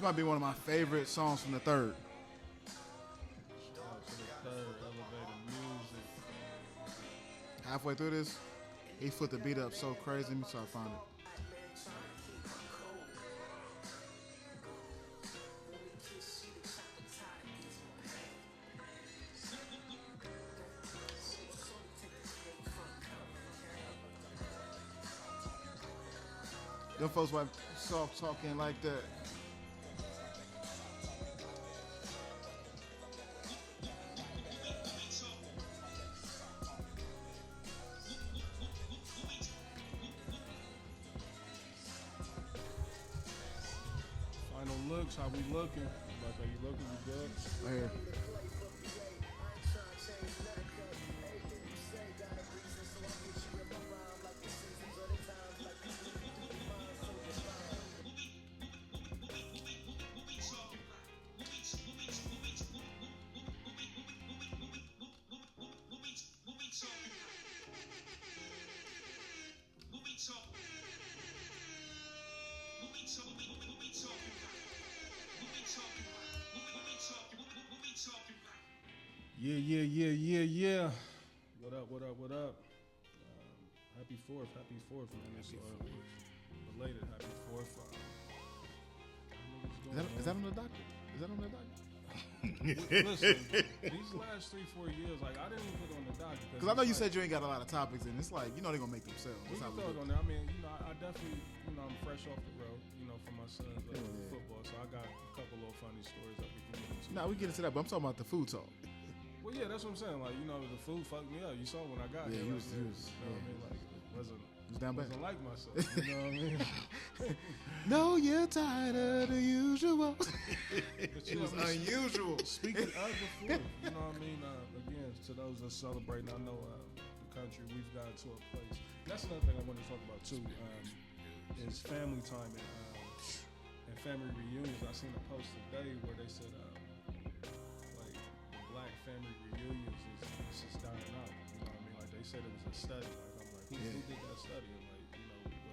This might be one of my favorite songs from the third. Shout out to the third elevated music. Halfway through this, he flipped the beat up so crazy. Let me try to find it. Them folks might soft talking like that. Final looks, how we looking? Like, are you looking? We good? Right here. Yeah. What up? Happy 4th, man. It's belated happy 4th. Is that on the docket? Listen, these last 3-4 years, like, I didn't even put it on the docket. Because I know you said you ain't got a lot of topics, and it's like, you know they're going to make themselves. We That's can how we throw it do on there. I mean, I definitely, I'm fresh off the road, for my son's football. So I got a couple little funny stories that we can get into. Nah, we get into that, but I'm talking about the food talk. Well, yeah, that's what I'm saying. Like, the food fucked me up. You saw when I got here. He was. You know what I mean? Like, He was down bad. wasn't like myself. You know what I mean? No, you're tired of the usual. It was unusual. Speaking of the food, you know what I mean? Again, to those that celebrate, I know the country, we've got to a place. That's another thing I want to talk about, too, is family time and family reunions. I seen a post today where they said, like, black family reunions is just dying out. You know what I mean? Like, they said it was a study. Like, I'm like, who did that study? And, like,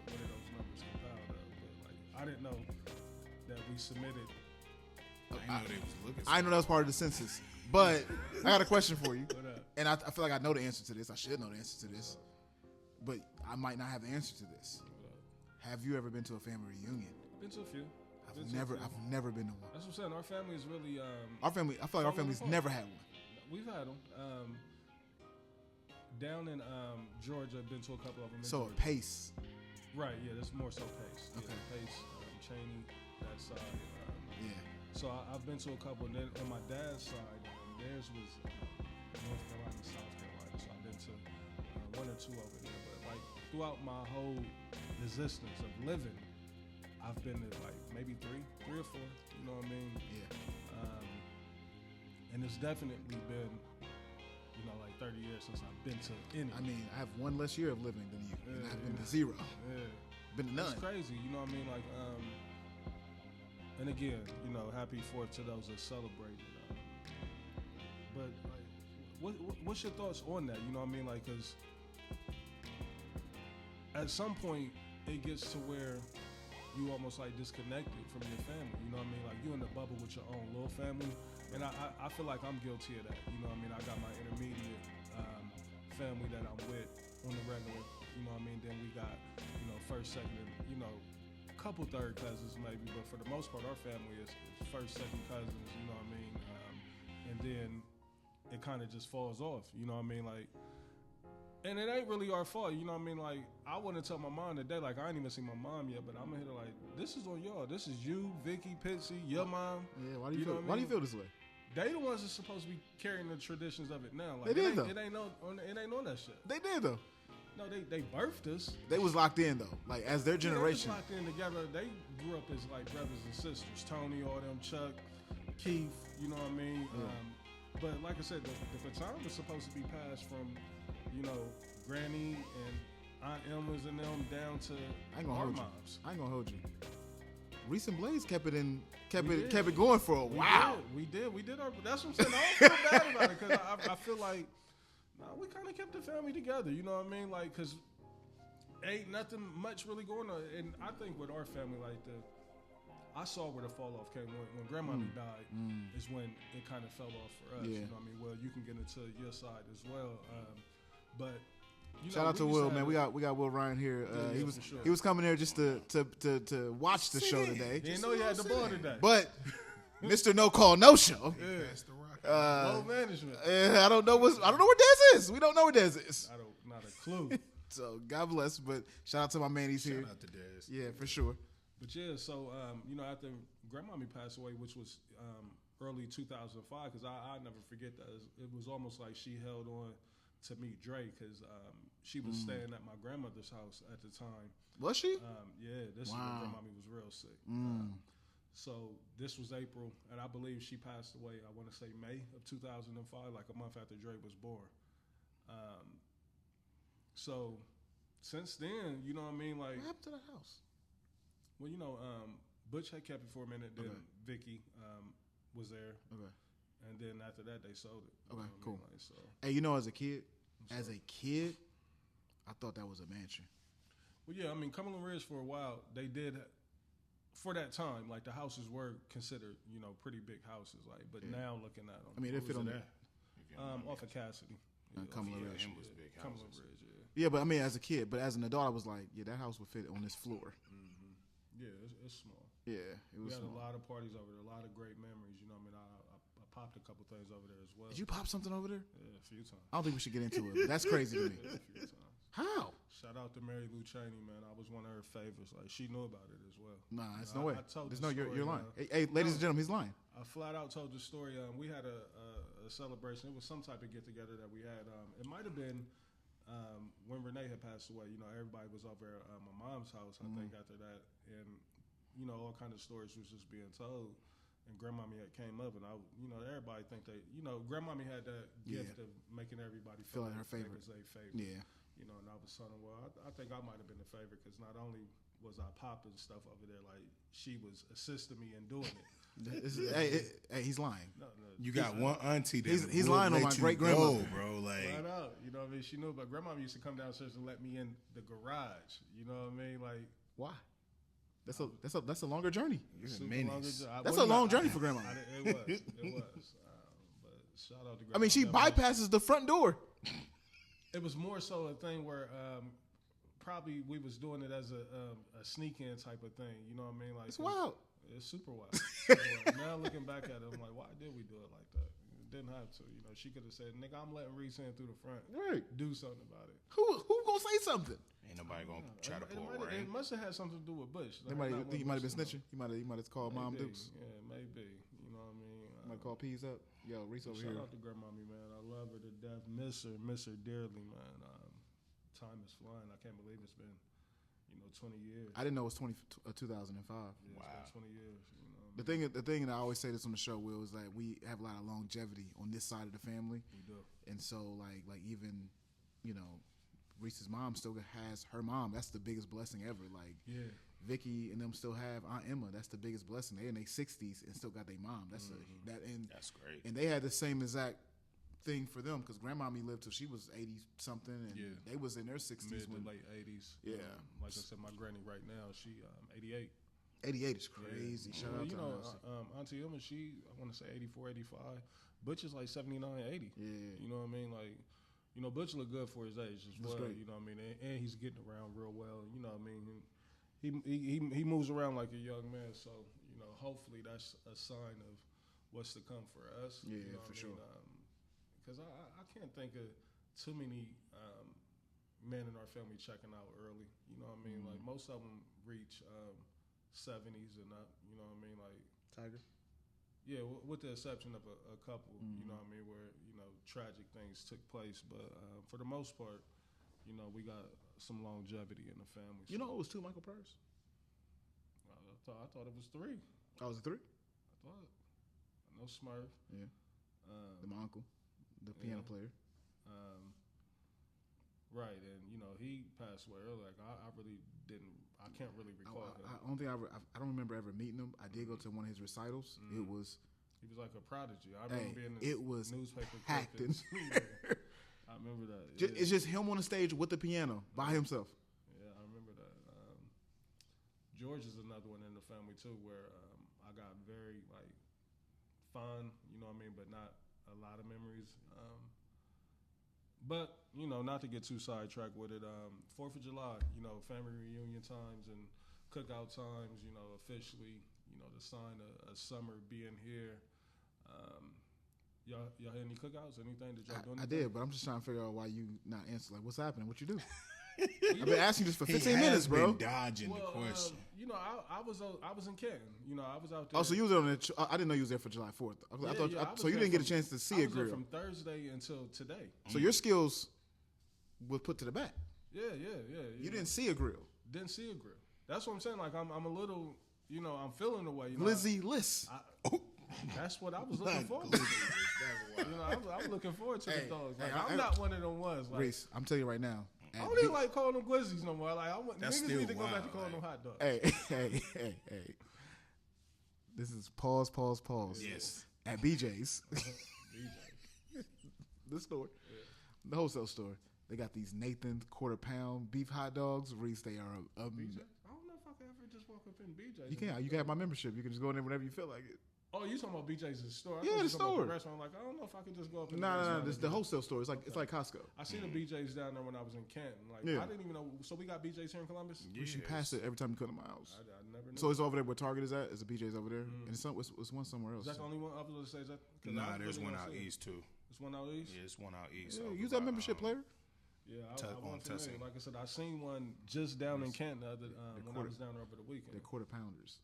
what are those numbers compiled of? But, like, I didn't know that we submitted. I know that was part of the census. But I got a question for you. What up? And I feel like I know the answer to this. I should know the answer to this. But I might not have the answer to this. Have you ever been to a family reunion? Been to a few. I've never been to one. That's what I'm saying. Our family is really. I feel like our family's never had one. We've had them. Down in Georgia, I've been to a couple of them. So Pace. Right, yeah, that's more so Pace. Okay. Yeah, Pace, Cheney, that side. Yeah. So I've been to a couple. And then on my dad's side, theirs was North Carolina, South Carolina. So I've been to one or two over there. But like throughout my whole existence of living, I've been to like maybe three or four. You know what I mean? Yeah. And it's definitely been, like 30 years since I've been to any. I mean, I have one less year of living than you, and I've been to 0. Yeah. Been to none. It's crazy, you know what I mean? Like, and again, happy 4th to those that celebrate. But like, what's your thoughts on that? You know what I mean? Like, because at some point it gets to where you almost like disconnected from your family. You know what I mean? Like you in the bubble with your own little family. And I feel like I'm guilty of that. You know what I mean? I got my intermediate family that I'm with on the regular. You know what I mean? Then we got, first, second, and, a couple third cousins maybe. But for the most part, our family is first, second cousins. You know what I mean? And then it kind of just falls off. You know what I mean? Like, and it ain't really our fault. You know what I mean? Like, I want to tell my mom today, like, I ain't even seen my mom yet, but I'm here to like, this is on y'all. This is you, Vicky, Pitsy, your mom. Yeah, why do you feel this way? They the ones that's supposed to be carrying the traditions of it now. They Like, did, though. It ain't on that shit. They did, though. No, they birthed us. They was locked in, though. Like, as their generation. They was locked in together. They grew up as, like, brothers and sisters. Tony, all them, Chuck, Keith, you know what I mean? Yeah. But like I said, the baton was supposed to be passed from, Granny and Aunt Emma's and them down to our moms. I ain't gonna hold you. Reese and Blaze kept it going for a while. We did. That's what I'm saying. I don't feel bad about it because I feel like we kind of kept the family together. You know what I mean? Like, because ain't nothing much really going on. And I think with our family, like I saw where the fall off came when Grandmommy died. Is when it kind of fell off for us. Yeah. You know what I mean? Well, you can get into your side as well, but. Shout out to Will, man. We got Will Ryan here. He was coming there just to watch the show today. He didn't know he had the ball today. But Mr. No Call No Show. Low management. I don't know where Dez is. We don't know where Dez is. Not a clue. So God bless. But shout out to my man. He's here. Shout out to Dez. Yeah, for sure. But yeah, so after Grandmommy passed away, which was early 2005, because I never forget that. It was almost like she held on to meet Dre, because she was staying at my grandmother's house at the time. Was she? Yeah, this is when Grandmommy was real sick. So this was April, and I believe she passed away, I want to say May of 2005, like a month after Dre was born. So since then, you know what I mean? Like, What happened to that house? Well, Butch had kept it for a minute, then Vicky was there. Okay. And then after that, they sold it. Okay, cool. Like, so. Hey, as a kid, I thought that was a mansion. Well, yeah, I mean, Cumberland Ridge for a while, they did, for that time, like the houses were considered, pretty big houses. Like, but now looking at them, I mean, they fit on that. Off of Cassidy. Cumberland Ridge. Was big Cumberland houses. Ridge, yeah. Yeah, but I mean, as a kid, but as an adult, I was like, yeah, that house would fit on this floor. Yeah, it's small. Yeah, it was. We had small. a lot of parties over there, a lot of great memories. You know what I mean? I popped a couple things over there as well. Did you pop something over there? Yeah, a few times. I don't think we should get into it. But that's crazy to me. Yeah, a few times. How? Shout out to Mary Lou Cheney, man. I was one of her favorites. Like, she knew about it as well. Nah, it's no way. I told There's the no, you're story, lying. Hey, ladies and gentlemen, he's lying. I flat out told the story. We had a celebration. It was some type of get together that we had. It might have been when Renee had passed away. Everybody was over at my mom's house. I think after that, and all kind of stories was just being told. And Grandmommy had came up, and everybody think Grandmommy had that gift of making everybody feel like her favorite. Their favorite. Yeah. And I was telling her, well, I think I might have been the favorite, because not only was I popping stuff over there, like she was assisting me in doing it. Hey, he's lying. No, You got one auntie that he's lying on my great grandmother, bro. Like, right out. You know what I mean? She knew, but Grandmama used to come downstairs and let me in the garage. You know what I mean? Like, why? That's a longer journey. you're a menace. That's a long journey for Grandma. It was. But shout out to Grandma. I mean, she bypasses the front door. It was more so a thing where probably we was doing it as a sneak-in type of thing. You know what I mean? Like, It's wild. It's super wild. Now looking back at it, I'm like, why did we do it like that? Didn't have to. She could have said, "Nigga, I'm letting Reese in through the front. Right. Do something about it." Who gonna say something? Ain't nobody gonna try to pour It rain. must have had something to do with Bush. They might think he might have been snitching. He might have called Mom Maybe. Dukes. Yeah, maybe. You know what I mean? Might call Peas up. Yo, Reese over Shout here. out to Grandmommy, man. I love her to death. Miss her dearly, man. Time is flying. I can't believe it's been, 20 years. I didn't know it was 2005. Yeah, Wow. It's been 20 years. The thing, and I always say this on the show, Will, is that we have a lot of longevity on this side of the family. We do. And so, like even, Reese's mom still has her mom. That's the biggest blessing ever. Like, Yeah. Vicky and them still have Aunt Emma. That's the biggest blessing. They're in their 60s and still got their mom. That's That's great. And they had the same exact thing for them, because Grandmommy lived till she was 80 something, and they was in their 60s. Mid to late 80s. Yeah. Like I said, my granny right now, she 88. 88 is crazy. Yeah. Shout out to Auntie Emma, she, I want to say 84, 85. Butch is like 79, 80. Yeah. You know what I mean? Like, Butch look good for his age as well. great. You know what I mean? And he's getting around real well. You know what I mean? He moves around like a young man. So, hopefully that's a sign of what's to come for us. Yeah, you know for what I sure. mean? Because I can't think of too many men in our family checking out early. You know what I mean? Like, most of them reach 70s and up. You know what I mean? Like, Tiger. yeah, with the exception of a couple. You know what I mean? Where tragic things took place, but for the most part, we got some longevity in the family. It was 2 Michael Purse. I thought it was 3. Oh, was it 3? I know Smurf. Yeah. My uncle, the piano player. Right, and he passed away early. Like, I really didn't. I can't really recall him. I don't remember ever meeting him. I did go to one of his recitals. It was. He was like a prodigy. I remember being in it was newspaper packed in. I remember that. It's just him on the stage with the piano by himself. Yeah, I remember that. George is another one in the family too, where I got very like fun, you know what I mean, but not a lot of memories. But you know, not to get too sidetracked with it. 4th of July, you know, family reunion times and cookout times. You know, officially, you know, the sign of summer being here. Y'all had any cookouts? Anything that y'all doing? I did, but I'm just trying to figure out why you not answer. Like, what's happening? What you do? I've been asking you this for 15 minutes, bro. Been dodging the question. You know, I was in Canton. You know, I was out there. Oh, so you was on the? I didn't know you was there for July 4th. So you didn't get a chance to see a grill from Thursday until today. So your skills was put to the back. Yeah. You didn't see a grill. Didn't see a grill. That's what I'm saying. Like I'm a little. You know, I'm feeling the way. You know, glizzy list. That's what I was looking forward to. You know, I was looking forward to the dogs. Like, I'm not one of them ones. Like, Reese, I'm telling you right now. I don't even like calling them glizzies no more. Like, niggas need to go back to calling them hot dogs. Hey. This is pause. Yes. At BJ's. BJ. The store. Yeah. The wholesale store. They got these Nathan quarter-pound beef hot dogs. Reese, they are BJ? I don't know if I can ever just walk up in BJ's. You can. You can have my membership. You can just go in there whenever you feel like it. Oh, you talking about BJ's the store? Yeah, the store. The restaurant. Like, I don't know if I can just go up. No. This the wholesale store. It's like Costco. I seen the BJ's down there when I was in Canton. Like, I didn't even know. So we got BJ's here in Columbus. Yes. You pass it every time you come to my house. I never knew. So it's over there where Target is at. Is a BJ's over there, and it's one somewhere else. Is that the only one? I was going to say, is that? Nah, there's one out east too. There's one out east. Yeah, it's one out east. Yeah, use that membership player. Yeah, I want to. Like I said, I seen one just down in Canton when I was down there over the weekend. They're quarter pounders.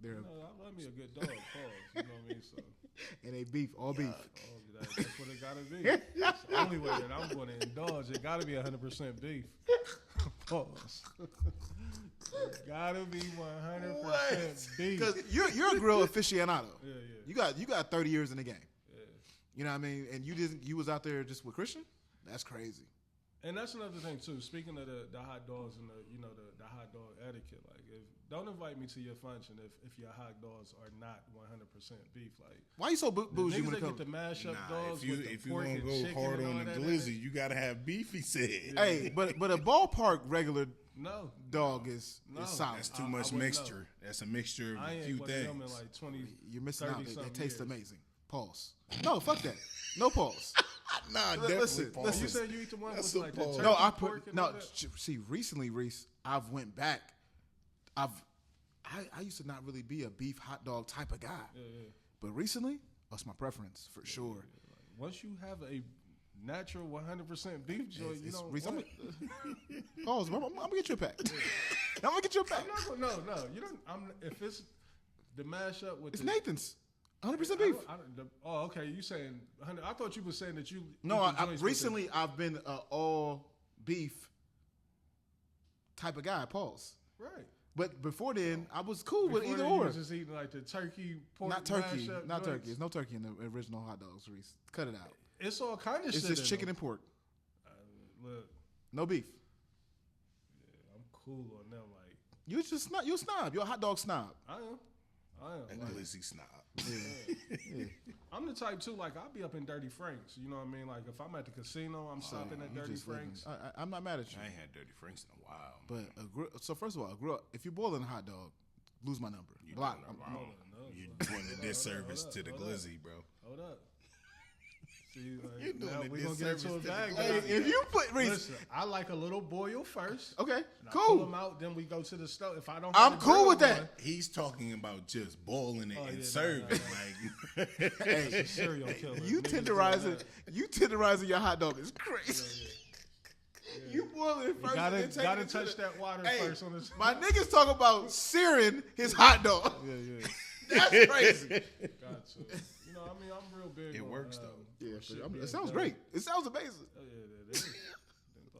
I love me a good dog. Pause. You know what I mean? So. And they beef, all beef. Oh, that's what it gotta be. That's the only way that I'm going to indulge. It gotta be 100% beef. Pause. It gotta be 100% beef. Because you're a grill aficionado. Yeah. You got 30 years in the game. Yeah. You know what I mean? And you was out there just with Christian? That's crazy. And that's another thing too. Speaking of the hot dogs and the hot dog etiquette, like don't invite me to your function if your hot dogs are not 100% beef. Like why you so bougie when it comes to mash up dogs? If you want to go hard on the glizzy, you gotta have beef. He said. Hey, but a ballpark regular dog is solid. That's too much mixture. That's a mixture of a few things. Like 20, you're missing out. They taste amazing. Pause. No, fuck that. No pause. Nah, listen. You said you eat the one with like the turkey, no. pork and all that? See, recently, Reese, I've went back. I used to not really be a beef hot dog type of guy, but recently, that's my preference for sure. Yeah. Like, once you have a natural 100% beef joint, you don't. Reese, pause. I'm gonna get you a pack. I'm gonna get you a pack. No, you don't. If it's the mashup with Nathan's. 100% beef. Okay. You saying 100? I thought you were saying that you. No, recently I've been all beef type of guy. Pause. Right. But before then, I was cool with either or. You was just eating like the turkey, pork, not turkey, not joints. turkey. There's no turkey in the original hot dogs, Reese. Cut it out. It's all kind of shit. It's just chicken and pork. Look. No beef. Yeah, I'm cool on them. Like you're a snob. You're a hot dog snob. I am. A glizzy snob. Yeah. I'm the type too. Like I'll be up in Dirty Frank's. You know what I mean? Like if I'm at the casino, I'm stopping at Dirty Frank's. I'm not mad at you. I ain't had Dirty Frank's in a while. But so first of all, if you're boiling a hot dog, lose my number. Block. You're doing a disservice to the glizzy, bro. Hold up. See, like, you're doing we're gonna get into a bag. If you put Reese, listen, I like a little boil first. Okay, cool. Pull them out, then we go to the stove. If I don't, I'm cool with that. He's talking about just boiling it and serving. Like, hey, serial killer. You tenderizing your hot dog is crazy. Yeah. You boil it first. Gotta touch that water first on this. My niggas talk about searing his hot dog. Yeah. That's crazy. Gotcha. You know, I mean, I'm real big. It works though. Yeah, it sounds great. It sounds amazing. Oh, yeah, it is.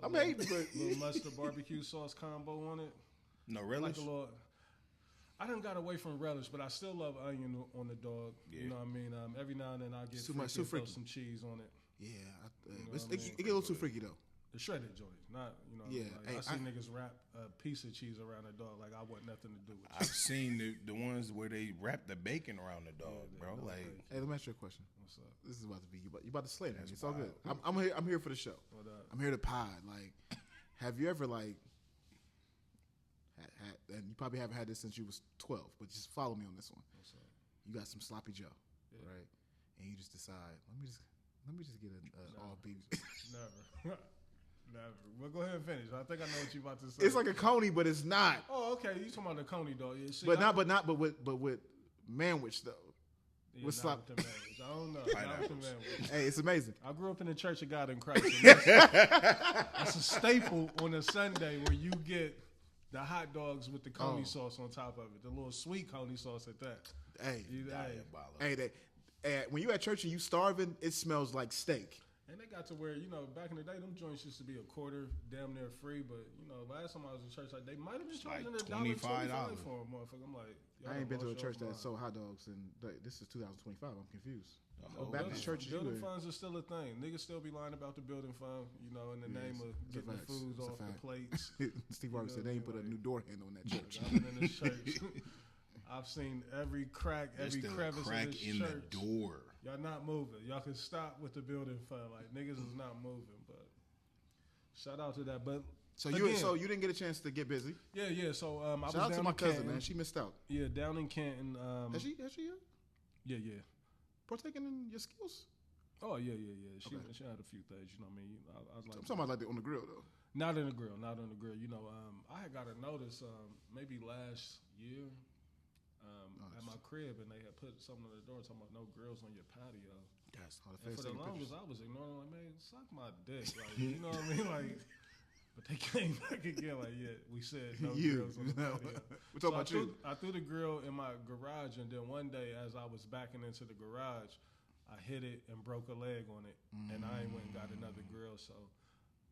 I'm hating, but little mustard barbecue sauce combo on it. No relish. Like I done got away from relish, but I still love onion on the dog. Yeah. You know what I mean? Every now and then I get throw some cheese on it. Yeah, it get a little too freaky though. The shredded joints, not Yeah, I see niggas wrap a piece of cheese around a dog like I want nothing to do with it. I've seen the ones where they wrap the bacon around the dog, bro. Like, hey, let me ask you a question. What's up? This is about to be you about to slay me. It's all good. I'm here for the show. I'm here to pod. Like, have you ever and you probably haven't had this since you was 12, but just follow me on this one. What's up? You got some sloppy Joe, right? And you just decide, let me just get an all beef. Never. Never. Well, go ahead and finish. I think I know what you're about to say. It's like a coney, but it's not. Oh, okay. You talking about the coney dog? Yeah, see, but with manwich though. Yeah, What's up? I don't know. Not with the manwich. Hey, it's amazing. I grew up in the Church of God in Christ. That's a staple on a Sunday where you get the hot dogs with the coney sauce on top of it, the little sweet coney sauce at that. Hey, Diabolical. when you at church and you starving, it smells like steak. And they got to where, back in the day, them joints used to be a quarter, damn near free. But, last time I was in church, they might have been charging $25 for a motherfucker. I'm like, I ain't been to a church that sold hot dogs, and this is 2025. I'm confused. Baptist churches. Building funds are still a thing. Niggas still be lying about the building fund, in the name of getting the foods off the plates. Steve Harvey said they ain't put a new door handle in that church. I've been in this church. I've seen every crack, every crevice in this church. The door. Y'all not moving. Y'all can stop with the building fund. Like, niggas is not moving. But shout out to that. But so you didn't get a chance to get busy. Yeah. So I was shout out down to my in cousin, Canton. man. She missed out. Yeah, down in Canton. Has she? Yeah. Partaking in your skills? Oh yeah. She had a few things. You know what I mean? I was like, I'm talking about like on the grill though. Not on the grill. I had got a notice maybe last year. At my crib, and they had put something on the door talking about no grills on your patio. That's how and for the longest, I was ignoring, like, man, suck my dick, like, you know what I mean, like. But they came back again, like, yeah, we said no grills on the patio. We're talking about you. I threw the grill in my garage, and then one day, as I was backing into the garage, I hit it and broke a leg on it, and I ain't went and got another grill, so.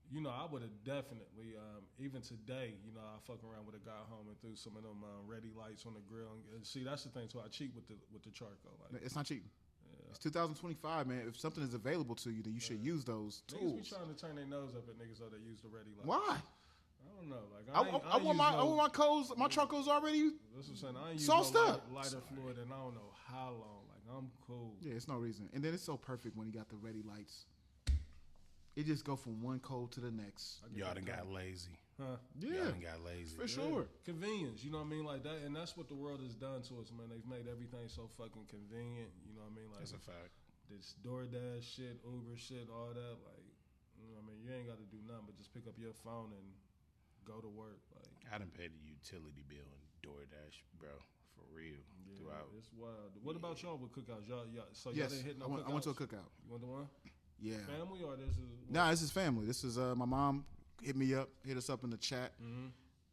I would have definitely, even today, I fuck around with a guy home and threw some of them ready lights on the grill. And see, that's the thing, too. I cheat with the charcoal. Like, it's not cheating. Yeah. It's 2025, man. If something is available to you, then you should use those tools. Niggas be trying to turn their nose up at niggas though that use the ready lights. Why? I don't know. Like I want my charcoal's already sauced up. Lighter fluid, and I don't know how long. Like, I'm cool. Yeah, it's no reason. And then it's so perfect when you got the ready lights. It just go from one cold to the next. Y'all done got lazy. Huh? Yeah. Y'all done got lazy. For sure. Convenience, you know what I mean? Like that, and that's what the world has done to us, man. They've made everything so fucking convenient, you know what I mean? Like, that's a fact. This DoorDash shit, Uber shit, all that, like, you know what I mean? You ain't got to do nothing but just pick up your phone and go to work. Like, I done paid a utility bill in DoorDash, bro. For real. Yeah, throughout. It's wild. What about y'all with cookouts? Y'all so yes, y'all didn't hit no I went to a cookout. You went to one? Yeah. Family or this is? Nah, this is family. This is my mom hit us up in the chat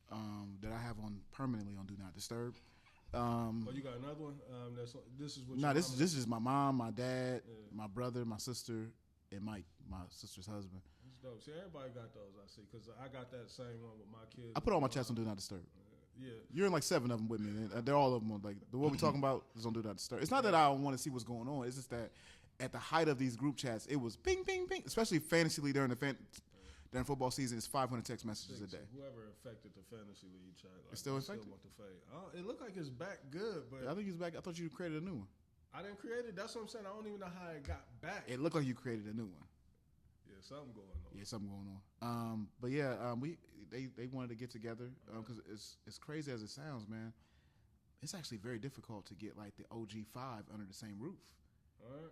that I have on permanently on Do Not Disturb. You got another one? This is what? Nah, this is my mom, my dad, my brother, my sister, and Mike, my sister's husband. That's dope. See, everybody got those. I see, because I got that same one with my kids. I put all my chats on Do Not Disturb. Yeah, you're in like 7 of them with me, and they're all of them on, like the one we talking about is on Do Not Disturb. It's not that I don't want to see what's going on. It's just that at the height of these group chats, it was ping, ping, ping. Especially fantasy league during during football season, it's 500 text messages a day. Whoever affected the fantasy league chat, like, it's still affected. Still want to fade. It looked like it's back good, but I think he's back. I thought you created a new one. I didn't create it. That's what I'm saying. I don't even know how it got back. It looked like you created a new one. Yeah, something going on. Yeah, something going on. But yeah, they wanted to get together because it's crazy as it sounds, man. It's actually very difficult to get like the OG 5 under the same roof. All right.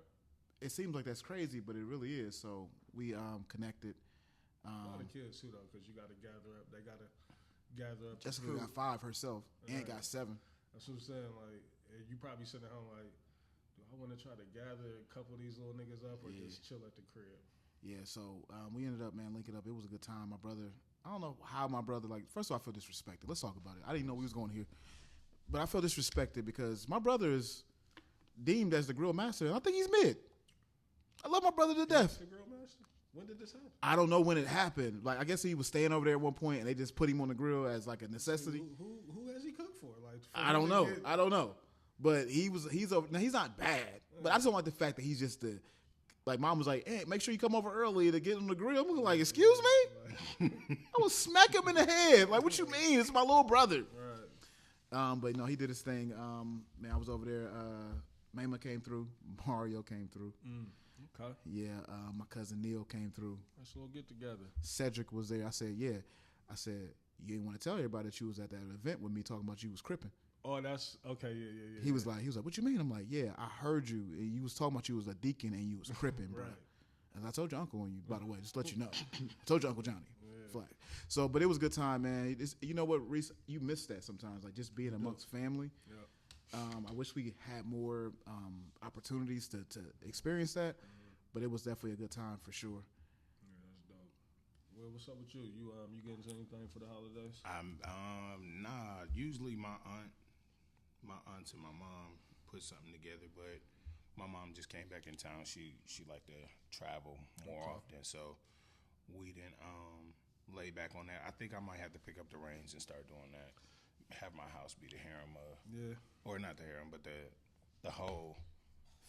It seems like that's crazy, but it really is. So we connected. A lot of kids too, though, because you got to gather up. They got to gather up. Jessica got 5 herself and got 7. That's what I'm saying. Like, you probably sitting at home like, do I want to try to gather a couple of these little niggas up or just chill at the crib? Yeah. So we ended up, man, linking up. It was a good time. My brother. I don't know how my brother, like, first of all, I feel disrespected. Let's talk about it. I didn't know we was going here. But I feel disrespected because my brother is deemed as the grill master, and I think he's mid. I love my brother to death. The grill master? When did this happen? I don't know when it happened. Like, I guess he was staying over there at one point, and they just put him on the grill as like a necessity. Who has he cooked for? Like, I don't know. I don't know. But he's over. Now he's not bad, but I just don't like the fact that he's just the. Like, mom was like, hey, make sure you come over early to get on the grill. I'm like, excuse me? I would smack him in the head. Like, what you mean? It's my little brother. Right. But no, he did his thing. Man, I was over there. Mama came through. Mario came through. Okay. Yeah, my cousin Neil came through. Let's all get together. Cedric was there. I said, yeah. I said, you didn't want to tell everybody that you was at that event with me talking about you was cripping. Oh, that's okay. Yeah. He was like, what you mean? I'm like, yeah, I heard you. And you was talking about you was a deacon and you was cripping, bro. Right. And I told your uncle on you, by the way, just to let you know. I told your Uncle Johnny. Flag. So, but it was a good time, man. You know what, Reese? You miss that sometimes, like just being amongst family. Yeah. I wish we had more opportunities to experience that, but it was definitely a good time for sure. Yeah, that's dope. Well, what's up with you? You getting into anything for the holidays? Nah. Usually my aunts and my mom put something together, but my mom just came back in town. She liked to travel more often, so we didn't lay back on that. I think I might have to pick up the reins and start doing that. Have my house be the harem of, or not the harem, but the whole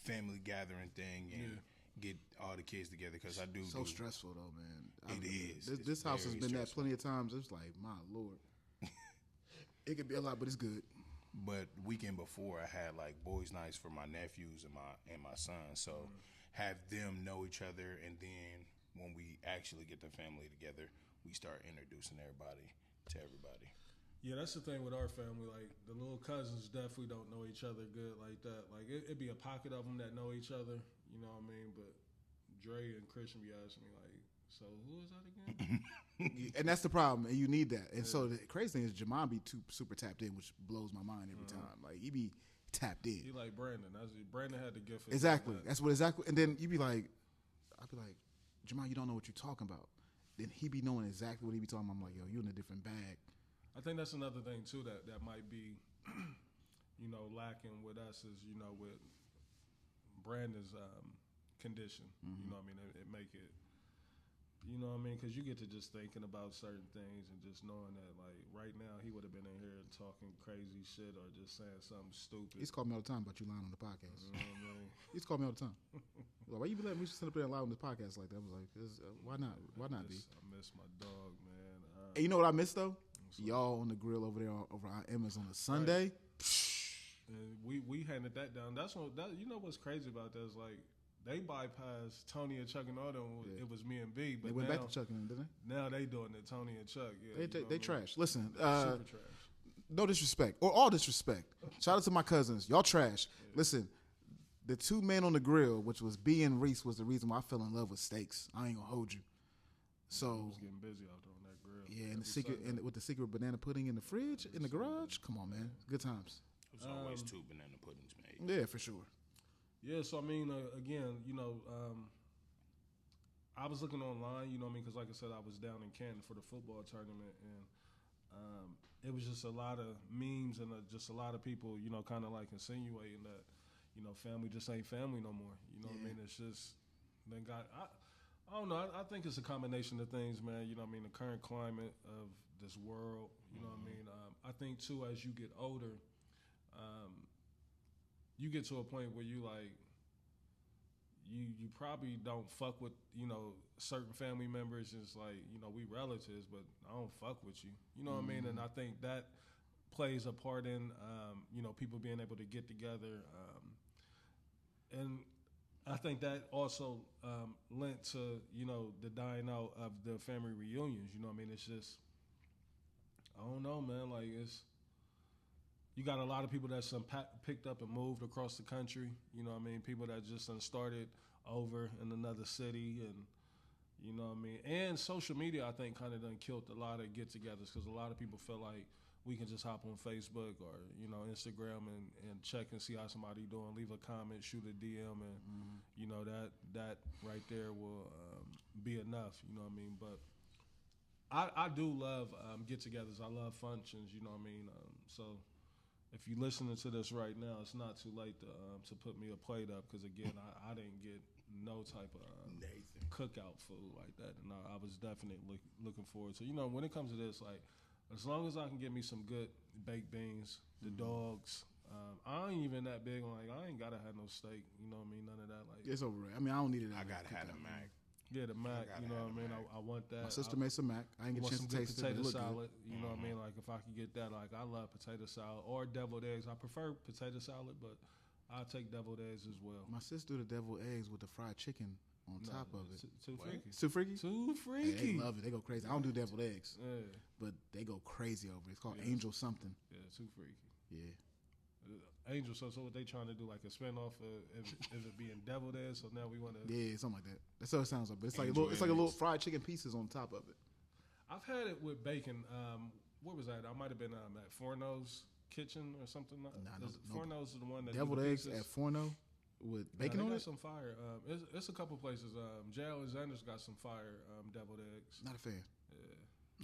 family gathering thing and get all the kids together because I do. So stressful though, man. It is. This house has been that plenty of times. It's like, my Lord, it could be a lot, but it's good. But weekend before, I had like boys' nights for my nephews and my son. So have them know each other, and then when we actually get the family together, we start introducing everybody to everybody. Yeah, that's the thing with our family. Like the little cousins definitely don't know each other good like that. Like it'd be a pocket of them that know each other. You know what I mean? But Dre and Christian be asking me like, so who is that again? And that's the problem, and you need that. And so the crazy thing is, Jamon be super tapped in, which blows my mind every time. Like he be tapped in. He like Brandon. Brandon had the gift. Exactly. That's what exactly. And then you be like, I'd be like, Jamon, you don't know what you're talking about. Then he be knowing exactly what he be talking about. I'm like, yo, you in a different bag. I think that's another thing too that might be, lacking with us is with Brandon's condition. You know what I mean? It make it. You know what I mean? Because you get to just thinking about certain things and just knowing that, like, right now he would have been in here talking crazy shit or just saying something stupid. He's called me all the time about you lying on the podcast. You know what I mean? He's called me all the time. Like, why you be letting me sit up there and lie on the podcast like that? I was like, why not? Why not, B? I miss my dog, man. And you know what I miss, though? Y'all on the grill over there over our Emma's on a Sunday. Right. And we handed that down. That's what you know what's crazy about that is like they bypassed Tony and Chuck and all them. Yeah. It was me and B. But they went back to Chuck and them, didn't they? Now they doing it, Tony and Chuck. Yeah, they trash. Listen, super trash. No disrespect or all disrespect. Shout out to my cousins. Y'all trash. Yeah. Listen, the two men on the grill, which was B and Reese, was the reason why I fell in love with steaks. I ain't gonna hold you. So I was getting busy out there on that grill. Yeah, and with the secret banana pudding in the fridge in the garage. Come on, man, good times. There's always 2 banana puddings made. Yeah, for sure. Yeah, so I mean, again, I was looking online, you know what I mean, because like I said, I was down in Canton for the football tournament, and it was just a lot of memes and just a lot of people, kind of like insinuating that, family just ain't family no more. You know what I mean? It's just, I don't know. I think it's a combination of things, man. You know what I mean? The current climate of this world, you know what I mean? I think, too, as you get older, you get to a point where you probably don't fuck with, certain family members. It's like, we relatives, but I don't fuck with you. You know what I mean? And I think that plays a part in, people being able to get together. And I think that also lent to, the dying out of the family reunions. You know what I mean? It's just, I don't know, man. Like, you got a lot of people that's picked up and moved across the country. You know what I mean? People that just started over in another city, and you know what I mean? And social media, I think, kind of done killed a lot of get-togethers because a lot of people feel like we can just hop on Facebook or, Instagram and check and see how somebody doing, leave a comment, shoot a DM, and, that right there will be enough, you know what I mean? But I do love get-togethers. I love functions, you know what I mean? So if you're listening to this right now, it's not too late to put me a plate up because, again, I didn't get no type of cookout food like that. And I was definitely looking forward to, when it comes to this, like, as long as I can get me some good baked beans, the dogs, I ain't even that big on, like, I ain't got to have no steak, you know what I mean, none of that. Like, it's over. I mean, I don't need it. I got to have a Mac. Yeah, the Mac, you know what I mean? I want that. My sister made some Mac. I ain't get a chance to taste it. Potato salad, you know what I mean? Like, if I could get that, like, I love potato salad or deviled eggs. I prefer potato salad, but I'll take deviled eggs as well. My sister do the deviled eggs with the fried chicken on top of it. Too freaky. Too freaky? Too Hey, freaky. they love it. They go crazy. I don't do deviled eggs, Yeah. but they go crazy over it. It's called Angel something. Yeah, too freaky. Yeah. Angel, so what they trying to do, like a spinoff of it being deviled eggs? So now we want to. Yeah, something like that. That's what it sounds like. But it's like Angel it's like a little eggs. fried chicken pieces on top of it. I've had it with bacon. What was that? I might have been at Forno's Kitchen or something. Forno's is the one that Deviled do the eggs pizzas. at Forno with bacon they on got it. some fire. It's a couple places. Jay Alexander's got some fire deviled eggs. Not a fan. Yeah,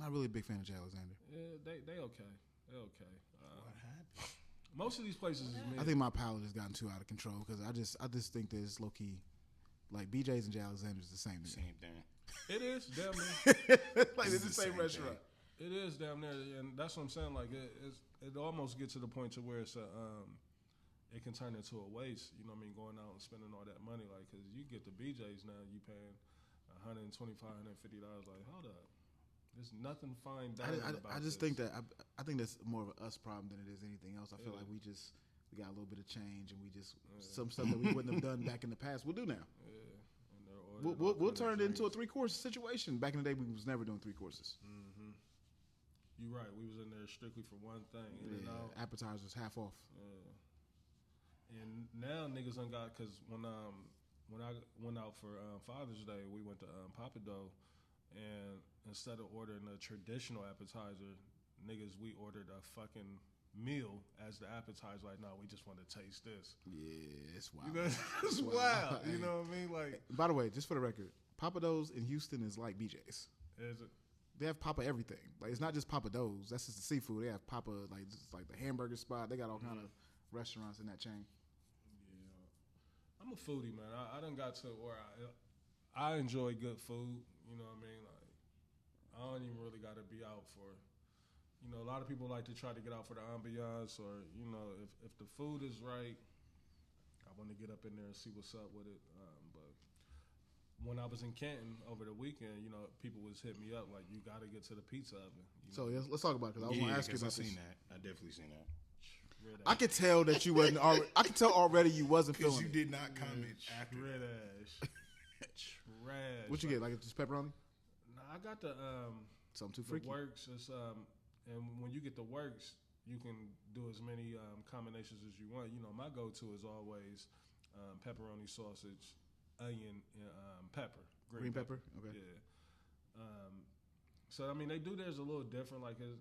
Not really a big fan of Jay Alexander. yeah, they okay. They okay. What happened? Most of these places is mid. I think my palate has gotten too out of control because I just think that it's low key, like BJ's and Jay Alexander's the same thing. Same thing. It is damn near. Like it's the the same same restaurant. It is damn near, and that's what I'm saying. Like it almost gets to the point to where it's it can turn into a waste. You know what I mean? Going out and spending all that money, like, because you get the BJ's now, you paying $125, $150. Like, hold up, there's nothing fine dining about I just this. think that I think that's more of an us problem than it is anything else. I feel like we got a little bit of change and we just some stuff that we wouldn't have done back in the past we'll do now. And they're ordering all We'll kind of turn it into a drinks. 3-course situation. Back in the day, we was never doing 3 courses. Mm-hmm. You're right. We was in there strictly for one thing. In and out. Appetizers half off. And now niggas done got, because when I went out for Father's Day, we went to Papa Dough, and instead of ordering a traditional appetizer, niggas, we ordered a fucking meal as the appetizer. Like, no, we just want to taste this. Yeah, it's wild. You know, it's wild. You know what I mean? Like, By the way, just for the record, Papa Do's in Houston is like BJ's. is it? They have Papa everything. Like it's not just Papa Do's. That's just the seafood. They have Papa just like the hamburger spot. They got all kind of restaurants in that chain. Yeah, I'm a foodie, man. I done got to where I enjoy good food. You know what I mean? Like, I don't even really got to be out for. You know, a lot of people like to try to get out for the ambiance, or you know, if the food is right, I want to get up in there and see what's up with it. But when I was in Canton over the weekend, you know, people was hitting me up like, "You got to get to the pizza oven." You So know? yeah, let's talk about it because I was going to ask you about I this. seen that. I definitely seen that. I could tell that you wasn't already. I could tell already you wasn't Because feeling you it. did not comment after. Trash. Trash. What you get? Like just pepperoni? Nah, I got the Something too the freaky. works. It's, and when you get the works, you can do as many combinations as you want. You know, my go-to is always pepperoni, sausage, onion, and pepper. Green pepper? Okay. Yeah. So I mean, they do theirs a little different. Like the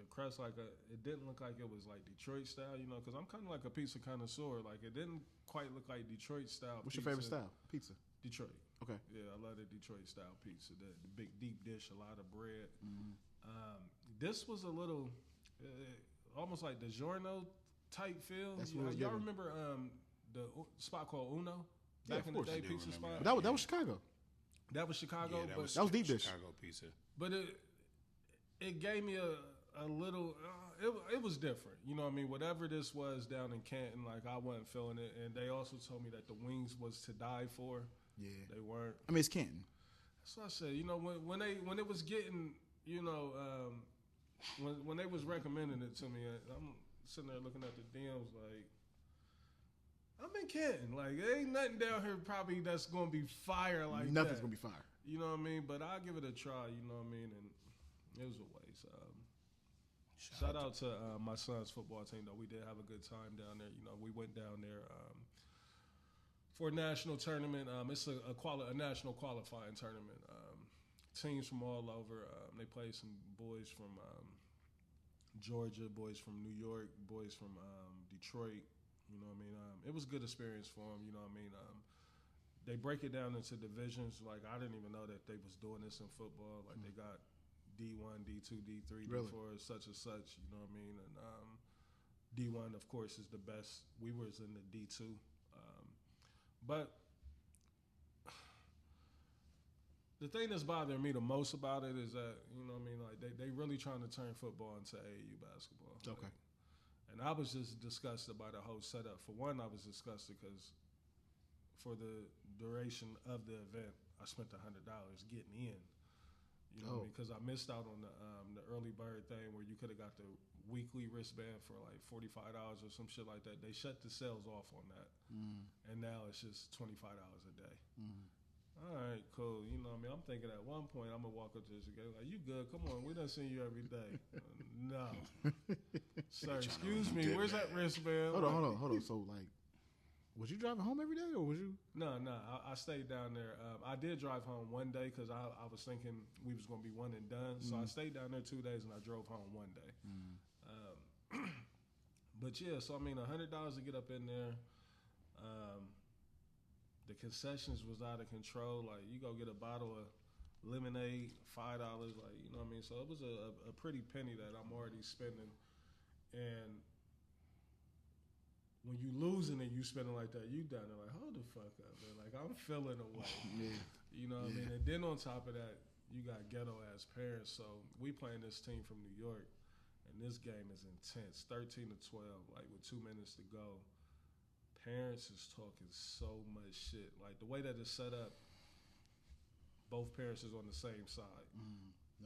crust, like it didn't look like it was like Detroit style. You know, because I'm kind of like a pizza connoisseur. Like it didn't quite look like Detroit style. What's pizza. your favorite style? Pizza. Detroit. Okay. Yeah, I love the Detroit style pizza. The big deep dish, a lot of bread. Mm-hmm. This was a little, almost like DiGiorno type feel. That's what it was Y'all giving. remember the spot called Uno Yeah, back of in course. the day, I do pizza remember spot. But that was Chicago. That was Chicago, Yeah, but that was deep dish. Chicago pizza. but it gave me a little. It was different. You know what I mean? Whatever this was down in Canton, like I wasn't feeling it. And they also told me that the wings was to die for. Yeah. They weren't. I mean, it's Canton. That's what I said. You know, when it was getting, you know, when they was recommending it to me, I'm sitting there looking at the DMs like, I'm in Canton. Like, there ain't nothing down here probably that's gonna be fire like Nothing's that. gonna be fire. You know what I mean? But I'll give it a try. You know what I mean? And it was a waste. Shout out to my son's football team, though. We did have a good time down there. You know, we went down there for a national tournament. It's a national qualifying tournament. Teams from all over. They played some boys from Georgia, boys from New York, boys from Detroit. You know what I mean? It was a good experience for them. You know what I mean? They break it down into divisions. Like, I didn't even know that they was doing this in football. Like, they got D1, D2, D3, Really? D4, such and such. You know what I mean? And D1, of course, is the best. We was in the D2. But the thing that's bothering me the most about it is that, you know what I mean, like they really trying to turn football into AAU basketball. Okay. Like, and I was just disgusted by the whole setup. For one, I was disgusted because for the duration of the event, I spent $100 getting in. You know what I mean? Because I missed out on the early bird thing where you could have got the weekly wristband for like $45 or some shit like that. They shut the sales off on that, and now it's just $25 a day. All right, cool. You know what I mean? I'm thinking at one point I'm going to walk up to this guy like, you good? Come on. We done seen you every day. No. Sir, excuse me. Where's that wristband? Hold on. So, like, was you driving home every day or was you? No. I stayed down there. I did drive home one day because I was thinking we was going to be one and done. So I stayed down there 2 days and I drove home one day. But, yeah, so, I mean, $100 to get up in there. The concessions was out of control. Like, you go get a bottle of lemonade, $5, like, you know what I mean? So it was a pretty penny that I'm already spending. And when you losing and you spending like that, you down there like, hold the fuck up, man. Like, I'm feeling away. Yeah. You know what I mean? And then on top of that, you got ghetto-ass parents. So we playing this team from New York, and this game is intense. 13-12, like with 2 minutes to go. Parents is talking so much shit. Like, the way that it's set up, both parents is on the same side.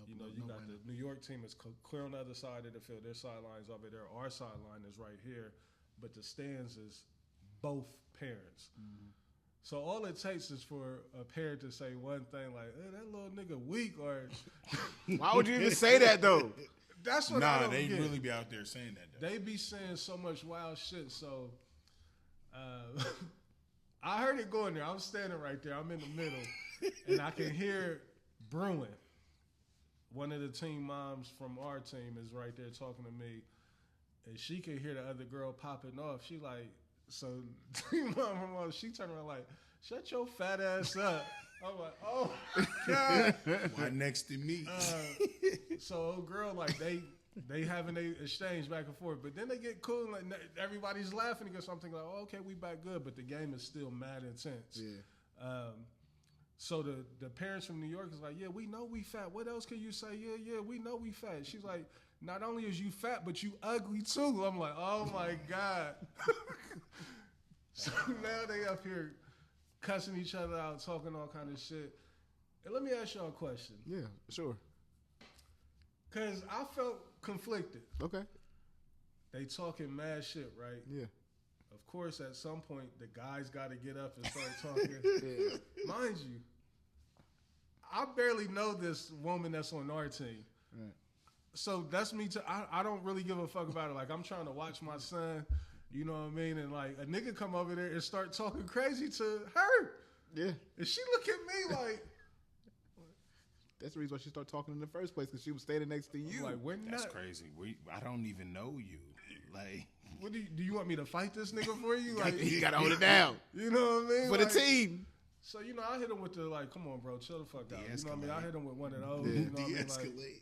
You got the New York team is clear on the other side of the field. Their sidelines over there. Our sideline is right here. But the stands is both parents. So all it takes is for a parent to say one thing like, hey, that little nigga weak, or... Why would you even say that, though? That's what I don't they get. really be out there saying that, though. They be saying so much wild shit, so... I heard it going there. I'm standing right there. I'm in the middle, and I can hear brewing. One of the team moms from our team is right there talking to me, and she can hear the other girl popping off. She like, so team mom, she turned around like, shut your fat ass up. I'm like, oh my God. Why next to me? So old girl, like they having a exchange back and forth, but then they get cool and like everybody's laughing against something like, oh, okay, we back good, but the game is still mad intense. Yeah. So the parents from New York is like, yeah, we know we fat. What else can you say? Yeah, we know we fat. She's like, not only is you fat, but you ugly too. I'm like, oh my God. So now they up here cussing each other out, talking all kind of shit. And let me ask y'all a question. Yeah, sure. Because I felt conflicted. Okay. They talking mad shit, right? Yeah. Of course, at some point, the guys got to get up and start talking. Yeah. Mind you, I barely know this woman that's on our team. Right. So that's me too. I don't really give a fuck about it. Like, I'm trying to watch my son, you know what I mean? And like, a nigga come over there and start talking crazy to her. Yeah. And she look at me like... That's the reason why she started talking in the first place, because she was standing next to you. Like, that's crazy. I don't even know you. Like, what do you want me to fight this nigga for you? Like, you gotta hold it down. You know what I mean? For the team. So, you know, I hit him with the, like, come on, bro, chill the fuck out. You know what I mean? I hit him with one of those. You know what I mean? Like,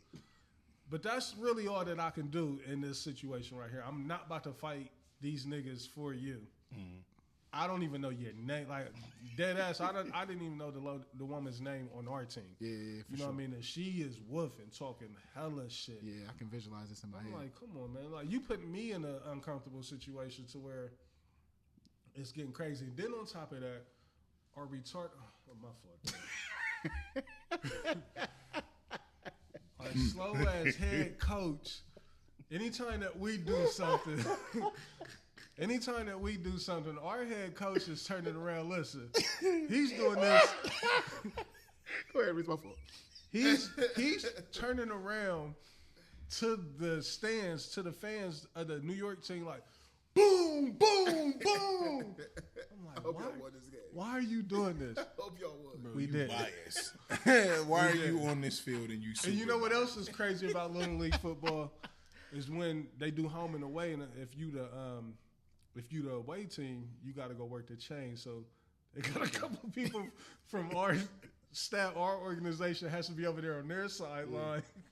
but that's really all that I can do in this situation right here. I'm not about to fight these niggas for you. Mm-hmm. I don't even know your name. Like, dead ass, I didn't even know the woman's name on our team. Yeah, you know what I mean? And she is woofing, talking hella shit. Yeah, I can visualize this in my head. I'm like, come on, man. Like, you putting me in an uncomfortable situation to where it's getting crazy. And then on top of that, our retard... Oh, my fault. Our slow-ass head coach, anytime that we do something... Anytime that we do something, our head coach is turning around. Listen, he's doing this. Go ahead, Reese, my fault. He's turning around to the stands, to the fans of the New York team, like, boom, boom, boom. I'm like, why are you doing this? I hope y'all won. Bro, we did. Biased. Why are you on this field and you super And you know what biased? else is crazy about Little League football is when they do home and away, and if you the away team, you got to go work the chain. So they got a couple of people from our staff, our organization has to be over there on their sideline. Yeah.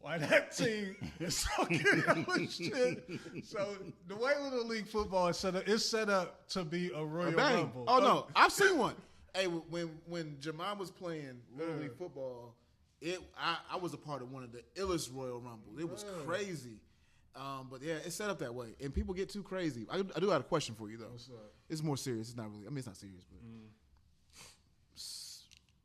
While that team is talking hella shit. So the way Little League football is set up, it's set up to be a Royal Rumble. Oh no, I've seen one. Hey, when Jamon was playing Little League football, I was a part of one of the illest Royal Rumbles. It was crazy. But yeah, it's set up that way, and people get too crazy. I do have a question for you though. What's up? It's more serious. It's not really. I mean, it's not serious, but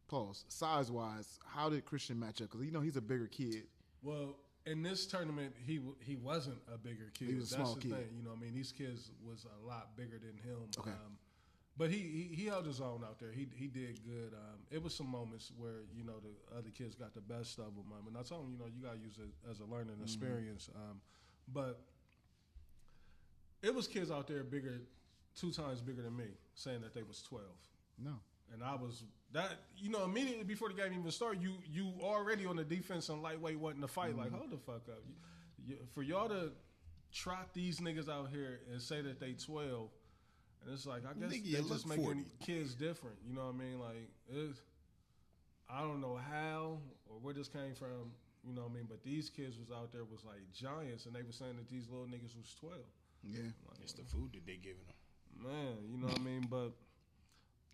pause. Size wise, how did Christian match up? Because he's a bigger kid. Well, in this tournament, he wasn't a bigger kid. He was a small kid. Thing. You know what I mean? These kids was a lot bigger than him. Okay. But he held his own out there. He did good. It was some moments where, you know, the other kids got the best of him. And I told him, you know, you got to use it as a learning experience. But it was kids out there 2 times bigger than me, saying that they was 12. No. And I was that, you know, immediately before the game even started, you already on the defense and lightweight wanting to fight. Like, hold the fuck up. For y'all to trot these niggas out here and say that they 12, and it's like, I guess they just making 40. kids different. You know what I mean? Like, I don't know how or where this came from. You know what I mean? But these kids was out there was like giants, and they were saying that these little niggas was 12. Yeah. Like, it's the food that they giving them. Man, you know what I mean? But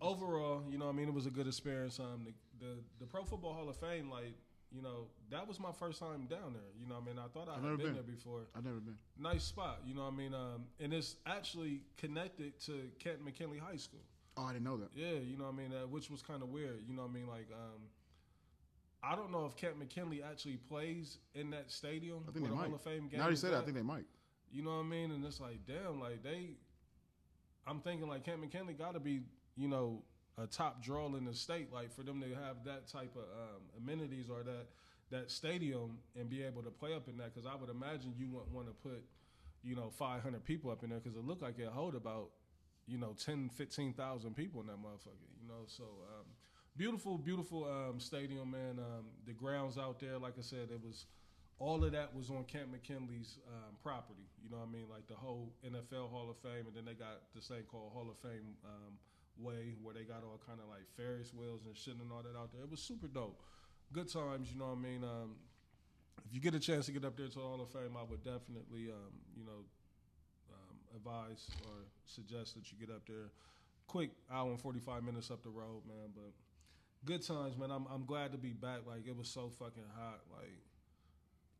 overall, you know what I mean, it was a good experience. The Pro Football Hall of Fame, like, you know, that was my first time down there. You know what I mean? I thought I had been there before. I've never been. Nice spot, you know what I mean? And it's actually connected to Canton McKinley High School. Oh, I didn't know that. Yeah, you know what I mean? Which was kind of weird, you know what I mean? Like, I don't know if Canton McKinley actually plays in that stadium. I think they might. Hall of Fame game. Now you said that, I think they might. You know what I mean? And it's like, damn, like I'm thinking like Canton McKinley got to be, you know, a top draw in the state, like for them to have that type of amenities or that stadium and be able to play up in that, because I would imagine you wouldn't want to put, you know, 500 people up in there, because it looked like it hold about, you know, 10, 15,000 people in that motherfucker, you know. So beautiful stadium, man. The grounds out there, like I said, it was all of that was on Camp McKinley's property, you know what I mean, like the whole NFL Hall of Fame, and then they got this thing called Hall of Fame Way, where they got all kind of like Ferris wheels and shit and all that out there. It was super dope. Good times, you know what I mean. If you get a chance to get up there to the Hall of Fame, I would definitely, you know, advise or suggest that you get up there. Quick hour and 45 minutes up the road, man. But good times, man. I'm glad to be back. Like, it was so fucking hot. Like,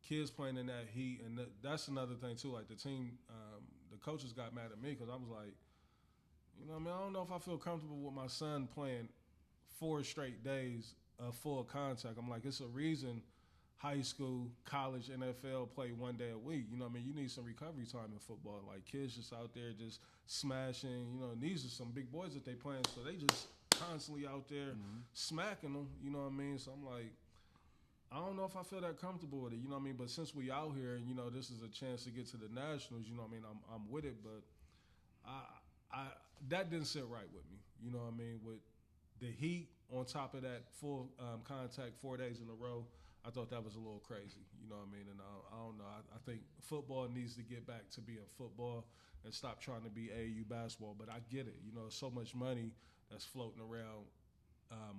kids playing in that heat, and that's another thing too. Like, the team, the coaches got mad at me because I was like, you know what I mean, I don't know if I feel comfortable with my son playing 4 straight days of full contact. I'm like, it's a reason high school, college, NFL play 1 day a week. You know what I mean? You need some recovery time in football. Like, kids just out there just smashing. You know, and these are some big boys that they playing, so they just constantly out there smacking them. You know what I mean? So I'm like, I don't know if I feel that comfortable with it. You know what I mean? But since we out here and, you know, this is a chance to get to the Nationals, you know what I mean? I'm with it, but I that didn't sit right with me. You know what I mean? With the heat on top of that full contact 4 days in a row, I thought that was a little crazy. You know what I mean? And I don't know. I think football needs to get back to being football and stop trying to be AAU basketball. But I get it. You know, so much money that's floating around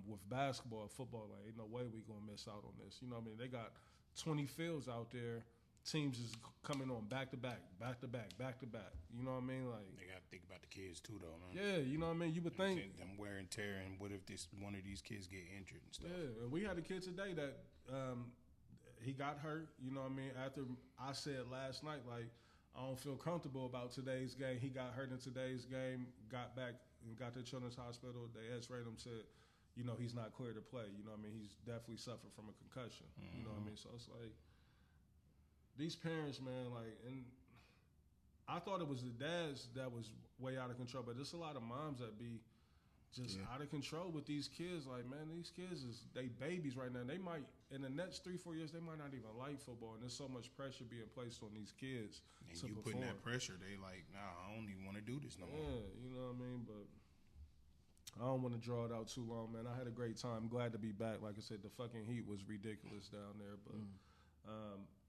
with basketball, football. Like, ain't no way we gonna miss out on this. You know what I mean? They got 20 fields out there. Teams is coming on back to back. You know what I mean? Like, they got to think about the kids too, though, man. Yeah, you know what I mean? You would think them wear and tear, and what if one of these kids get injured and stuff? Yeah, and we had a kid today that he got hurt. You know what I mean? After I said last night, like, I don't feel comfortable about today's game. He got hurt in today's game, got back and got to Children's Hospital. They x-rayed him, said, you know, he's not clear to play. You know what I mean? He's definitely suffered from a concussion. Mm-hmm. You know what I mean? So it's like, these parents, man, like, and I thought it was the dads that was way out of control, but there's a lot of moms that be just out of control with these kids. Like, man, these kids they babies right now. They might, in the next 3-4 years, they might not even like football, and there's so much pressure being placed on these kids. And you putting that pressure, they like, nah, I don't even want to do this no more. Yeah, you know what I mean? But I don't want to draw it out too long, man. I had a great time. Glad to be back. Like I said, the fucking heat was ridiculous down there, but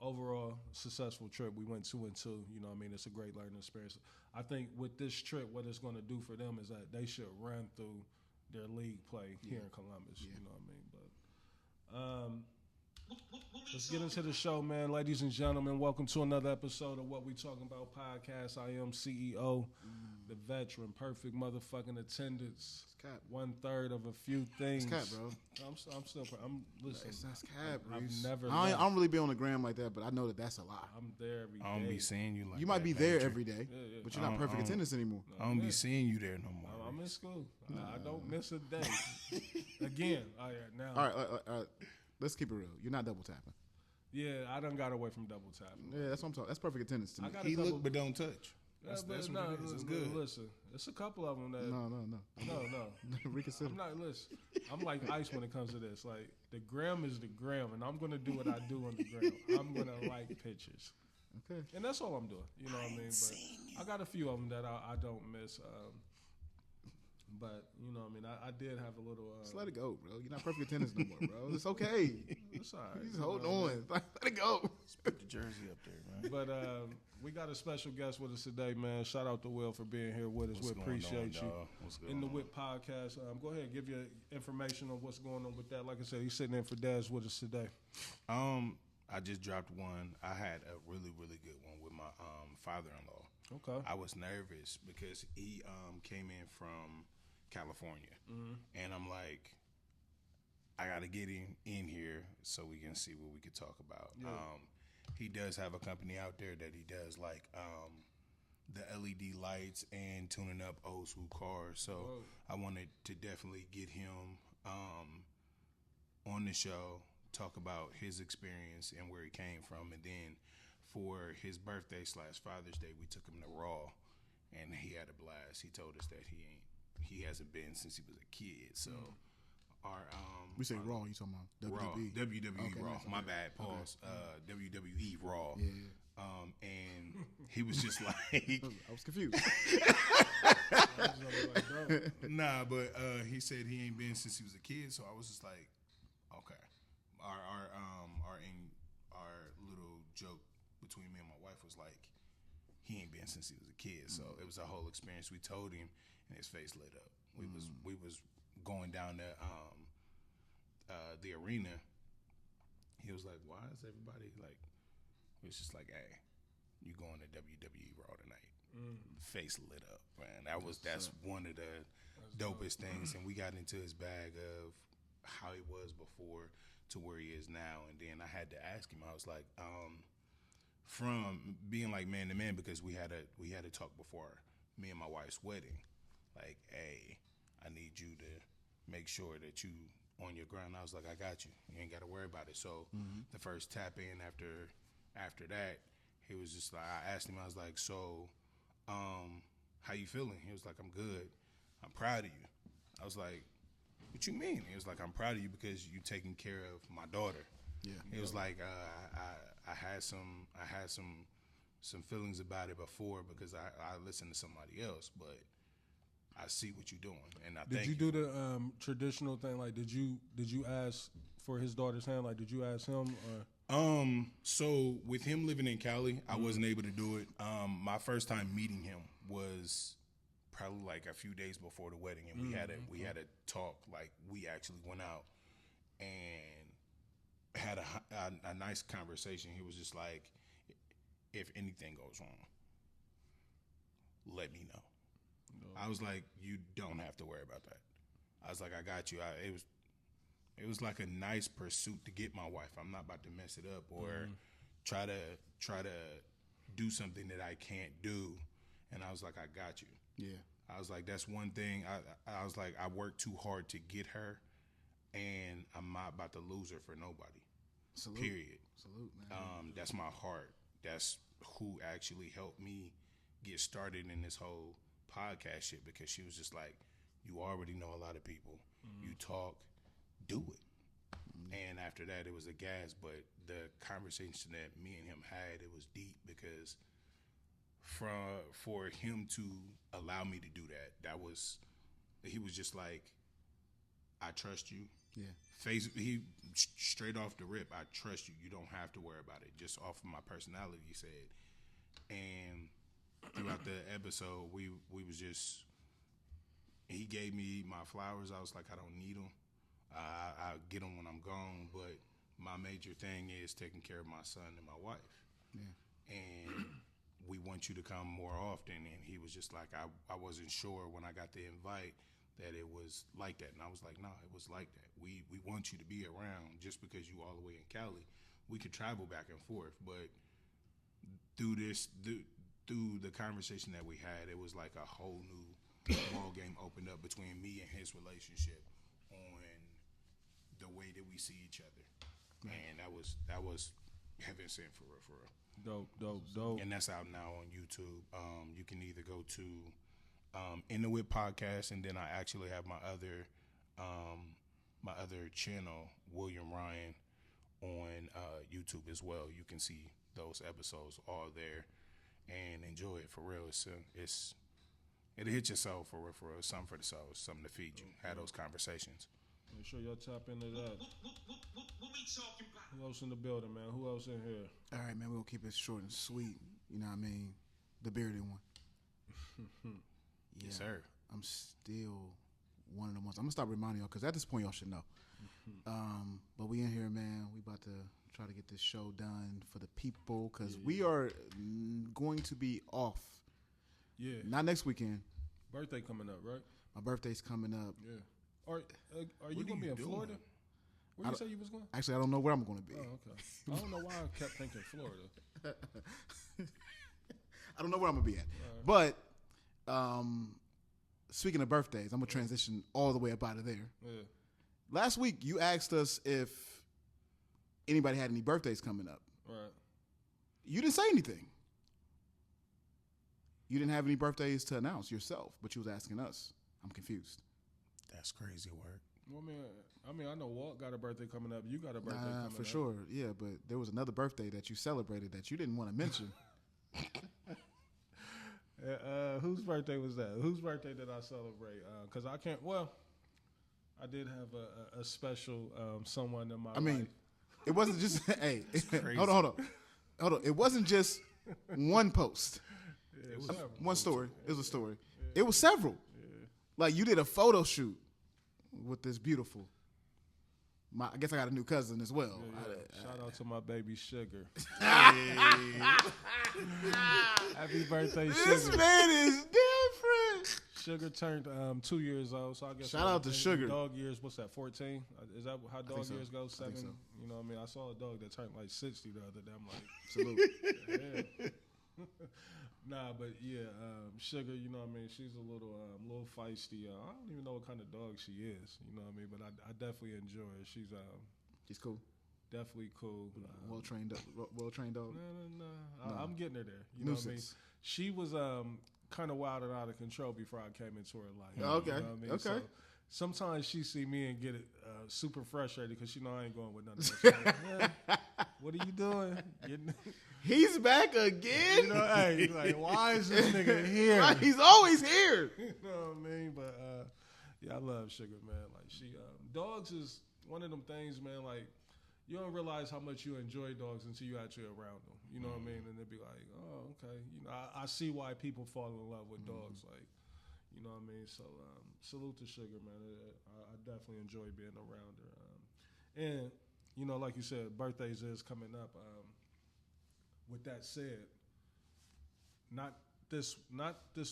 overall, successful trip. We went 2-2. You know what I mean? It's a great learning experience. I think with this trip, what it's going to do for them is that they should run through their league play here in Columbus. You know what I mean? But let's get into the show, man. Ladies and gentlemen, welcome to another episode of What We Talking About podcast. I am CEO, the veteran, perfect motherfucking attendance. It's cap. 1/3 of a few things. It's cap, bro. I'm listening. That's cap, Reese. I've never. I don't really be on the gram like that, but I know that's a lot. I'm there every day. I don't be seeing you like you might that, be there every day, yeah. but you're not perfect attendance anymore. I don't be seeing you there no more. I'm in school. I don't miss a day. Again, now. All right. Let's keep it real. You're not double tapping. Yeah, I done got away from double tapping. Yeah, that's what I'm talking. That's perfect attendance to me. He look but don't touch. That's what it is. It's no, good. Listen, it's a couple of them that. No. Reconsider. I'm not. Listen, I'm like ice when it comes to this. Like the gram is the gram, and I'm gonna do what I do on the gram. I'm gonna like pictures. Okay. And that's all I'm doing. You know what I mean? But I got a few of them that I don't miss. But you know what I mean? I did have a little. Just let it go, bro. You're not perfect attendance no more, bro. It's okay. It's all right. Just hold on. Let it go. Just put the jersey up there, man. But we got a special guest with us today, man. Shout out to Will for being here with us. We appreciate you. In the Whip podcast. Go ahead, give your information on what's going on with that. Like I said, he's sitting in for Daz with us today. I just dropped one. I had a really, really good one with my father-in-law. Okay. I was nervous because he came in from California, and I'm like, I got to get him in here so we can see what we could talk about. Yeah. He does have a company out there that he does like the LED lights and tuning up old school cars. So I wanted to definitely get him on the show, talk about his experience and where he came from, and then for his birthday / Father's Day, we took him to Raw, and he had a blast. He told us that he hasn't been since he was a kid. So our We say Raw. You talking about Raw, WWE? WWE Okay, Raw. nice. My Okay. bad. Pause. WWE Raw. Yeah. And he was just like, I was confused. nah, but he said he ain't been since he was a kid. So I was just like, okay. Our little joke between me and my wife was like, he ain't been since he was a kid. So it was a whole experience. We told him, and his face lit up. We was going down the arena. He was like, why is everybody like? It was just like, hey, you going to WWE Raw tonight? Face lit up, man. That's one of the dopest things. And we got into his bag of how he was before to where he is now. And then I had to ask him. I was like, from being like man to man, because we had a talk before me and my wife's wedding. Like, hey, I need you to make sure that you on your ground. I was like, I got you. You ain't got to worry about it. So the first tap in after that, he was just like, I asked him, I was like, so, how you feeling? He was like, I'm good. I'm proud of you. I was like, what you mean? He was like, I'm proud of you because you taking care of my daughter. Yeah. He was like, I had some feelings about it before because I listened to somebody else, but I see what you're doing, and I Did you do the traditional thing? Like, did you ask for his daughter's hand? Like, did you ask him? Or? So with him living in Cali, I wasn't able to do it. My first time meeting him was probably like a few days before the wedding, and we had a talk. Like, we actually went out and had a nice conversation. He was just like, if anything goes wrong, let me know. I was like, you don't have to worry about that. I was like, I got you. It was like a nice pursuit to get my wife. I'm not about to mess it up or try to do something that I can't do. And I was like, I got you. Yeah. I was like, that's one thing. I was like, I worked too hard to get her, and I'm not about to lose her for nobody. Salute. Period. Salute, man. That's my heart. That's who actually helped me get started in this whole podcast shit, because she was just like, you already know a lot of people. You talk, do it. And after that, it was a gas. But the conversation that me and him had, it was deep, because for him to allow me to do that, he was just like, I trust you. Yeah. He straight off the rip, I trust you. You don't have to worry about it. Just off of my personality, he said. And throughout the episode, we was just, he gave me my flowers. I was like, I don't need them. I'll get them when I'm gone. But my major thing is taking care of my son and my wife. Yeah. And we want you to come more often. And he was just like, I wasn't sure when I got the invite that it was like that. And I was like, no, it was like that. We want you to be around. Just because you all the way in Cali, we could travel back and forth. But through the conversation that we had, it was like a whole new ball game opened up between me and his relationship on the way that we see each other. And that was heaven sent, for real, for real. Dope. And that's out now on YouTube. You can either go to In the Whip podcast, and then I actually have my other channel, William Ryan, on YouTube as well. You can see those episodes all there and enjoy it for real. It'll hit your soul for real. Something for the soul, something to feed you. Have those conversations. Make sure y'all tap into that. What we talking about? Who else in the building, man? Who else in here? All right, man. We'll keep it short and sweet. You know what I mean? The bearded one. Yes, sir. I'm still one of the ones. I'm gonna stop reminding y'all because at this point y'all should know. But we in here, man. We about to try to get this show done for the people because we are going to be off. Yeah. Not next weekend. Birthday coming up, right? My birthday's coming up. Yeah. Are you gonna be in Florida? Where you say you was going? Actually, I don't know where I'm going to be. Oh, okay. I don't know why I kept thinking Florida. I don't know where I'm going to be at. Right. But speaking of birthdays, I'm going to transition all the way up out of there. Yeah. Last week, you asked us if anybody had any birthdays coming up. Right. You didn't say anything. You didn't have any birthdays to announce yourself, but you was asking us. I'm confused. That's crazy work. Well, I mean, I know Walt got a birthday coming up. You got a birthday coming up. For sure, yeah. But there was another birthday that you celebrated that you didn't want to mention. Whose birthday was that? Whose birthday did I celebrate? Because I can't. Well, I did have a special someone in my life. I mean, it wasn't just. Hey, hold on. It wasn't just one post. Yeah, it was one story. It was a story. Yeah. It was several. Yeah. Like you did a photo shoot with this beautiful. I guess I got a new cousin as well. Yeah. Shout out to my baby Sugar. Happy birthday, Sugar. This man is different. Sugar turned 2 years old, so I guess shout out to Sugar. Dog years, what's that? 14? Is that how dog years go? 7. So. You know what I mean? I saw a dog that turned like 60 the other day. I'm like, salute. Yeah. Nah, but yeah, Sugar, you know what I mean? She's a little feisty. I don't even know what kind of dog she is, you know what I mean? But I definitely enjoy her. She's cool. Definitely cool. Well trained dog. No. I'm getting her there. You know what I mean? She was kind of wild and out of control before I came into her life. Okay. You know what I mean? Okay. So sometimes she see me and get super frustrated because she know I ain't going with none of that. Like, what are you doing? He's back again. You know, hey, like, why is this nigga here? Right, he's always here. You know what I mean? But yeah, I love Sugar, man. Like dogs is one of them things, man. Like you don't realize how much you enjoy dogs until you actually around them. You know what I mean? And they'd be like, oh, okay. You know, I see why people fall in love with dogs. Like, you know what I mean? So salute to Sugar, man. I definitely enjoy being around her. And you know, like you said, birthdays is coming up. With that said, not this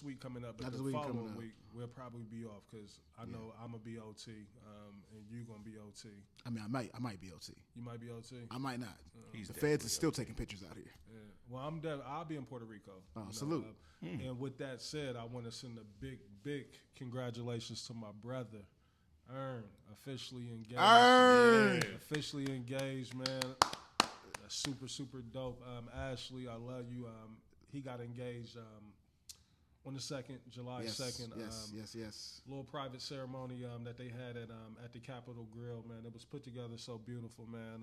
week coming up, but the following week we'll probably be off because I know I'm gonna be OT, and you gonna be OT. I mean, I might be OT. You might be OT. I might not. The feds are still taking pictures out here. Yeah. Well, I'll be in Puerto Rico. Oh, salute. And with that said, I want to send a big congratulations to my brother, Ern, officially engaged. Officially engaged, man. Super dope. Ashley, I love you. He got engaged on the 2nd, July 2nd. Yes. Little private ceremony that they had at the Capitol Grill, man. It was put together so beautiful, man.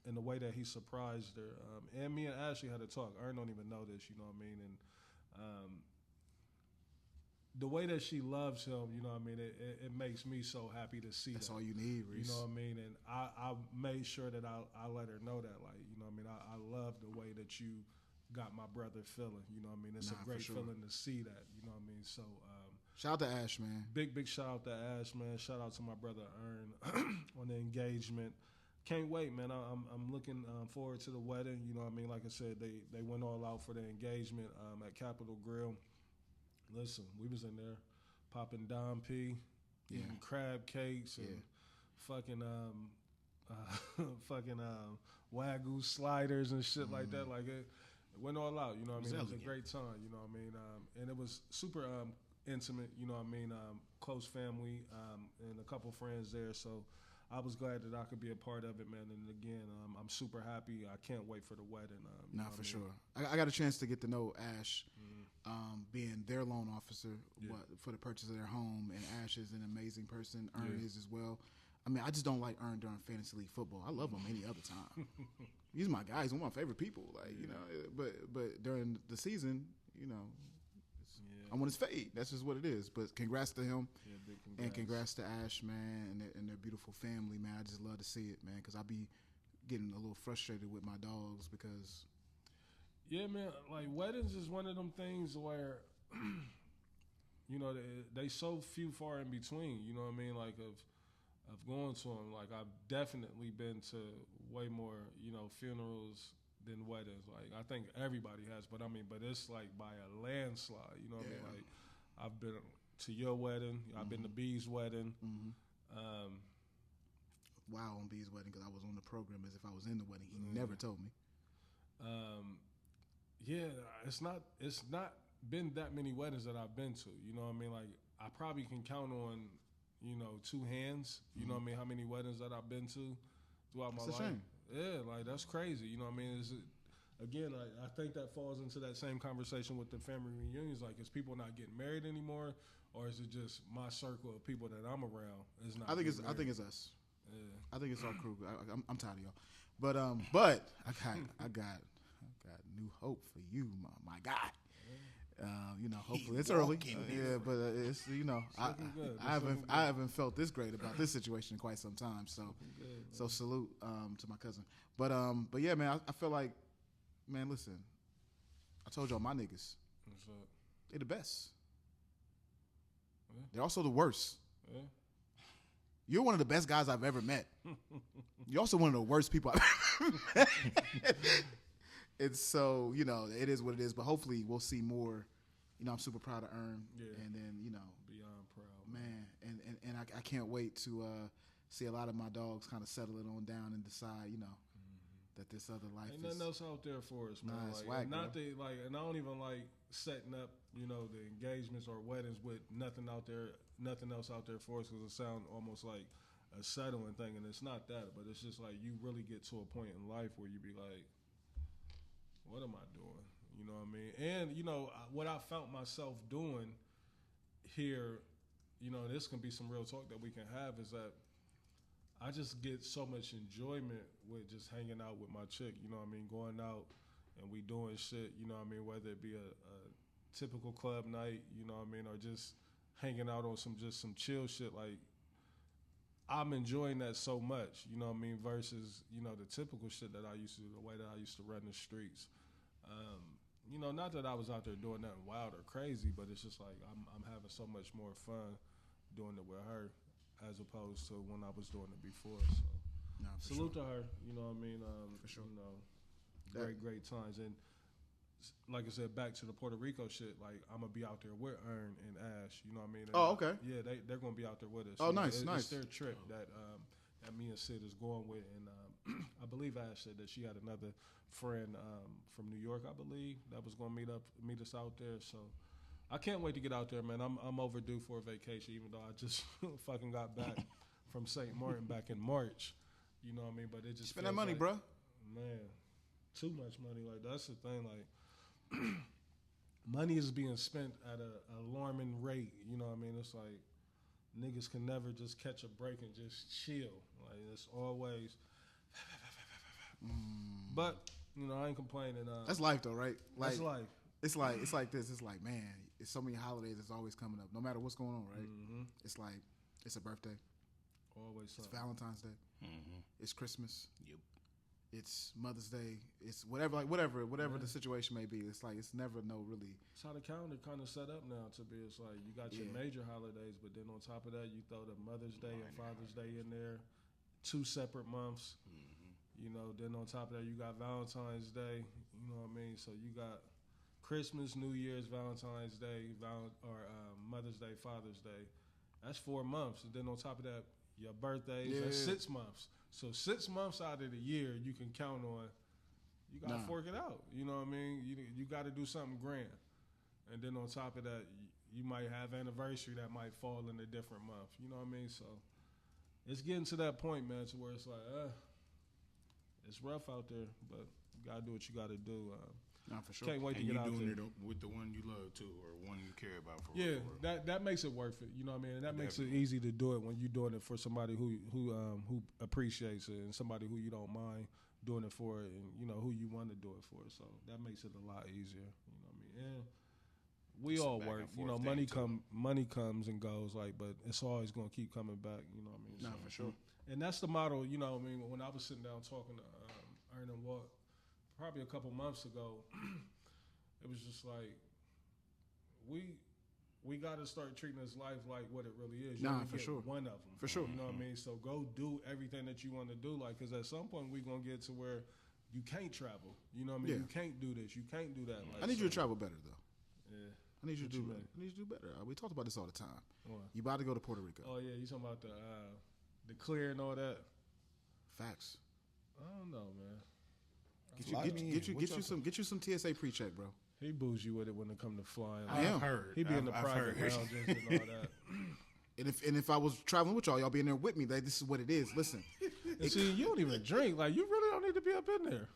And the way that he surprised her. And me and Ashley had a talk. Ern don't even know this, you know what I mean? And the way that she loves him, you know what I mean, it makes me so happy to see That's that. all you need, Reese. You know what I mean? And I made sure that I let her know that, like, you know what I mean, I love the way that you got my brother feeling, you know what I mean? It's a great feeling to see that, you know what I mean? So shout out to Ash, man. Big shout out to Ash, man. Shout out to my brother Ern on the engagement. Can't wait, man. I'm looking forward to the wedding. You know what I mean? Like I said, they went all out for the engagement at Capitol Grill. Listen, we was in there popping Dom P, eating crab cakes and fucking Wagyu sliders and shit like that. Like it went all out, you know what I mean? It was a great time, you know what I mean? And it was super intimate, you know what I mean? Close family and a couple friends there. So I was glad that I could be a part of it, man. And again, I'm super happy. I can't wait for the wedding. For sure. I got a chance to get to know Ash, being their loan officer for the purchase of their home. And Ash is an amazing person. Ern is as well. I mean, I just don't like Ern during fantasy league football. I love him any other time. He's my guy. He's one of my favorite people. Like you know, but during the season, you know. I want his fade. That's just what it is. But congrats to him, big congrats. And congrats to Ash, man, and their beautiful family, man. I just love to see it, man, because I be getting a little frustrated with my dogs because. Yeah, man. Like weddings is one of them things where, you know, they so few far in between. You know what I mean? Like of going to them. Like I've definitely been to way more, you know, funerals than weddings. Like I think everybody has, but it's like by a landslide. You know what I mean? Like I've been to your wedding. I've been to B's wedding. Wow, on B's wedding because I was on the program as if I was in the wedding. He never told me. Yeah, it's not been that many weddings that I've been to. You know what I mean? Like I probably can count on, you know, two hands. You know what I mean? How many weddings that I've been to throughout my life. It's a shame. Yeah, like that's crazy. You know what I mean? Again, I think that falls into that same conversation with the family reunions. Like, is people not getting married anymore, or is it just my circle of people that I'm around is not? I think it's us. Yeah. I think it's our crew. I'm tired of y'all, but I got new hope for you, my guy. You know, hopefully it's early. But it's you know, I haven't felt this great about this situation in quite some time. So salute to my cousin. But yeah, man, I feel like, man, listen, I told y'all my niggas. What's up? They the best. Yeah. They're also the worst. Yeah. You're one of the best guys I've ever met. You're also one of the worst people I've ever met. And so, you know, it is what it is. But hopefully we'll see more. You know, I'm super proud of Ern. Yeah. And then, you know. Beyond proud. Man. And I can't wait to see a lot of my dogs kind of settle it on down and decide, you know, that this other life ain't nothing else out there for us, man. And I don't even like setting up, you know, the engagements or weddings with nothing else out there for us, because it sounds almost like a settling thing, and it's not that, but it's just like you really get to a point in life where you be like, what am I doing? You know what I mean? And, you know, what I found myself doing here, you know, this can be some real talk that we can have, is that I just get so much enjoyment with just hanging out with my chick, you know what I mean? Going out and we doing shit, you know what I mean? Whether it be a typical club night, you know what I mean? Or just hanging out on some chill shit. Like, I'm enjoying that so much, you know what I mean? Versus, you know, the typical shit that I used to do, the way that I used to run the streets. You know, not that I was out there doing nothing wild or crazy, but it's just like I'm having so much more fun doing it with her as opposed to when I was doing it before. So salute to her, you know what I mean? For sure. You know, great times. And like I said, back to the Puerto Rico shit, like I'm going to be out there with Ern and Ash, you know what I mean? And okay. Yeah, they're going to be out there with us. Oh, nice. It's their trip that me and Sid is going with. And I believe Ash said that she had another friend from New York, I believe, that was going to meet us out there. So I can't wait to get out there, man. I'm overdue for a vacation, even though I just fucking got back from St. Martin back in March. You know what I mean? But it just spend that money, like, bro. Man, too much money. Like, that's the thing. Like, money is being spent at an alarming rate. You know what I mean? It's like niggas can never just catch a break and just chill. Like, it's always. But you know, I ain't complaining. That's life, though, right? Like, that's life. It's like this. It's like, man, it's so many holidays that's always coming up, no matter what's going on, right? Mm-hmm. It's like, it's a birthday. Always something. It's Valentine's Day. Mm-hmm. It's Christmas. Yep. It's Mother's Day. It's whatever the situation may be. It's like, it's never really. It's how the calendar kind of set up now to be. It's like you got your major holidays, but then on top of that, you throw the Mother's Day and Father's Day in there, 2 separate months. Mm-hmm. You know, then on top of that, you got Valentine's Day. You know what I mean? So you got Christmas, New Year's, Valentine's Day, Mother's Day, Father's Day. That's 4 months. And then on top of that, your birthdays, that's 6 months. So 6 months out of the year, you can count on, you got to fork it out. You know what I mean? You got to do something grand. And then on top of that, you might have anniversary that might fall in a different month. You know what I mean? So it's getting to that point, man, to where it's like, it's rough out there, but you gotta do what you gotta do. Nah, for sure. Can't wait to And get you out doing there. it with the one you love too, or one you care about for Yeah, real. that makes it worth it. You know what I mean? And that makes it easy to do it when you're doing it for somebody who appreciates it and somebody who you don't mind doing it for, and you know who you want to do it for. So that makes it a lot easier. You know what I mean? And we It's a all back work. and You know, forth money comes and goes. Like, but it's always gonna keep coming back. You know what I mean? Nah, for sure. And that's the model. You know what I mean? When I was sitting down talking to Ernie Watt probably a couple months ago. It was just like we got to start treating this life like what it really is. You Nah, only for get sure. one of them. For sure. You know what I mean? So go do everything that you want to do. Like, because at some point we're going to get to where you can't travel. You know what I mean? Yeah. You can't do this. You can't do that. Like, I need you to travel better, though. Yeah. I need you to What do. you mean? I need you to do better. We talked about this all the time. What? You about to go to Puerto Rico? Oh, yeah. You talking about the clear and all that? Facts. I don't know, man. Get you some TSA pre-check, bro. He bougie with it when it come to flying. I am. He be in the private lounges and all that. And if I was traveling with y'all be in there with me. Like, this is what it is. Listen, And see, you don't even drink. Like, you really don't need to be up in there.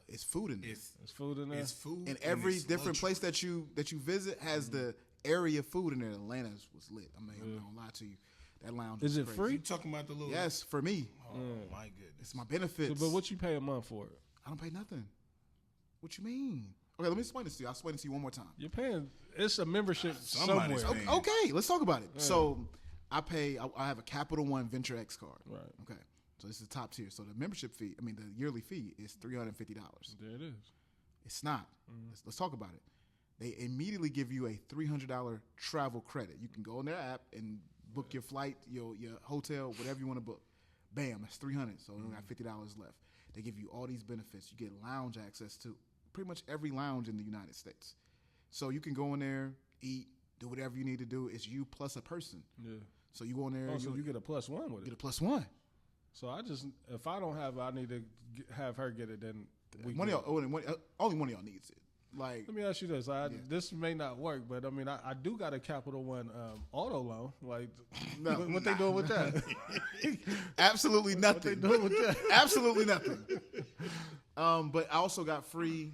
it's food in there. It's food in there. It's food. And every it's different luxury. place that you visit has the area of food in there. Atlanta's was lit. I'm not gonna lie to you. That lounge Is was it crazy. free? You talking about the little? Yes, for me. Oh my goodness. It's my benefits. But what you pay a month for it? I don't pay nothing. What you mean? Okay, let me explain this to you. I'll explain this to you one more time. You're paying. It's a membership Somebody's somewhere. paying. Okay, let's talk about it. So I have a Capital One Venture X card. Right. Okay. So this is the top tier. So the membership fee, the yearly fee is $350. There it is. It's not. Let's talk about it. They immediately give you a $300 travel credit. You can go on their app and book your flight, your hotel, whatever you want to book. Bam, that's $300. So you only got $50 left. They give you all these benefits. You get lounge access to pretty much every lounge in the United States. So you can go in there, eat, do whatever you need to do. It's you plus a person. Yeah. So you go in there. Oh, so you get a +1 with get it. a +1. So if I don't have it, I need to have her get it. Then Only one of y'all needs it. Like, let me ask you this. This may not work, but I do got a Capital One auto loan. Like, what they doing with that? absolutely nothing. What they doing with that? Absolutely nothing. But I also got free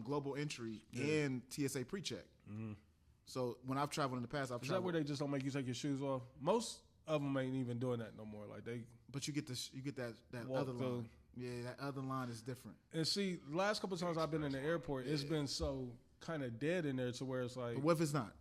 global entry and TSA pre-check. So when I've traveled in the past, Is that where they just don't make you take your shoes off? Most of them ain't even doing that no more. Like but you get that Walk other through. line. Yeah, that other line is different. And see, the last couple of times I've been in the airport, it's been so kind of dead in there to where it's like, But what if it's not?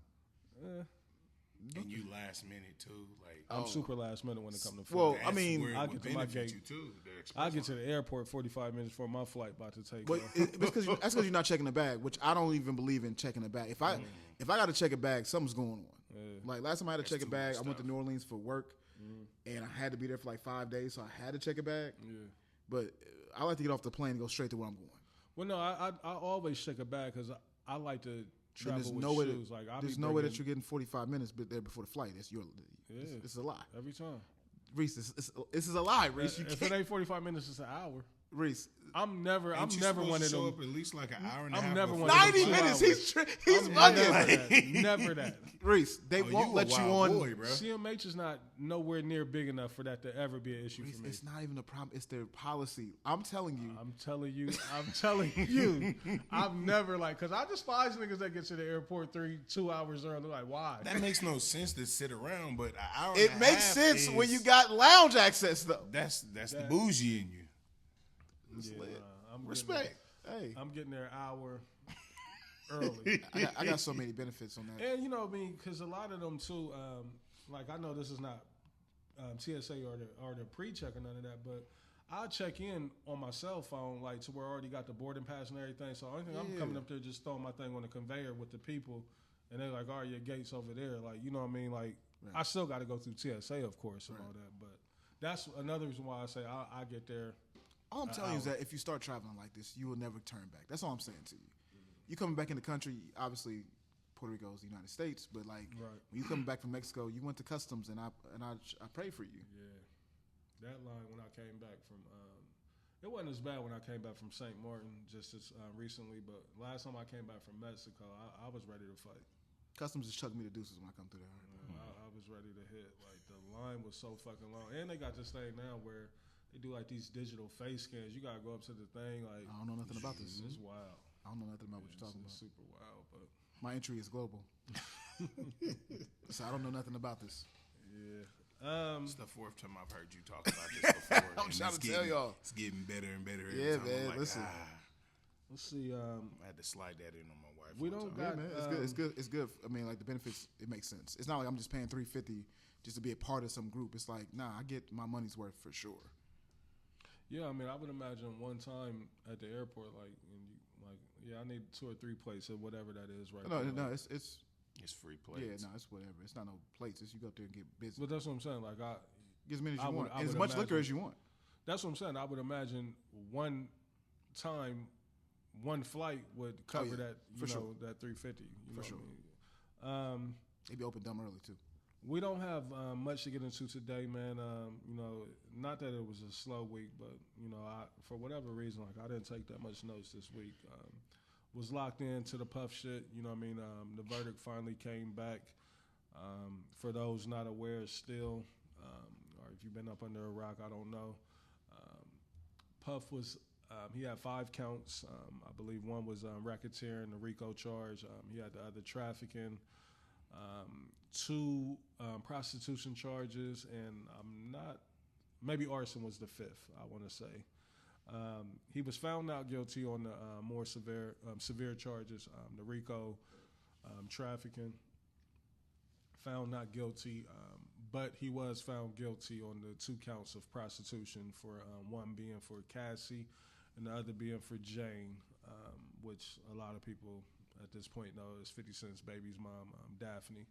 And you last minute too, like I'm super last minute when it comes to food. Well, that's I mean, where it I would get to my benefit gate. you too. The express I get to line. the airport 45 minutes before my flight about to take But off. that's because you're not checking the bag, which I don't even believe in checking the bag. If I got to check a bag, something's going on. Like last time I had to check a too bag, much I went to stuff. New Orleans for work, and I had to be there for like 5 days, so I had to check a bag. Yeah. But I like to get off the plane and go straight to where I'm going. Well, no, I always check a bag because I like to Then travel there's with no way shoes. Like there's no way that you're getting 45 minutes there before the flight. It's a lie. every time. Reese, this is a lie, Reese. You If it can't. ain't 45 minutes, it's an hour. Reese, I'm never Ain't you never supposed one to of show them. up at least like an hour and a I'm half. never before one of them 90 2 minutes. hours. He's I'm bugging. never that. Reese, they Oh, won't you a let you wild on. boy, bro. CMH is not nowhere near big enough for that to ever be an issue Reese, for me. it's not even a problem. It's their policy. I'm telling you. I'm telling you, I've never because I despise niggas that get to the airport 2 hours early. Like, why? That makes no sense to sit around, but an hour. It and a makes half sense when is- you got lounge access, though. That's the bougie in you. Yeah, I'm Respect. Hey, I'm getting there an hour early. I got so many benefits on that. And because a lot of them too, like I know this is not TSA or the pre-check or none of that, but I check in on my cell phone like to where I already got the boarding pass and everything. So only thing I'm coming up there just throwing my thing on the conveyor with the people, and they're like, "All right, your gate's over there." Like, you know what I mean? Like, I still got to go through TSA, of course, and all that. But that's another reason why I say I get there. All I'm telling you is that if you start traveling like this, you will never turn back. That's all I'm saying to you. You coming back in the country, obviously, Puerto Rico is the United States, but like when you coming back from Mexico, you went to customs, and I pray for you. Yeah, that line when I came back from, it wasn't as bad when I came back from St. Martin just as recently, but last time I came back from Mexico, I was ready to fight. Customs just chucked me the deuces when I come through there. I was was ready to hit. Like the line was so fucking long, and they got this thing now where they do like these digital face scans. You gotta go up to the thing. Like I don't know nothing about this. It's wild. I don't know nothing about what you're talking about. Super wild, but my entry is global, so I don't know nothing about this. Yeah. It's the fourth time I've heard you talk about this before. I'm trying to tell y'all. It's getting better and better. Yeah, every time. man. I'm like, Listen. Let's see. I had to slide that in on my wife. We one don't time. got. Yeah, man, it's good. It's good. It's good. I mean, like the benefits, it makes sense. It's not like I'm just paying $350 just to be a part of some group. It's like, nah, I get my money's worth for sure. Yeah, I mean, I would imagine one time at the airport, like, I need 2 or 3 plates or whatever that is, right? No, it's free plates. yeah, no, it's whatever. It's not no plates. It's you go up there and get busy. But that's what I'm saying. Like, Get as many as I you would- want, I as would much liquor imagine- as you want. that's what I'm saying. I would imagine one time, one flight would cover yeah, that. for sure. That 350. You know sure. what I mean? They be open dumb early too. We don't have much to get into today, man. Not that it was a slow week, but for whatever reason, like I didn't take that much notes this week. Was locked into the Puff shit. You know what I mean? The verdict finally came back. For those not aware, still, or if you've been up under a rock, I don't know. Puff was. He had 5 counts. I believe one was racketeering, the RICO charge. He had the other trafficking. 2 prostitution charges, and maybe arson was the 5th, I want to say. He was found not guilty on the more severe charges, the RICO trafficking. Found not guilty, but he was found guilty on the 2 counts of prostitution, for one being for Cassie and the other being for Jane, which a lot of people at this point know is 50 Cent's baby's mom, Daphne.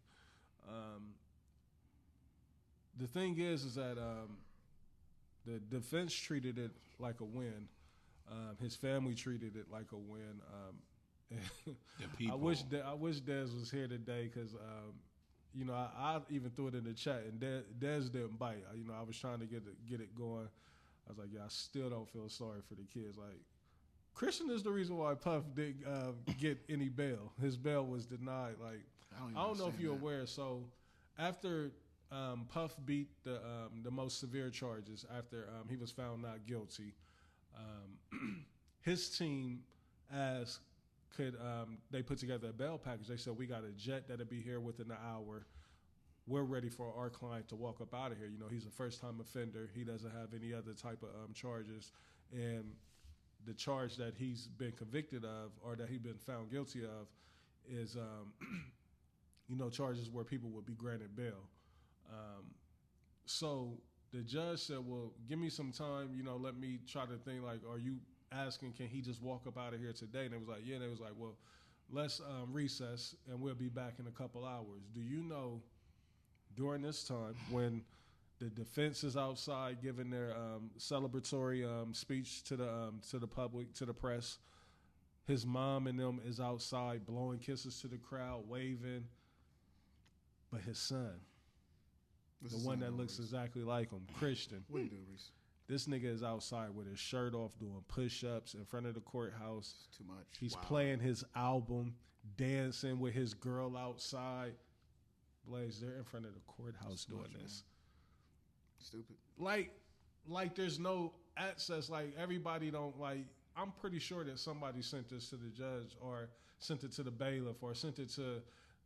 The thing is that the defense treated it like a win. His family treated it like a win. The people. I wish Dez was here today because I even threw it in the chat and Dez didn't bite. I was trying to get it going. I was like, yeah, I still don't feel sorry for the kids. Like, Christian is the reason why Puff didn't get any bail. His bail was denied. Like, I don't know if you're aware. So after Puff beat the most severe charges, after he was found not guilty, his team asked, could they put together a bail package? They said, we got a jet that'll be here within an hour. We're ready for our client to walk up out of here. He's a first-time offender. He doesn't have any other type of charges. And the charge that he's been convicted of or that he's been found guilty of is, charges where people would be granted bail. So the judge said, well, give me some time, let me try to think, like, are you asking, can he just walk up out of here today? And it was like, yeah. And it was like, well, let's recess and we'll be back in a couple hours. Do you know during this time when the defense is outside giving their celebratory speech to the public, to the press, his mom and them is outside blowing kisses to the crowd, waving, but his son, the one that looks exactly like him, Christian. What do you do, Reese? This nigga is outside with his shirt off doing push-ups in front of the courthouse. It's too much. He's playing his album, dancing with his girl outside. Blaze, they're in front of the courthouse doing this. Stupid. Like there's no access. Like everybody don't like. I'm pretty sure that somebody sent this to the judge or sent it to the bailiff or sent it to,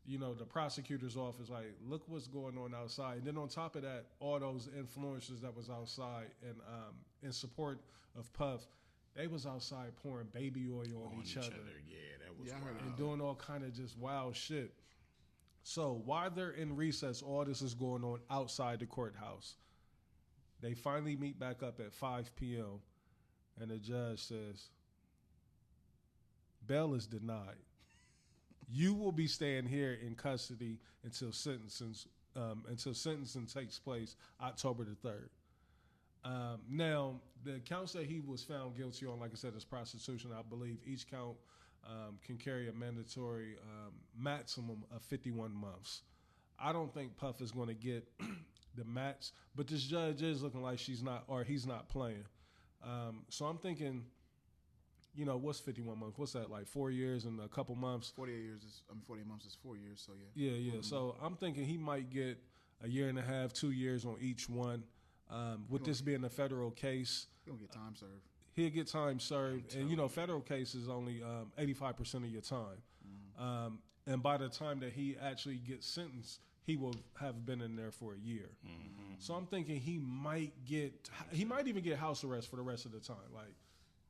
the prosecutor's office. Like, look what's going on outside. And then on top of that, all those influencers that was outside and in support of Puff, they was outside pouring baby oil on each other. Yeah, that was wild. And doing all kind of just wild shit. So while they're in recess, all this is going on outside the courthouse. They finally meet back up at 5 p.m. and the judge says, bail is denied. You will be staying here in custody until sentencing takes place October the 3rd. Now, the counts that he was found guilty on, like I said, is prostitution. I believe each count can carry a mandatory maximum of 51 months. I don't think Puff is going to get the max, but this judge is looking like he's not playing. So I'm thinking, what's 51 months? What's that, like 4 years and a couple months? 48 months is 4 years, so yeah. Yeah. Mm-hmm. So I'm thinking he might get a year and a half, 2 years on each one. With this being a federal case, He'll get time served. he'll get time served. And, federal case is only 85% of your time. And by the time that he actually gets sentenced, he will have been in there for a year. Mm-hmm. So I'm thinking he might even get house arrest for the rest of the time. Like,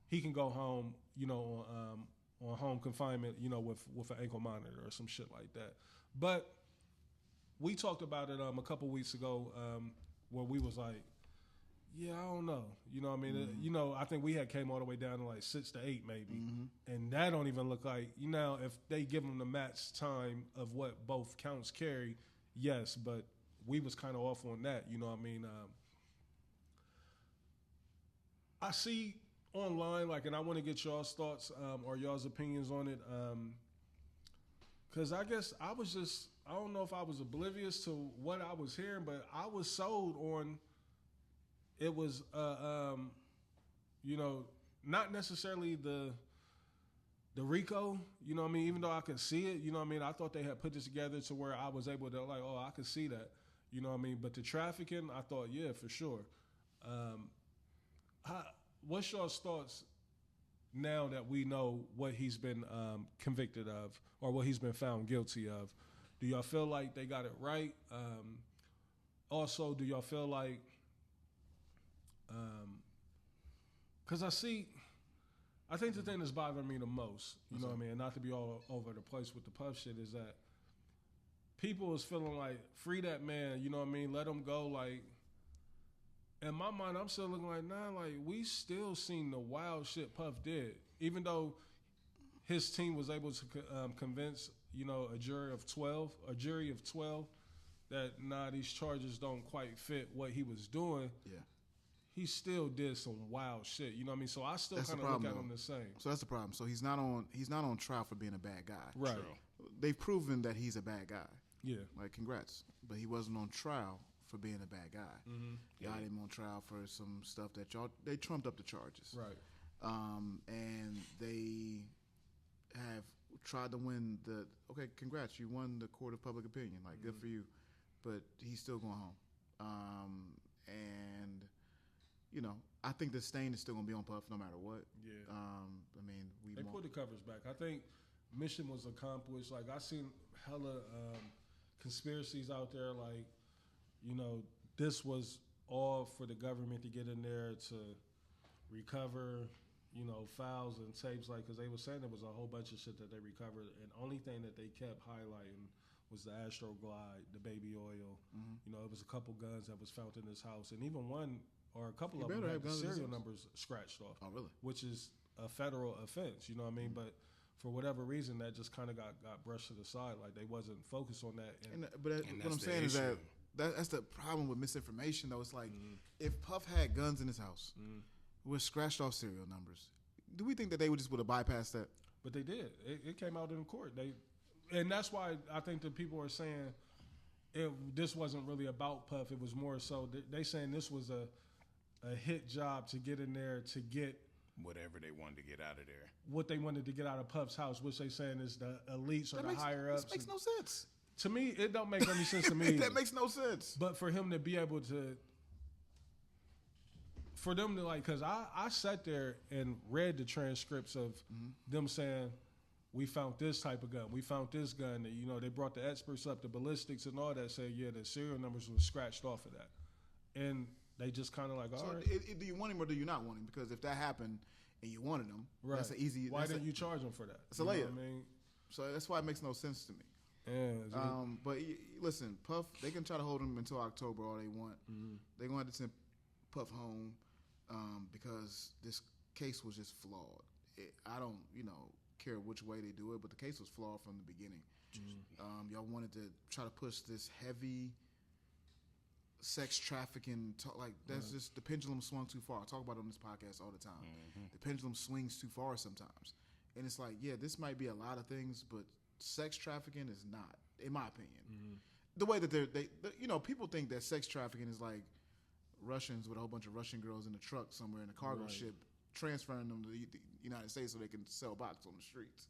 he can go home, on home confinement, with an ankle monitor or some shit like that. But we talked about it a couple weeks ago, where we was like, yeah, I don't know. You know what I mean? Mm-hmm. I think we had came all the way down to like 6 to 8 maybe. Mm-hmm. And that don't even look like, if they give them the max time of what both counts carry, yes, but we was kind of off on that. You know what I mean? I see online, and I want to get y'all's thoughts or y'all's opinions on it. Because I guess I don't know if I was oblivious to what I was hearing, but I was sold on it was, not necessarily the RICO, even though I could see it, I thought they had put this together to where I was able to I could see that, but the trafficking, I thought, yeah, for sure. What's y'all's thoughts now that we know what he's been convicted of or what he's been found guilty of? Do y'all feel like they got it right? Also, do y'all feel like, because I think the thing that's bothering me the most, what I mean, and not to be all over the place with the Puff shit, is that people is feeling like, free that man, let him go. Like, in my mind, I'm still looking like, nah, like, we still seen the wild shit Puff did. Even though his team was able to convince, a jury of 12, that, nah, these charges don't quite fit what he was doing. Yeah. He still did some wild shit. You know what I mean? So I still kind of look at him the same. So that's the problem. So he's not on trial for being a bad guy. Right. True. They've proven that he's a bad guy. Yeah. Like, congrats. But he wasn't on trial for being a bad guy. Mm-hmm. Got him on trial for some stuff that they trumped up the charges. Right. And they have tried to win congrats, you won the court of public opinion. Like, good for you. But he's still going home. And I think the stain is still going to be on Puff no matter what. Yeah. They pulled the covers back. I think mission was accomplished. Like, I seen hella conspiracies out there. Like, this was all for the government to get in there to recover, files and tapes. Like, because they were saying there was a whole bunch of shit that they recovered, and only thing that they kept highlighting was the Astroglide, the baby oil. Mm-hmm. It was a couple guns that was found in his house, and even one or a couple of them had the serial numbers scratched off. Oh, really? Which is a federal offense, you know what I mean? But for whatever reason, that just kind of got brushed to the side. Like, they wasn't focused on that. But what I'm saying is that's the problem with misinformation, though. It's like, if Puff had guns in his house with scratched off serial numbers, do we think that they would have bypassed that? But they did. It came out in court. And that's why I think that people are saying this wasn't really about Puff. It was more so they saying this was a hit job to get in there to get whatever they wanted to get out of there. What they wanted to get out of Puff's house, which they saying is the elites or the higher ups. That makes no sense. To me, it don't make any sense to me. That makes no sense. But for him to be able to, for them to because I sat there and read the transcripts of them saying, we found this type of gun. We found this gun. That, they brought the experts up, the ballistics and all that, said, yeah, the serial numbers were scratched off of that. And they just kind of all right. Do you want him or do you not want him? Because if that happened and you wanted him, right. That's an easy. Why didn't you charge him for that? It's a layup. I mean, so that's why it makes no sense to me. Yeah. But listen, Puff, they can try to hold him until October all they want. Mm-hmm. They're going to have to send Puff home because this case was just flawed. I don't, care which way they do it, but the case was flawed from the beginning. Mm-hmm. Y'all wanted to try to push this heavy sex trafficking talk, that's just the pendulum swung too far. I talk about it on this podcast all the time. Mm-hmm. The pendulum swings too far sometimes, and it's like, yeah, this might be a lot of things, but sex trafficking is not, in my opinion. Mm-hmm. The way that they people think that sex trafficking is like Russians with a whole bunch of Russian girls in a truck somewhere in a cargo ship, transferring them to the United States so they can sell box on the streets.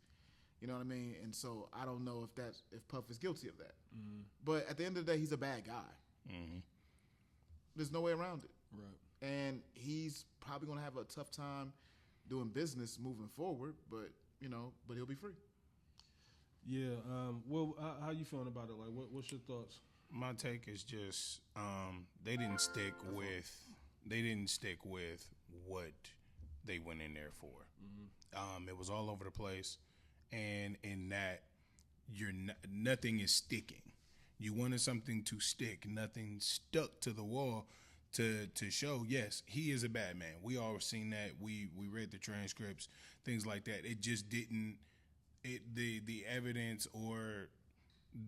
You know what I mean? And so I don't know if Puff is guilty of that. Mm-hmm. But at the end of the day, he's a bad guy. Mm-hmm. There's no way around it. Right. And he's probably going to have a tough time doing business moving forward, but he'll be free. Yeah. Well, how you feeling about it? Like, what's your thoughts? My take is just they didn't stick with what they went in there for. Mm-hmm. It was all over the place, and in that, nothing is sticking. You wanted something to stick, nothing stuck to the wall to show. Yes, he is a bad man. We all seen that. We read the transcripts, things like that. It just didn't. The evidence or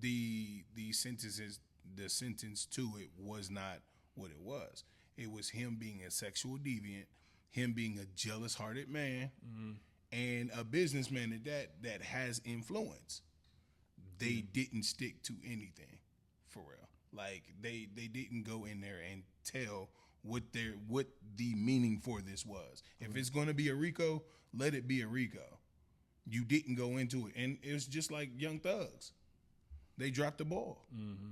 the sentences. The sentence to it was not what it was. It was him being a sexual deviant, him being a jealous-hearted man, and a businessman that has influence. They didn't stick to anything, for real. Like they didn't go in there and tell what the meaning for this was. If it's going to be a RICO, let it be a RICO. You didn't go into it, and it was just like Young Thugs. They dropped the ball. Mm-hmm.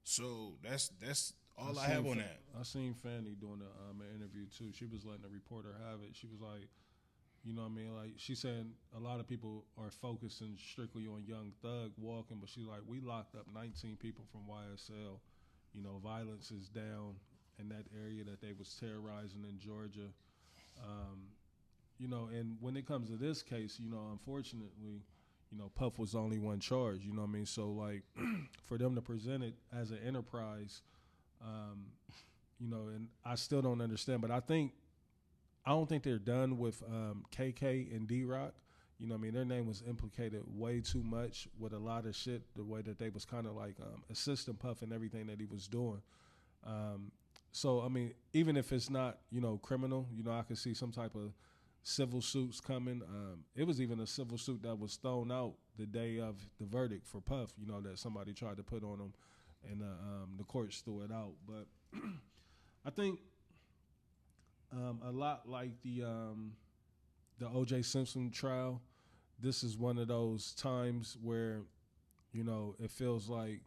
So that's all I have on that. I seen Fanny doing an interview too. She was letting the reporter have it. She was like, you know what I mean? Like, she said a lot of people are focusing strictly on Young Thug walking, but she's like, we locked up 19 people from YSL. You know, violence is down in that area that they was terrorizing in Georgia. You know, and when it comes to this case, you know, unfortunately, you know, Puff was only one charge, you know what I mean? So, like, for them to present it as an enterprise, you know, and I still don't understand, but I don't think they're done with KK and D-Rock. You know what I mean? Their name was implicated way too much with a lot of shit, the way that they was kind of like assisting Puff in everything that he was doing. So, I mean, even if it's not, you know, criminal, you know, I could see some type of civil suits coming. It was even a civil suit that was thrown out the day of the verdict for Puff, you know, that somebody tried to put on him, and the courts threw it out. But I think a lot like the O.J. Simpson trial, this is one of those times where, you know, it feels like,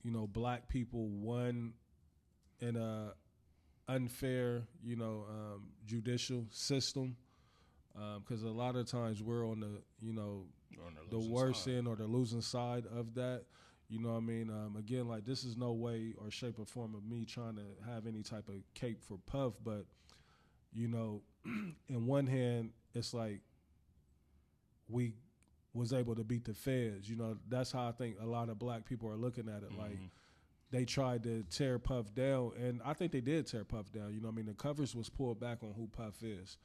you know, black people won in a unfair, you know, judicial system, because a lot of times we're on the, you know, the worst end or the losing side of that. You know what I mean? Again, like, this is no way or shape or form of me trying to have any type of cape for Puff, but, you know, in one hand, it's like we was able to beat the feds. You know, that's how I think a lot of black people are looking at it. Mm-hmm. Like, they tried to tear Puff down, and I think they did tear Puff down. You know what I mean? The covers was pulled back on who Puff is.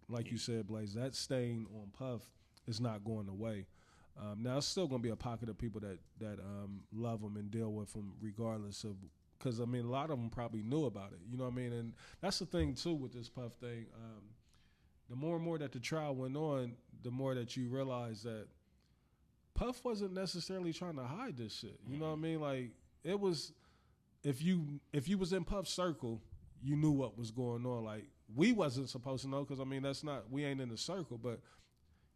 Like you said, Blaze, that stain on Puff is not going away. Now, it's still going to be a pocket of people that love him and deal with him regardless of, because, I mean, a lot of them probably knew about it. You know what I mean? And that's the thing, too, with this Puff thing. The more and more that the trial went on, the more that you realize that Puff wasn't necessarily trying to hide this shit. You know what I mean? Like, it was, if you was in Puff's circle, you knew what was going on. Like, we wasn't supposed to know, because, I mean, we ain't in the circle, but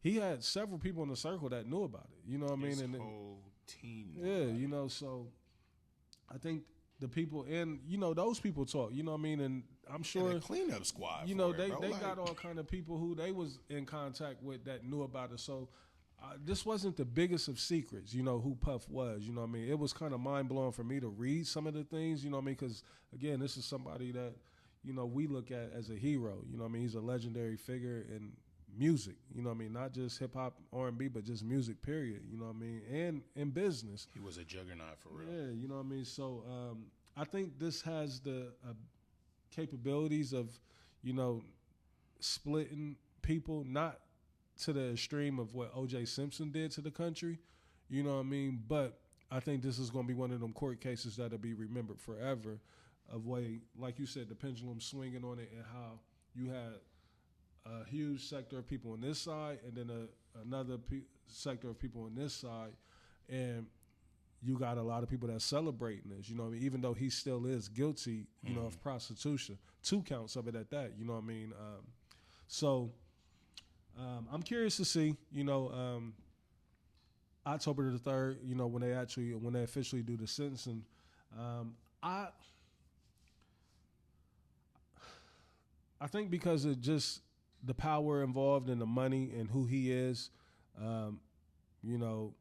he had several people in the circle that knew about it. You know what I mean? His and whole team. Yeah, you know, so I think the people, and, you know, those people talk, you know what I mean? And I'm sure. And a cleanup squad. You know, they got all kind of people who they was in contact with that knew about it. So this wasn't the biggest of secrets, you know, who Puff was. You know what I mean? It was kind of mind-blowing for me to read some of the things, you know what I mean? Because, again, this is somebody that, you know, we look at as a hero. You know what I mean? He's a legendary figure in music, you know what I mean? Not just hip-hop, R&B, but just music, period, you know what I mean? And in business. He was a juggernaut, for real. Yeah, you know what I mean? So I think this has the capabilities of, you know, splitting people, not to the extreme of what O.J. Simpson did to the country, you know what I mean? But I think this is going to be one of them court cases that'll be remembered forever, of way, like you said, the pendulum swinging on it, and how you had a huge sector of people on this side and then another sector of people on this side, and you got a lot of people that's celebrating this, you know what I mean? Even though he still is guilty, you know, of prostitution, 2 counts of it at that, you know what I mean? I'm curious to see, you know, October the 3rd, you know, when they officially do the sentencing, I think because of just the power involved and the money and who he is, you know,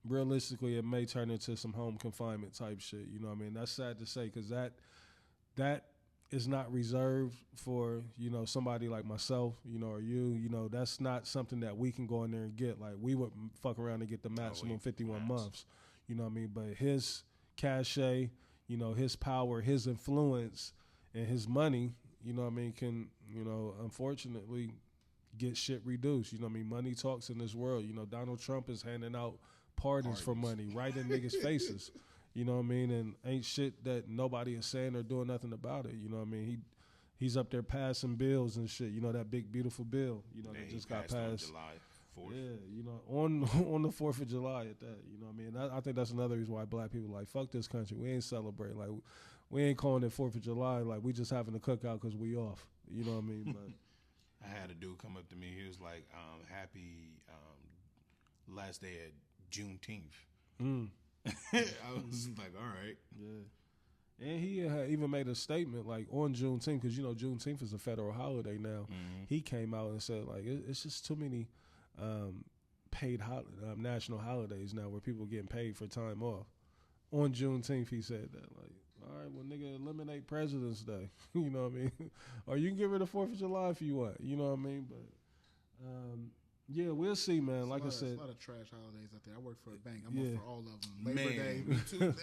realistically, it may turn into some home confinement type shit. You know what I mean? That's sad to say because that is not reserved for, you know, somebody like myself, you know, or you. You know, that's not something that we can go in there and get. Like, we would fuck around and get the maximum 51 months. You know what I mean? But his cachet, you know, his power, his influence, and his money, you know what I mean, can, you know, unfortunately get shit reduced. You know what I mean? Money talks in this world. You know, Donald Trump is handing out pardons for money right in niggas' faces. You know what I mean? And ain't shit that nobody is saying or doing nothing about it. You know what I mean? He's up there passing bills and shit. You know, that big, beautiful bill, you know, that just got passed. On July 4th. Yeah, you know, on the 4th of July at that. You know what I mean? I think that's another reason why black people like, fuck this country. We ain't celebrating. Like, we ain't calling it 4th of July. Like, we just having a cookout because we off. You know what I mean? But I had a dude come up to me. He was like, happy last day at Juneteenth. I was like, all right. Yeah. And he even made a statement, like, on Juneteenth, because, you know, Juneteenth is a federal holiday now. Mm-hmm. He came out and said, like, it's just too many paid national holidays now where people are getting paid for time off. On Juneteenth, he said that, like, all right, well, nigga, eliminate President's Day. You know what I mean? Or you can get rid of 4th of July if you want. You know what I mean? But, yeah, we'll see, man. Like I said. There's a lot of trash holidays out there. I work for a bank. I'm up for all of them. Labor Day, me too.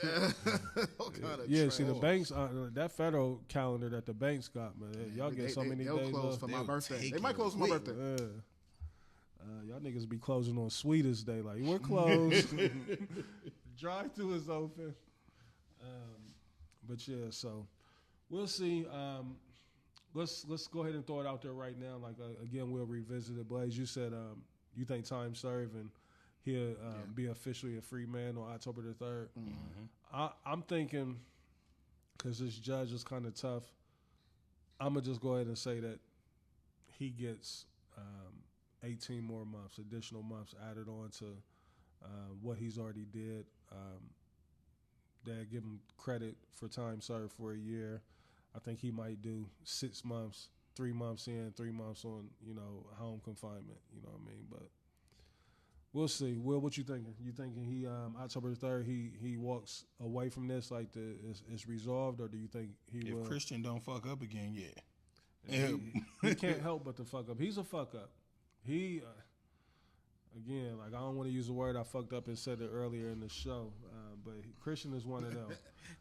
All kind of trash. See, the banks, that federal calendar that the banks got, man, y'all get so many days off. They'll close for my birthday. They might close for my birthday. Y'all niggas be closing on Sweetest Day. Like, we're closed. Drive-thru is open. But, yeah, so we'll see. Let's go ahead and throw it out there right now. Like, again, we'll revisit it. Blaze, you said you think time served and he'll be officially a free man on October the 3rd. Mm-hmm. I'm thinking, because this judge is kind of tough, I'm going to just go ahead and say that he gets 18 more months, additional months added on to what he's already did. They give him credit for time served for a year. I think he might do 6 months, 3 months in, 3 months on, you know, home confinement. You know what I mean? But we'll see. Will, what you thinking? You thinking he October 3rd he walks away from this like it's resolved, or do you think he will? If Christian don't fuck up again, yeah. He can't help but to fuck up. He's a fuck up. He again, like, I don't want to use the word I fucked up and said it earlier in the show, but Christian is one of them.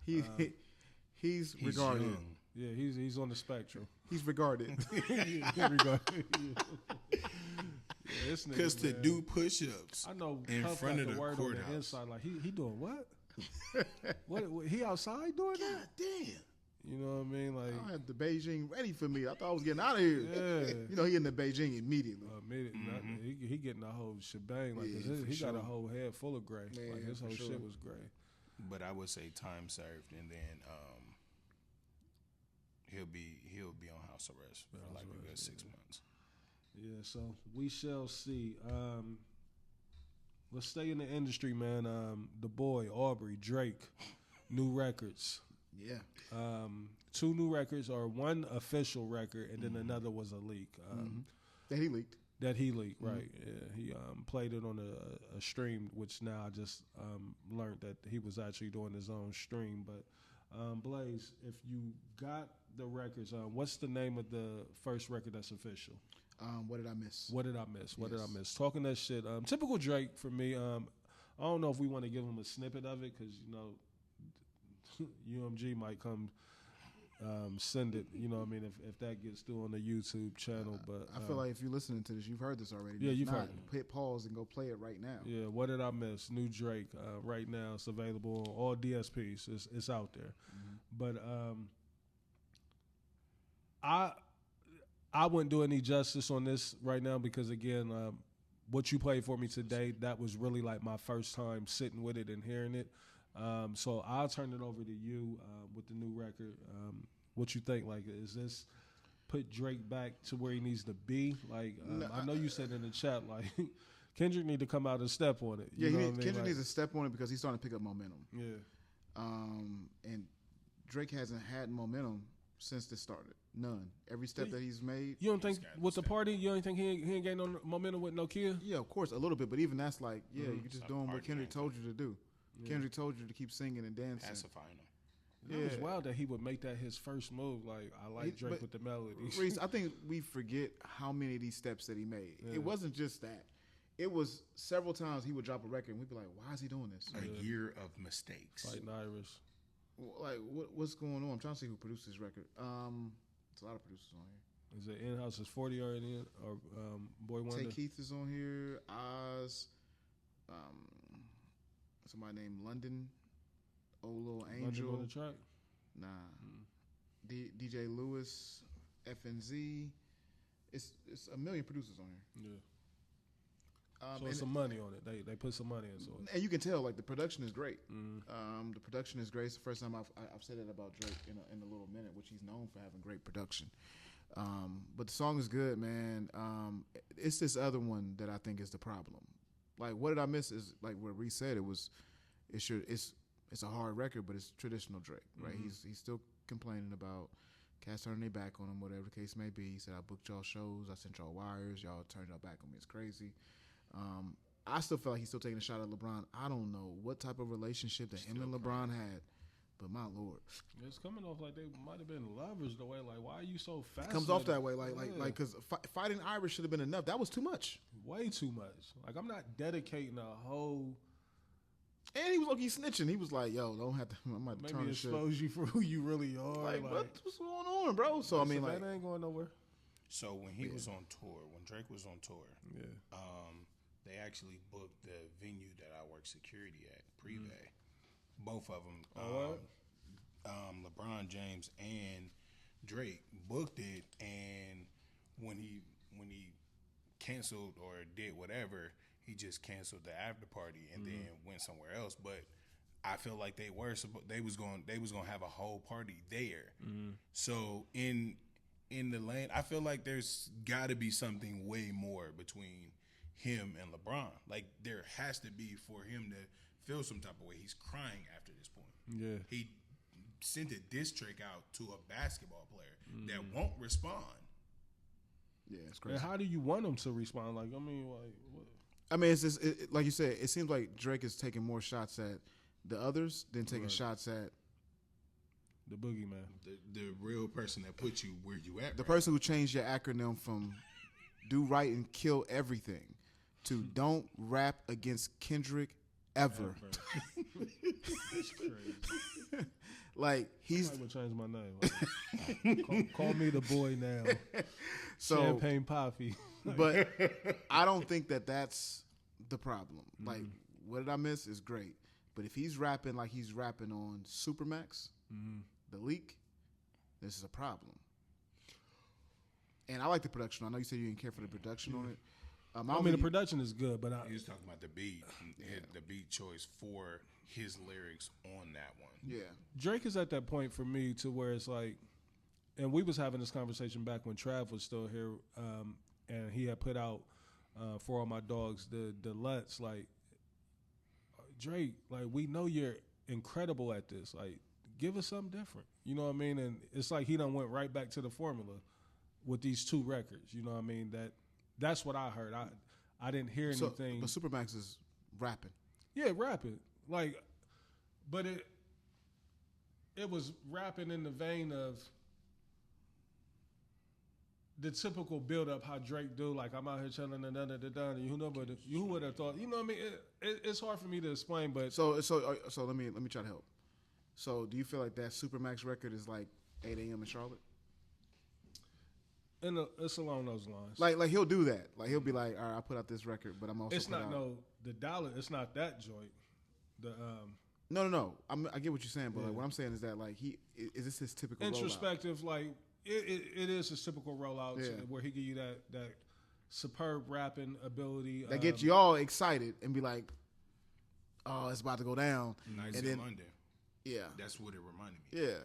He's regarded. Young. Yeah, he's on the spectrum. He's regarded. Because to do push-ups, I know in front of the word courthouse. On the inside, like he doing what? what? He outside doing God that? damn. You know what I mean? Like, I had the Beijing ready for me. I thought I was getting out of here. Yeah. You know, he in the Beijing immediately. Mm-hmm. He getting the whole shebang. Like, he got a whole head full of gray. Man, like, his whole shit was gray. But I would say time served, and then he'll be on house arrest for like a good 6 months. Yeah, so we shall see. Let's stay in the industry, man. The boy Aubrey Drake, new records. Yeah. 2 new records, or 1 official record, and then another was a leak. That he leaked. Right. Yeah, he played it on a stream, which now I just learned that he was actually doing his own stream. But Blaze, if you got the records, what's the name of the first record that's official? What Did I Miss? What Did I Miss? Talking that shit. Typical Drake for me. I don't know if we want to give him a snippet of it because, you know, UMG might come send it, you know what I mean, if that gets through on the YouTube channel. But I feel like if you're listening to this, you've heard this already. Yeah, you've heard it. Hit pause and go play it right now. Yeah, What Did I Miss? New Drake. Right now it's available on all DSPs. It's out there. But I wouldn't do any justice on this right now because, again, what you played for me today, that was really like my first time sitting with it and hearing it. So I'll turn it over to you with the new record. What you think? Like, is this put Drake back to where he needs to be? Like, I know you said in the chat, like, Kendrick need to come out and step on it. Yeah, Kendrick needs to step on it because he's starting to pick up momentum. Yeah. And Drake hasn't had momentum since this started. None. Every step that he's made. You don't think with the party, you don't think he ain't gained no momentum with no kid? Yeah, of course, a little bit. But even that's like, you're just doing what Kendrick told you to do. Yeah. Kendrick told you to keep singing and dancing. Pacifying him. It was wild that he would make that his first move. Like, I like Drake with the melody. Reese, I think we forget how many of these steps that he made. Yeah. It wasn't just that. It was several times he would drop a record and we'd be like, why is he doing this? A year of mistakes. Like Iris. Like, what's going on? I'm trying to see who produced this record. There's a lot of producers on here. Is it In-House? Is 40 already in? Or Boy Wonder? Tay Keith is on here. Oz. Somebody named London. Olo Angel. London on the track? Nah. DJ Lewis. FNZ. It's a million producers on here. Yeah. So it's some money on it. They put some money into it. And you can tell, like, the production is great. The production is great. It's the first time I've said that about Drake in a little minute, which he's known for having great production. But the song is good, man. It's this other one that I think is the problem. Like, what did I miss is, like what Reese said, it's a hard record, but it's traditional Drake, right? He's still complaining about cats turning their back on him, whatever the case may be. He said, I booked y'all shows, I sent y'all wires, y'all turned y'all back on me. It's crazy. I still feel like he's still taking a shot at LeBron. I don't know what type of relationship that him and LeBron had, but my Lord, it's coming off like they might have been lovers. The way, like, why are you so fast? It comes off that way, because fighting Irish should have been enough. That was too much. Way too much. Like, I'm not dedicating a whole. And he was like, he's snitching. He was like, "Yo, don't have to. I'm about to maybe expose you for who you really are." Like, what's going on, bro? So I mean, like, that ain't going nowhere. So when he was on tour, when Drake was on tour, they actually booked the venue that I work security at, Privé. Both of them, LeBron James and Drake booked it, and when he canceled or did whatever, he just canceled the after party and then went somewhere else. But I feel like they was going to have a whole party there. So in the lane, I feel like there's got to be something way more between him and LeBron. Like, there has to be, for him to feel some type of way. He's crying after this point. Yeah, he sent a diss track out to a basketball player that won't respond. Yeah, it's crazy. And how do you want him to respond? Like, I mean, like, what? I mean, it's just like you said. It seems like Drake is taking more shots at the others than taking shots at the boogeyman, the real person that put you where you at. The person who changed your acronym from "Do Right and Kill Everything" to "Don't Rap Against Kendrick Ever." That's crazy. Like, he's. I would change my name. Like, call me the boy now. So, Champagne Poppy. But I don't think that that's the problem. Like, what did I miss is great. But if he's rapping like he's rapping on Supermax, The Leak, this is a problem. And I like the production. I know you said you didn't care for the production on it. I mean, the production is good, but he was talking about the beat, the beat choice for his lyrics on that one. Yeah, Drake is at that point for me to where it's like, and we was having this conversation back when Trav was still here, and he had put out For All My Dogs the Lutz. Like, Drake, like, we know you're incredible at this. Like, give us something different. You know what I mean? And it's like he done went right back to the formula with these two records. You know what I mean? That's what I heard. I didn't hear anything. But Supermax is rapping. Yeah, rapping. Like, but it was rapping in the vein of the typical build up how Drake do. Like, I'm out here chilling and you would have thought. You know what I mean? It's hard for me to explain, but so let me try to help. So do you feel like that Supermax record is like 8 a.m. in Charlotte? It's along those lines. Like he'll do that. Like, he'll be like, all right, I put out this record, but I'm also it's not the dollar. It's not that joint. No. I get what you're saying, but like, what I'm saying is that, like, is this his typical introspective? rollout? Like, it is his typical rollout where he give you that superb rapping ability that gets you all excited and be like, oh, it's about to go down. Nice and in then, London. Yeah, that's what it reminded me. Yeah,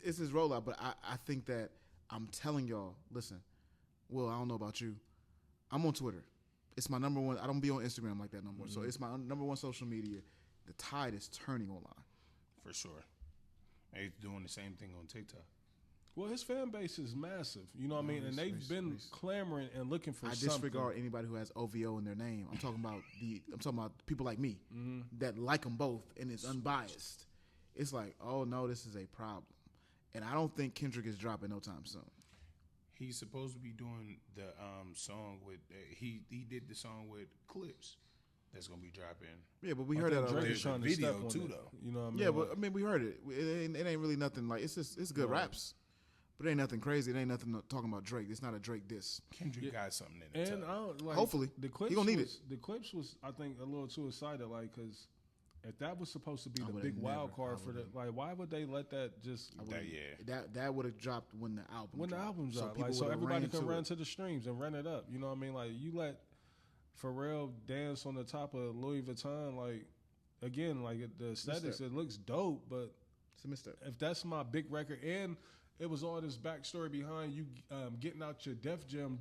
it's his rollout, but I think that I'm telling y'all, listen. Well, I don't know about you. I'm on Twitter. It's my number one. I don't be on Instagram like that no more. So it's my number one social media. The tide is turning online. for sure. He's doing the same thing on TikTok. Well, his fan base is massive. You know what I mean? And they've been clamoring and looking for something. I disregard anybody who has OVO in their name. I'm talking about people like me that like them both and is unbiased. It's like, oh no, this is a problem. And I don't think Kendrick is dropping no time soon. He's supposed to be doing the song with he did the song with Clips that's gonna be dropping. Yeah, but we heard that already. There's a video too, though. You know what I mean? Yeah, but I mean, we heard it. It ain't really nothing like it's good raps, but it ain't nothing crazy. It ain't nothing talking about Drake. It's not a Drake diss. Kendrick got something in it. And hopefully the clips he gonna need it. The clips was I think a little too excited, like because. If that was supposed to be the big wild card for the, like, why would they let that just? That would have dropped when the album dropped. So everybody can run to the streams and run it up. You know what I mean? Like you let Pharrell dance on the top of Louis Vuitton. Like again, like the aesthetics, it looks dope, but it's a misstep. If that's my big record, and it was all this backstory behind you getting out your Def Jam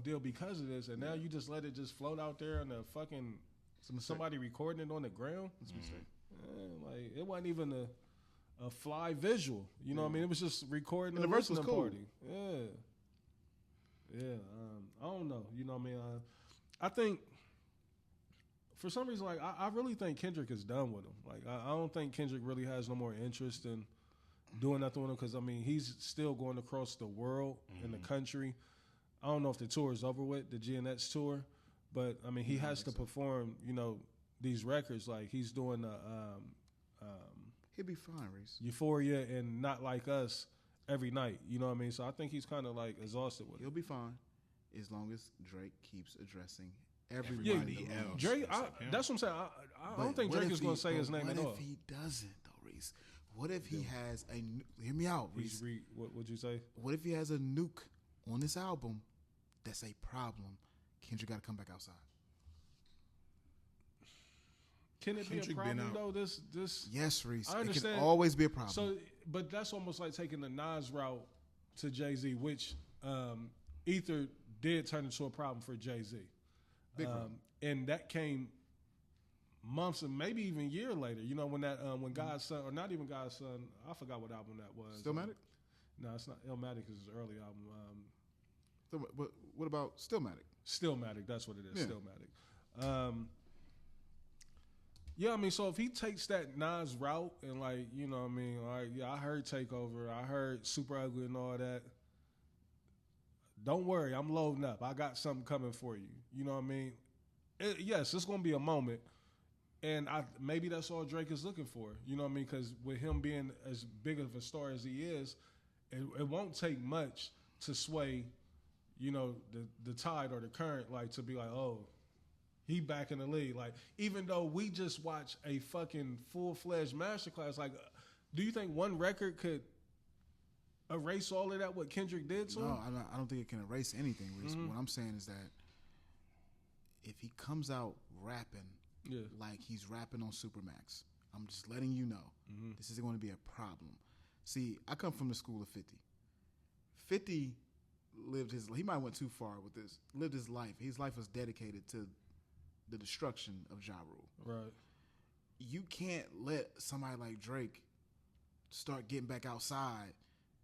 deal because of this, and now you just let it just float out there in the fucking. Somebody recording it on the ground. That's a mistake. Like it wasn't even a fly visual. You know what I mean? It was just recording. And the verse was cool. Party. Yeah. I don't know. You know what I mean? I think for some reason, like I really think Kendrick is done with him. Like I don't think Kendrick really has no more interest in doing nothing with him because I mean he's still going across the world in the country. I don't know if the tour is over with, the GNX tour. But I mean, he has to perform, you know, these records. Like he's doing he'll be fine, Reese. Euphoria and Not Like Us every night. You know what I mean? So I think he's kind of like exhausted with it. He'll be fine as long as Drake keeps addressing everybody else. Drake, that's what I'm saying. I don't think Drake is going to say his name at all. What if he doesn't, though, Reese? What if he has a? Hear me out, Reese. What would you say? What if he has a nuke on this album? That's a problem. Kendrick got to come back outside. Can it Kendrick be a problem though? This yes, Reese. I understand. It can always be a problem. So, but that's almost like taking the Nas route to Jay-Z, which Ether did turn into a problem for Jay-Z. Big problem. And that came months and maybe even a year later. You know when that when God's Son, or not even God's Son, I forgot what album that was. Stillmatic? No, it's not. Illmatic is his early album. But what about Stillmatic? Stillmatic, that's what it is. Yeah. Stillmatic. Yeah, I mean, so if he takes that Nas route and like, you know what I mean, all right, yeah, I heard Takeover, I heard Super Ugly and all that. Don't worry, I'm loading up. I got something coming for you. You know what I mean? Yes, it's going to be a moment. And maybe that's all Drake is looking for. You know what I mean? Because with him being as big of a star as he is, it won't take much to sway you know, the tide or the current, like to be like, oh, he back in the league. Like, even though we just watched a fucking full-fledged masterclass, like, do you think one record could erase all of that, what Kendrick did to him? No, I don't think it can erase anything, Reese. Mm-hmm. What I'm saying is that if he comes out rapping like he's rapping on Supermax, I'm just letting you know, this is going to be a problem. See, I come from the school of 50. 50 he might have went too far with this, lived his life. His life was dedicated to the destruction of Ja Rule. Right. You can't let somebody like Drake start getting back outside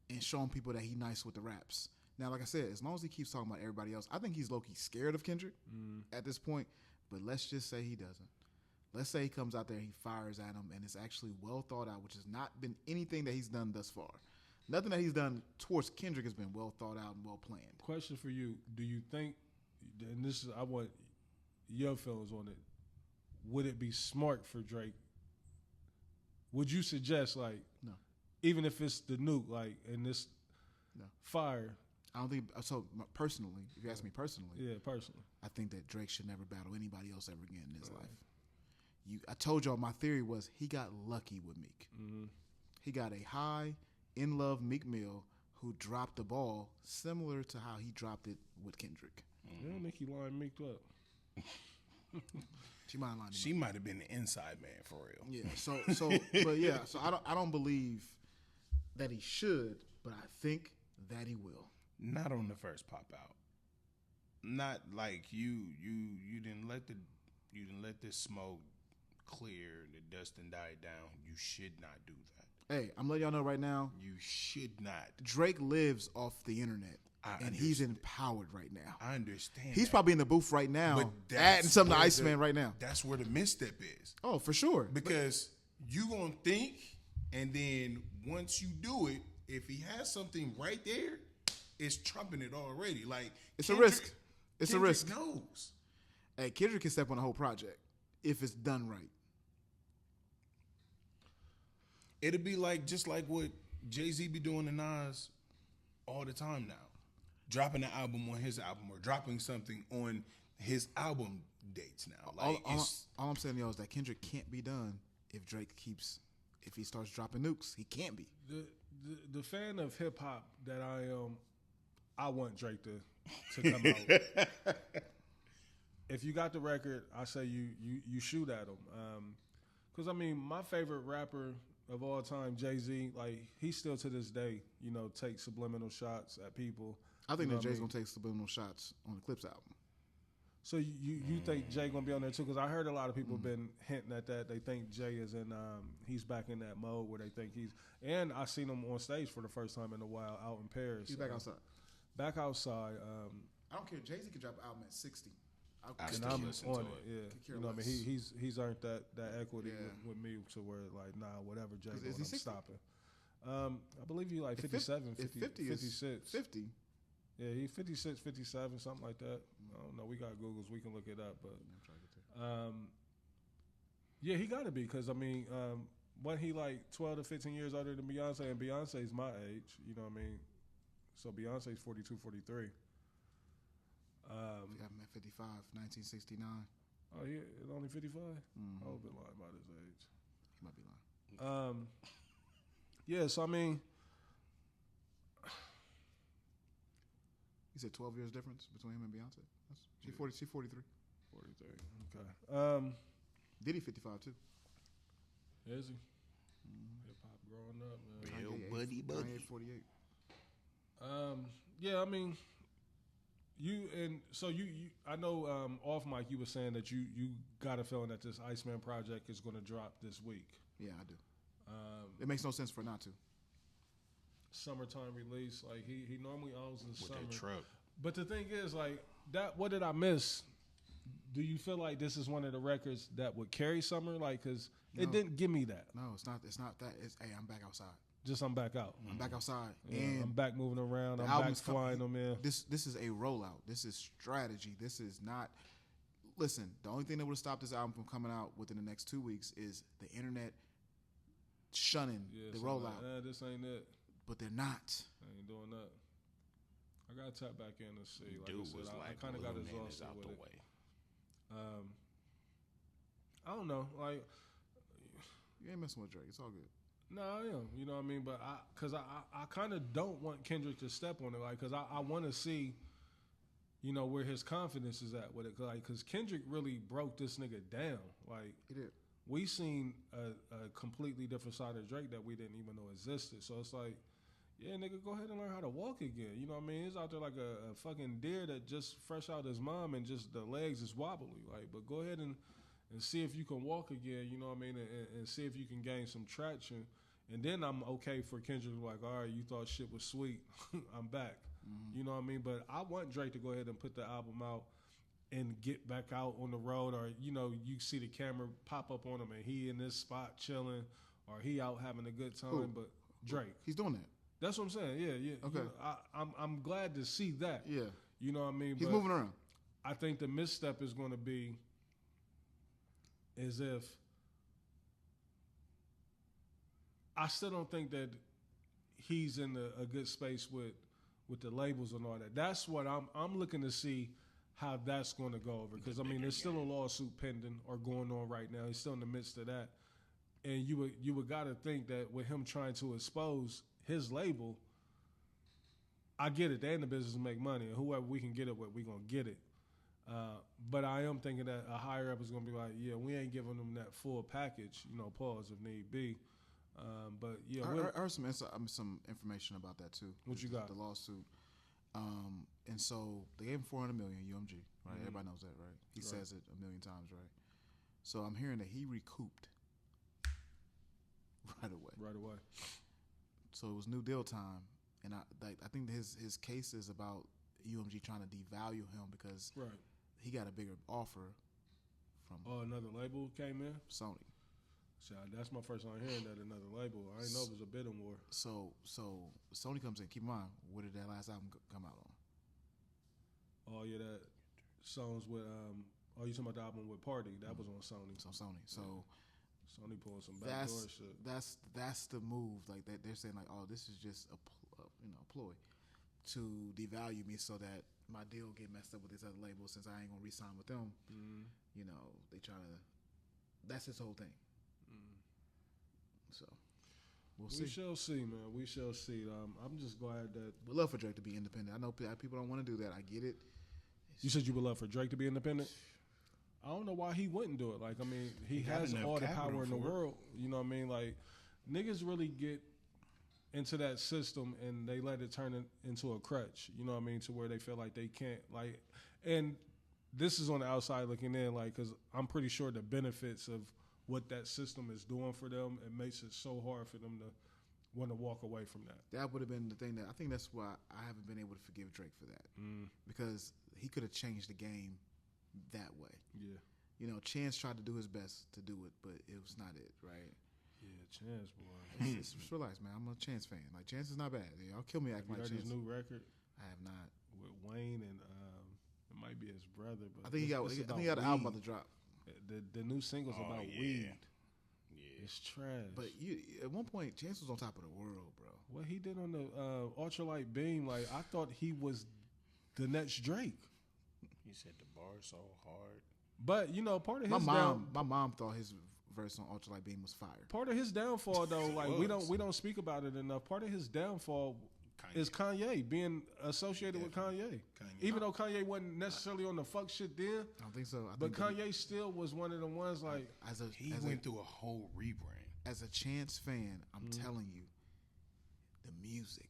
and showing people that he nice with the raps. Now, like I said, as long as he keeps talking about everybody else, I think he's low-key scared of Kendrick at this point, but let's just say he doesn't. Let's say he comes out there and he fires at him and it's actually well thought out, which has not been anything that he's done thus far. Nothing that he's done towards Kendrick has been well thought out and well planned. Question for you. Do you think, and this is, I want your feelings on it, would it be smart for Drake? Would you suggest, like, no, even if it's the nuke, like, in this fire? I don't think, so personally, if you ask me personally. Yeah, personally. I think that Drake should never battle anybody else ever again in his life. I told y'all my theory was he got lucky with Meek. Mm-hmm. He got a high, in-love Meek Mill who dropped the ball similar to how he dropped it with Kendrick. Mm-hmm. Yeah, Nicki line Meek up. She might have been the inside man for real. Yeah. So I don't believe that he should, but I think that he will. Not on the first pop out. Not like you didn't let this smoke clear, the dust and died down, you should not do that. Hey, I'm letting y'all know right now. You should not. Drake lives off the internet. And he's understand. empowered right now. I understand. He's that. probably in the booth right now, But adding something to where Iceman right now. That's where the misstep is. Oh, for sure. Because you gonna think, and then once you do it, if he has something right there, it's trumping it already. Like It's a risk. It's Kendrick a risk. knows. Hey, Kendrick can step on the whole project if it's done right. It'd be like just like what Jay-Z be doing to Nas all the time now. Dropping an album on his album or dropping something on his album dates now. Like All I'm saying, y'all, is that Kendrick can't be done if if he starts dropping nukes. He can't be. The fan of hip hop that I am, I want Drake to come out. If you got the record, I say you shoot at him. Because I mean, my favorite rapper of all time, Jay-Z, like he still to this day, takes subliminal shots at people. I think that Jay's gonna take subliminal shots on the Clips album. So you think Jay gonna be on there too? Because I heard a lot of people been hinting at that. They think Jay is in, he's back in that mode where they think and I seen him on stage for the first time in a while out in Paris. He's back outside. Back outside. I don't care. Jay-Z can drop an album at 60. still And I'm listen on to it. it. Yeah, I mean, he's earned that equity Yeah. with me to where like whatever Jay Is doing, he I'm 60? stopping. I believe he like 57, 50, 56. 50. Yeah, he 56, 57, something like that. I don't know. We got Googles. We can look it up. But yeah, he got to be because, I mean, wasn't he like 12 to 15 years older than Beyonce? And Beyonce's my age. You know what I mean? So Beyonce's 42, 43. Yeah, I'm at 55, 1969. Oh, yeah, only 55? Mm-hmm. I would have been lying about his age. He might be lying. Yeah, so I mean, He said 12 years difference between him and Beyonce. She's 43. 43. Okay. Diddy 55 too. Is he? Hip hop growing up, man. Real buddy. Kanye 48. Yeah, I mean, you I know off mic you were saying that you got a feeling that this Iceman project is going to drop this week. Yeah, I do. It makes no sense for it not to. Summertime release, like he normally owns the summer. That truck. But the thing is, like that, what did I miss? Do you feel like this is one of the records that would carry summer? Like, cause it didn't give me that. No, it's not. It's not that. It's I'm back outside. Just I'm back out. I'm back outside. Yeah, And I'm back moving around. the I'm back album's flying them in. This is a rollout. This is strategy. This is not. Listen, the only thing that would stop this album from coming out within the next 2 weeks is the internet shunning the so rollout. this ain't it. But they're not. I ain't doing that. I gotta tap back in and see. Like Dude I said, was like, I kind of got Lil Man is exhausted out with the it. way. I don't know. Like, You ain't messing with Drake. It's all good. no, I am. You know what I mean? But I kind of don't want Kendrick to step on it. Like, cause I want to see, where his confidence is at with it. Cause Kendrick really broke this nigga down. Like, He did. we seen a completely different side of Drake that we didn't even know existed. So it's like, yeah, nigga, go ahead and learn how to walk again. You know what I mean? He's out there like a fucking deer that just fresh out his mom and just the legs is wobbly. Like, but go ahead and see if you can walk again. You know what I mean? And see if you can gain some traction. And then I'm okay for Kendrick to be like, all right, you thought shit was sweet. I'm back. Mm-hmm. You know what I mean? But I want Drake to go ahead and put the album out and get back out on the road, or you see the camera pop up on him and he in this spot chilling, or he out having a good time. Who? But Drake, He's doing that. that's what I'm saying. Yeah. Okay. I'm glad to see that. Yeah. You know what I mean? He's But moving around. I think the misstep is going to be as if I still don't think that he's in a good space with the labels and all that. That's what I'm looking to see how that's going to go over, because I mean there's still a lawsuit pending or going on right now. He's still in the midst of that, and you would got to think that with him trying to expose his label, I get it. They in the business to make money, and whoever we can get it with, we gonna get it. But I am thinking that a higher up is gonna be like, yeah, we ain't giving them that full package, pause if need be. But yeah, I heard some information about that too. What you got? The lawsuit. And so they gave him $400 million UMG, right? Mm-hmm. Everybody knows that, right? He says it a million times, right? So I'm hearing that he recouped right away. Right away. So it was New Deal time, and I think his case is about UMG trying to devalue him because he got a bigger offer from another label came in? Sony. So that's my first time hearing that, another label. I didn't know it was a bidding war. So Sony comes in. Keep in mind, what did that last album come out on? Oh yeah, that songs with you talking about the album with Party? That was on Sony. It's on Sony. So Sony pulling some backdoor shit. That's the move. Like they're saying like, oh, this is just a ploy to devalue me so that my deal get messed up with this other label since I ain't gonna re-sign with them. Mm-hmm. You know, they try to. That's his whole thing. So we'll see. We shall see, man. We shall see. I'm just glad that we'd love for Drake to be independent. I know people don't want to do that. I get it. You said you would love for Drake to be independent. I don't know why he wouldn't do it. Like, I mean, he has all the power in the world. You know what I mean? Like, niggas really get into that system and they let it turn it into a crutch. You know what I mean? To where they feel like they can't, like, and this is on the outside looking in, like, because I'm pretty sure the benefits of what that system is doing for them, it makes it so hard for them to want to walk away from that. That would have been the thing I think that's why I haven't been able to forgive Drake for that. Because he could have changed the game that way. Yeah. You know, Chance tried to do his best to do it, but it was not it, right? Yeah, Chance, boy. Just relax, man. I'm a Chance fan. Like, Chance is not bad. Y'all kill me acting like Chance. Have you heard his new record? I have not. With Wayne and it might be his brother, but I think he got an album about to drop. The new single's about weed. Yeah. It's trash. But at one point, Chance was on top of the world, bro. What he did on the Ultralight Beam, like, I thought he was the next Drake. He said the bar so hard. But, you know, part of his my mom thought his verse on Ultralight Beam was fire. Part of his downfall, though, like, we don't speak about it enough. Part of his downfall is Kanye being associated with Kanye. Even though Kanye wasn't necessarily on the fuck shit then. I don't think so. But Kanye still was one of the ones, like, he went through a whole rebrand. As a Chance fan, I'm telling you, the music.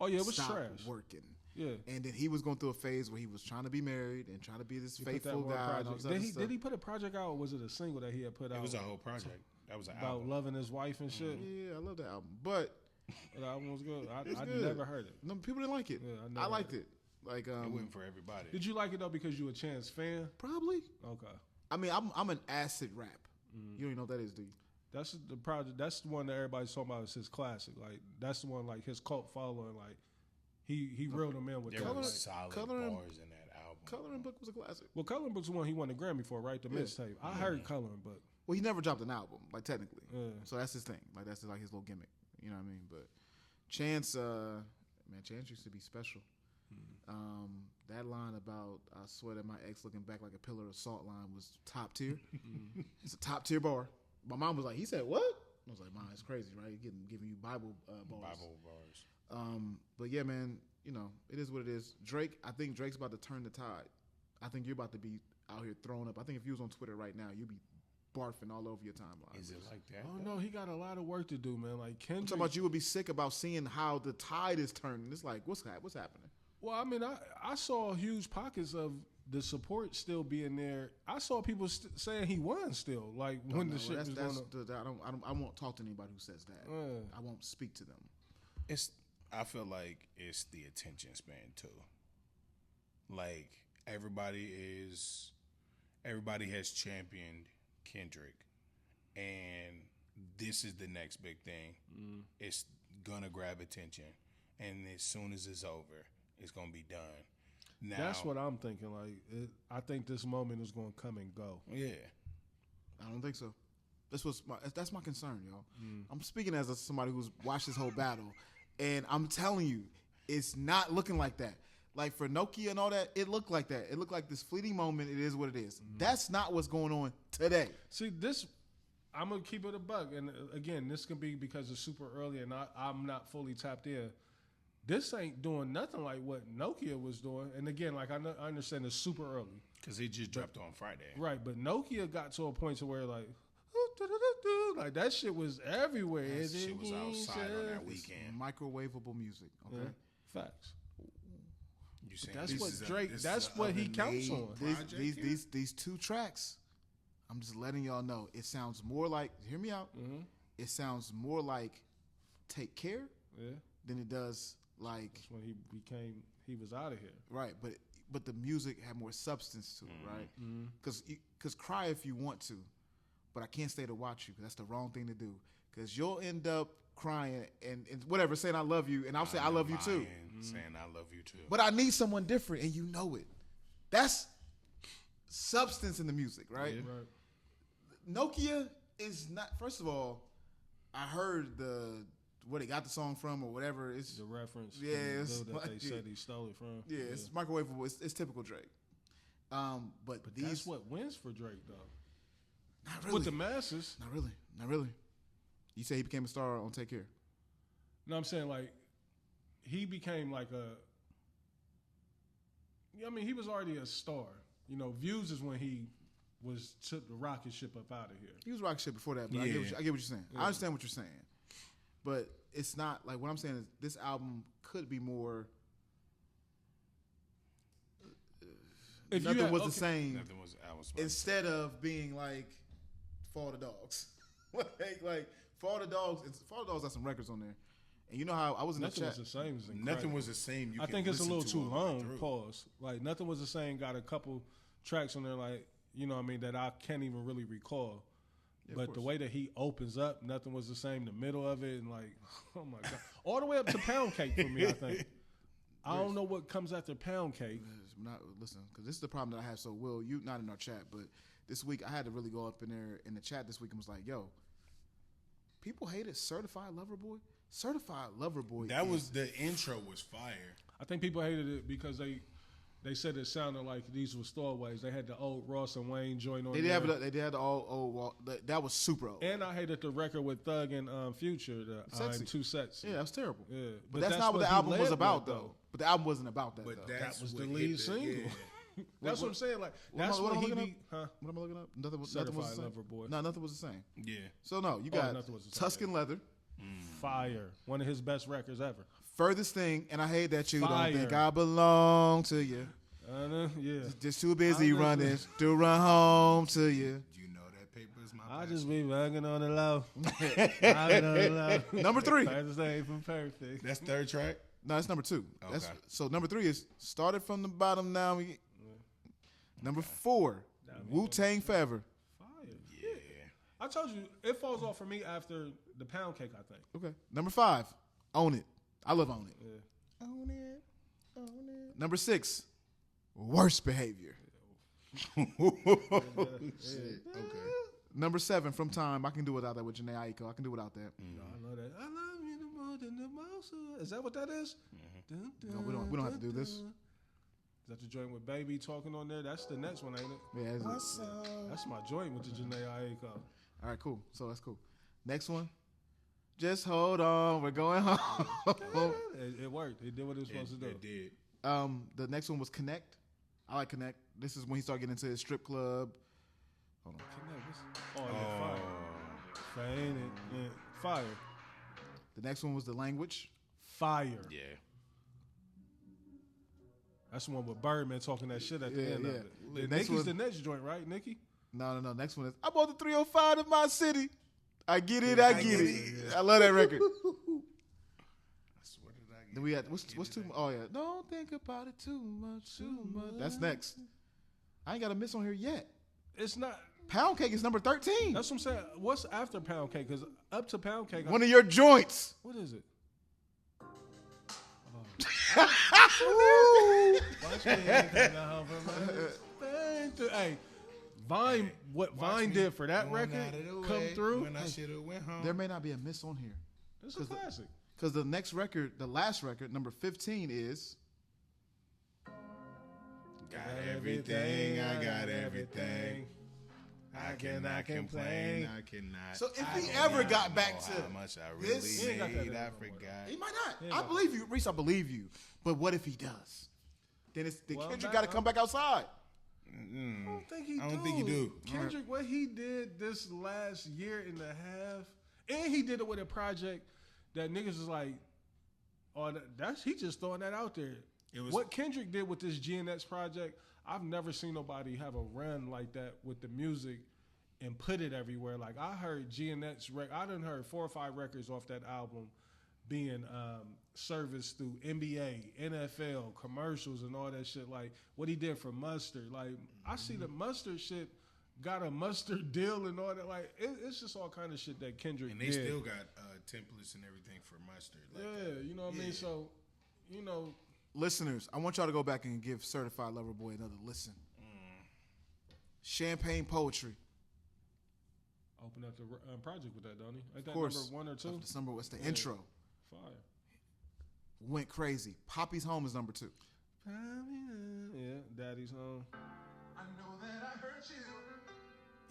Oh yeah, it was stopped trash. Working. Yeah. And then he was going through a phase where he was trying to be married and trying to be this faithful guy. Did he put a project out, or was it a single that he had put out? It was a whole project. That was an about album. loving his wife and shit. Yeah, I love that album. But the album was good. I good. never heard it. No, people didn't like it. Yeah, I liked it. Like it wasn't for everybody. Did you like it though because you a Chance fan? Probably. Okay. I mean, I'm an acid rap. You don't even know what that is, do you? That's the project. That's the one that everybody's talking about. Is his classic. Like, that's the one, like, his cult following. Like, he reeled him in with there that. was solid bars in that album. Coloring Book was a classic. Well, Coloring Book's the one he won the Grammy for, right? The mixtape. I heard Coloring Book. Well, he never dropped an album, like, technically. Yeah. So that's his thing. Like, that's like his little gimmick. You know what I mean? But Chance, Chance used to be special. That line about I swear that my ex looking back like a pillar of salt line was top tier. It's a top tier bar. My mom was like, he said what? I was like, Mom, it's crazy, right? Giving you Bible bars. Bible bars. But yeah, man, you know, it is what it is. Drake, I think Drake's about to turn the tide. I think you're about to be out here throwing up. I think if you was on Twitter right now, you'd be barfing all over your timeline. Is it like that? Oh no, he got a lot of work to do, man. Like Kendrick. I'm talking about you would be sick about seeing how the tide is turning. It's like, what's happening? Well, I mean, I saw huge pockets of the support still being there. I saw people saying he won still. Like when the shit was going on. I won't talk to anybody who says that. I won't speak to them. I feel like it's the attention span too. Like everybody has championed Kendrick, and this is the next big thing. It's gonna grab attention, and as soon as it's over, it's gonna be done. Now, that's what I'm thinking. Like, I think this moment is gonna come and go. Yeah, I don't think so. That's my concern, y'all. I'm speaking as somebody who's watched this whole battle, and I'm telling you, it's not looking like that. Like for Nokia and all that, it looked like that. It looked like this fleeting moment. It is what it is. That's not what's going on today. See, this, I'm going to keep it a buck. And again, this can be because it's super early and I'm not fully tapped in. This ain't doing nothing like what Nokia was doing. And again, like I understand it's super early. Because it just dropped on Friday. Right, but Nokia got to a point to where like that shit was everywhere. That shit was outside on that weekend. Microwavable music, okay? Facts. You saying that's what Drake. That's what he counts on. These 2 tracks. I'm just letting y'all know. It sounds more like, hear me out. Mm-hmm. It sounds more like Take Care Yeah. than it does like, That's when he was out of here. right. But the music had more substance to it, right? Because cry if you want to, but I can't stay to watch you. 'Cause that's the wrong thing to do. Because you'll end up crying and whatever, saying I love you, and I'll say I love you too. Saying I love you too. But I need someone different, and you know it. That's substance in the music, right? Yeah. Right. Nokia is not. First of all, I heard where they got the song from or whatever. It's The reference. Yeah, from the it's dude that like- they said he stole it from. yeah, it's microwavable. It's typical Drake. But these That's what wins for Drake, though. not really. With the masses. Not really. You say he became a star on Take Care. No, I'm saying like he became like I mean, he was already a star. You know, Views is when he took the rocket ship up out of here. He was rock shit before that, but I Yeah. get what you're saying. I understand what you're saying. But it's not like what I'm saying is this album could be more. If you Nothing had- was the okay. same Nothing was. I was. instead of being like Fall the Dogs. like Fall the Dogs. Fall the Dogs got some records on there, and you know how I was in Nothing the was chat. the same. Is Nothing incredible. was the same. I think it's a little too all the way long. through. Pause. Like Nothing Was the Same got a couple tracks on there, like you know what I mean, that I can't even really recall. Yeah, of But the course. way that he opens up, Nothing Was the Same. The middle of it, and like, oh my god, all the way up to Pound Cake for me. I think. I don't know what comes after Pound Cake. Listen, because this is the problem that I have. So, Will, you not in our chat, but this week I had to really go up in there in the chat this week and was like, "Yo, people hated Certified Lover Boy. Certified Lover Boy. That is- was the intro was fire. I think people hated it because they said it sounded like these were stowaways. They had the old Ross and Wayne joint on They there. did have the old. That was super old. And I hated the record with Thug and Future, the Sexy. Two Sets. Yeah, that was terrible. Yeah. But that's not what the he album led was with, about, though. But the album wasn't about that, But though. that was what the hit lead the- single. yeah. That's what I'm saying. Like What that's am I what he looking be. Huh? What am I looking up? Nothing was the Certified same. Lover Boy. No, nothing was the same. Yeah. So no, you got Nothing Was the Same, Tuscan Leather, Fire. One of his best records ever. Furthest Thing, and I hate that you Fire. don't think I belong to you. Yeah. Just too busy I'm running to run home to you. You know that paper's my. I passion. just be bugging on the low. Bugging on the low. Number 3. Furthest thing from perfect. That's third track. No, that's number 2. That's, Okay. so number 3 is started from the bottom. Now we. Number 4, Wu-Tang Forever. Fire. Yeah. I told you it falls off for me after the Pound Cake. I think. Okay. Number 5, Own It. I love Own It. Yeah. Own it. Own it. Number 6, Worst Behavior. Shit. Okay. Number 7, From Time. I can do without that with Janae Aiko. I can do without that. I know that. I love you the more than the most. Is that what that is? Dun, No, we don't have to do this. Is that the joint with Baby talking on there? That's the next one, ain't it? Yeah, that's it. That's my joint with the Janae Aiko. All right, cool. So that's cool. Next one. Just hold on. We're going home. It worked. It did what it was supposed to do. It did. The next one was Connect. I like Connect. This is when he started getting into his strip club. Hold on. Oh, yeah, fire. Fire, ain't it? Yeah. Fire. The next one was The Language. Fire. Yeah. That's the one with Birdman talking that shit at the Yeah, end yeah. of it. The next Nicki's one- the next joint, right, Nicki? No. Next one is I bought the 305 in my city. I get it. I get it. I love that record. What did I get? Then we had what's too much? Oh yeah. Don't think about it too much. Too much. That's next. I ain't got a miss on here yet. It's not. Pound Cake is number 13. That's what I'm saying. What's after Pound Cake? Because up to Pound Cake, One of your joints. what is it? Hey, Vine, what Vine did for that Going record out of the come way through, when I should have went home. There may not be a miss on here. it's a classic. Because the next record, the last record, number 15 is Got everything. I got everything. I cannot complain. I cannot. So if I he do ever not got back know to how much I this- really He ain't got that made, I no more. forgot. he might not. Yeah, I but- believe you, Reese. I believe you. But what if he does? Then Well, Kendrick that- got to come back outside. I don't think he I don't think he do. Kendrick, what he did this last year and a half, and he did it with a project that niggas was like, oh, that's he just throwing that out there. It was- What Kendrick did with this GNX project, I've never seen nobody have a run like that with the music and put it everywhere. Like I heard GNX, I done heard 4 or 5 records off that album being serviced through NBA, NFL, commercials, and all that shit. Like what he did for Mustard. Like I see the Mustard shit got a Mustard deal and all that. Like it's just all kind of shit that Kendrick And they did. still got templates and everything for Mustard. Like Yeah, you know what I mean? So, you know. Listeners, I want y'all to go back and give Certified Lover Boy another listen. Champagne Poetry. Open up the project with that, don't he? Ain't that Of course. number 1 or 2? That's number. What's the intro? Fire. Went crazy. Poppy's Home is number 2. Yeah, Daddy's Home. I know that I hurt you.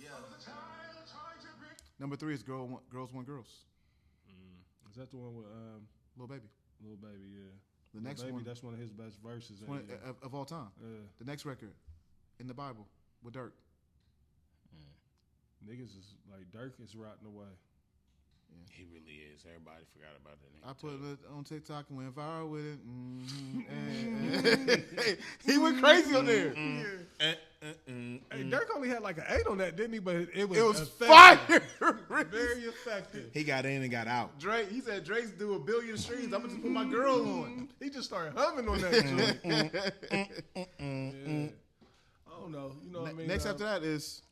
Yeah. Number 3 is Girls Want Girls. Is that the one with Lil Baby. Lil Baby? Yeah. The Lil next Baby, one. that's one of his best verses. One of all time. Yeah. The next record, In the Bible, with Dirk. Niggas is like Dirk is rotting away. Yeah. he really is. Everybody forgot about that nigga. I put it on TikTok and went viral with it. Hey, he went crazy on there. Hey, Dirk only had like an 8 on that, didn't he? But it was fire. very effective. He got in and got out. Drake, he said Drake's do 1 billion streams. I'm gonna just put my girl on. He just started humming on that joint. Yeah. I don't know. You know what I mean? Next after that is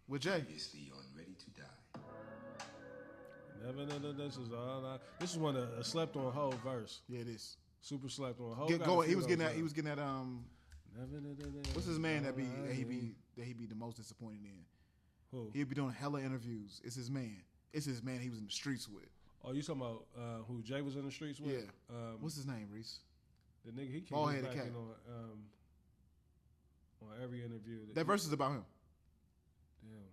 with Jay. Previously on Ready to Die. Never, this is all I. This is one a slept on whole verse. Yeah, it is. Super slept on whole. He was getting that. He was getting that. What's his man that he be the most disappointed in? Who? He'd be doing hella interviews. It's his man. It's his man. He was in the streets with. Oh, you talking about who Jay was in the streets with? Yeah. What's his name, Reese? The nigga he came Bald-headed back cat. in on every interview. That verse is about him. Damn.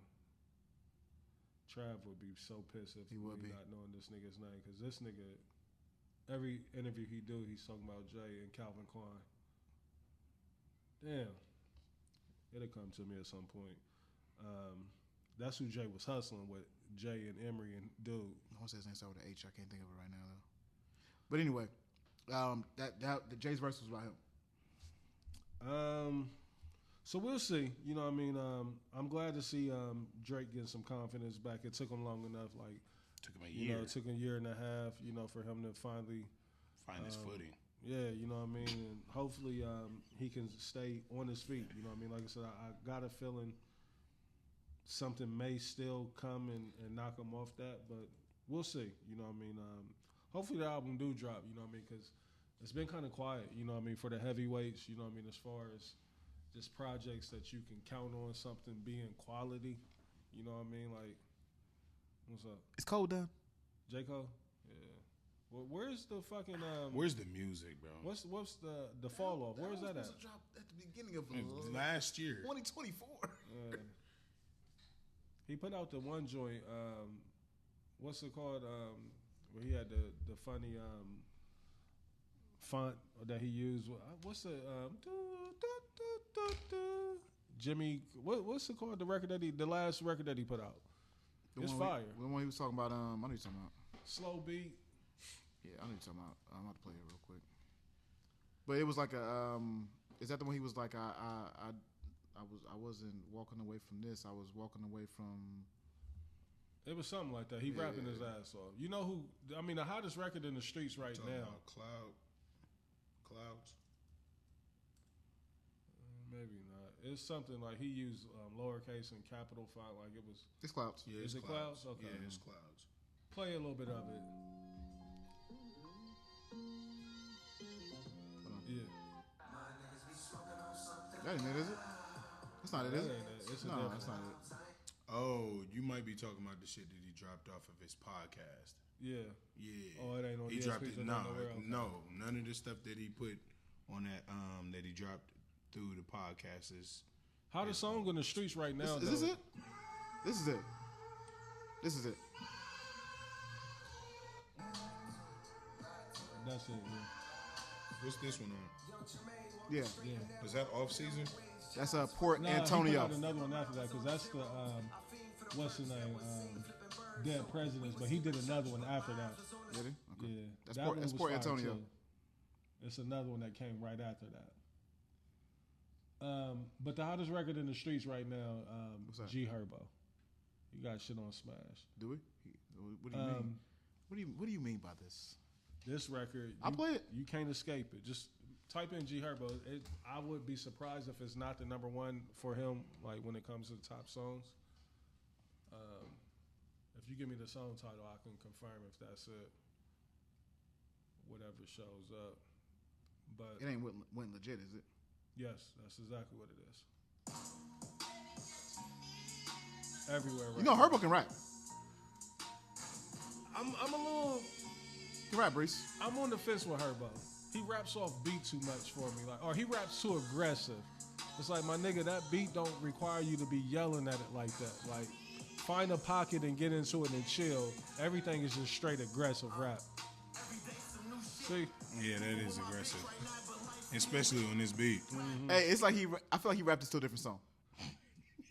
Trav would be so pissed if He would be. not knowing this nigga's name, because this nigga, every interview he do, he's talking about Jay and Calvin Klein. Damn. It'll come to me at some point. That's who Jay was hustling with, Jay and Emery and dude. I want to say his name started with an H. I can't think of it right now though. But anyway, the Jay's verse was about him. So we'll see. You know what I mean? I'm glad to see Drake getting some confidence back. It took him long enough. Like, Took him a you year. know, it took a year and a half, you know, for him to finally Find his footing. yeah, you know what I mean? And hopefully he can stay on his feet. You know what I mean? Like I said, I got a feeling something may still come and knock him off that, but we'll see. You know what I mean? Hopefully the album do drop, you know what I mean? Because it's been kind of quiet, you know what I mean, for the heavyweights, you know what I mean, as far as just projects that you can count on something being quality. You know what I mean? Like, what's up? It's cold down. J. Cole? Yeah. Well, where's the fucking Where's the music, bro? what's the fall off? Where's that at? supposed to drop at the beginning of Last year. 2024. He put out the one joint, what's it called? Where he had the funny font that he used. What's the Jimmy? What's it called? The record the last record that he put out. It's fire. The one he was talking about. I know you're talking about. Slow beat. Yeah, I know you're talking about. I'm about to play it real quick. But it was like a. Is that the one he was like I wasn't walking away from this. I was walking away from. It was something like that. He rapping his ass off. You know who? I mean, the hottest record in the streets right Talking now. about Clouds. Maybe not. It's something like he used lowercase and capital font. Like it was. It's Clouds. Yeah, Is it's it Clouds? Okay. Yeah, it's Clouds. Play a little bit of it. Yeah. That ain't it, is it? That's not it, is it? That ain't it. It's a No, different that's not it. Oh, you might be talking about the shit that he dropped off of his podcast. Yeah. Yeah. Oh, it ain't on He ESP, dropped it. so No, nowhere else. no, none of the stuff that he put on that he dropped through the podcast is. How the song in the streets right now? Is this it? This is it. This is it. That's it. What's this one on? Yeah. Yeah. Is that off season? That's Port Nah, Antonio. He put out another one after that because that's the what's his name? Dead Presidents, but he did another one after that. Did he? Okay. Yeah, That's that Port- one that's was Port fire, Antonio. too. It's another one that came right after that. But the hottest record in the streets right now, What's that? G Herbo. He got shit on Smash. Do we? What do you mean? What do you mean by this? This record, I play it. You can't escape it. Just type in G Herbo. I would be surprised if it's not the number one for him. Like when it comes to the top songs. If you give me the song title, I can confirm if that's it. Whatever shows up, but It ain't went legit, is it? yes, that's exactly what it is. Everywhere, right? You know, Herbo can rap. I'm a little. Can rap, Reese. I'm on the fence with Herbo. He raps off beat too much for me, or he raps too aggressive. It's like, my nigga, that beat don't require you to be yelling at it like that. Like, find a pocket and get into it and chill. Everything is just straight aggressive rap. See? Yeah, that is aggressive, especially on this beat. Mm-hmm. Hey, it's like I feel like he rapped this to a different song.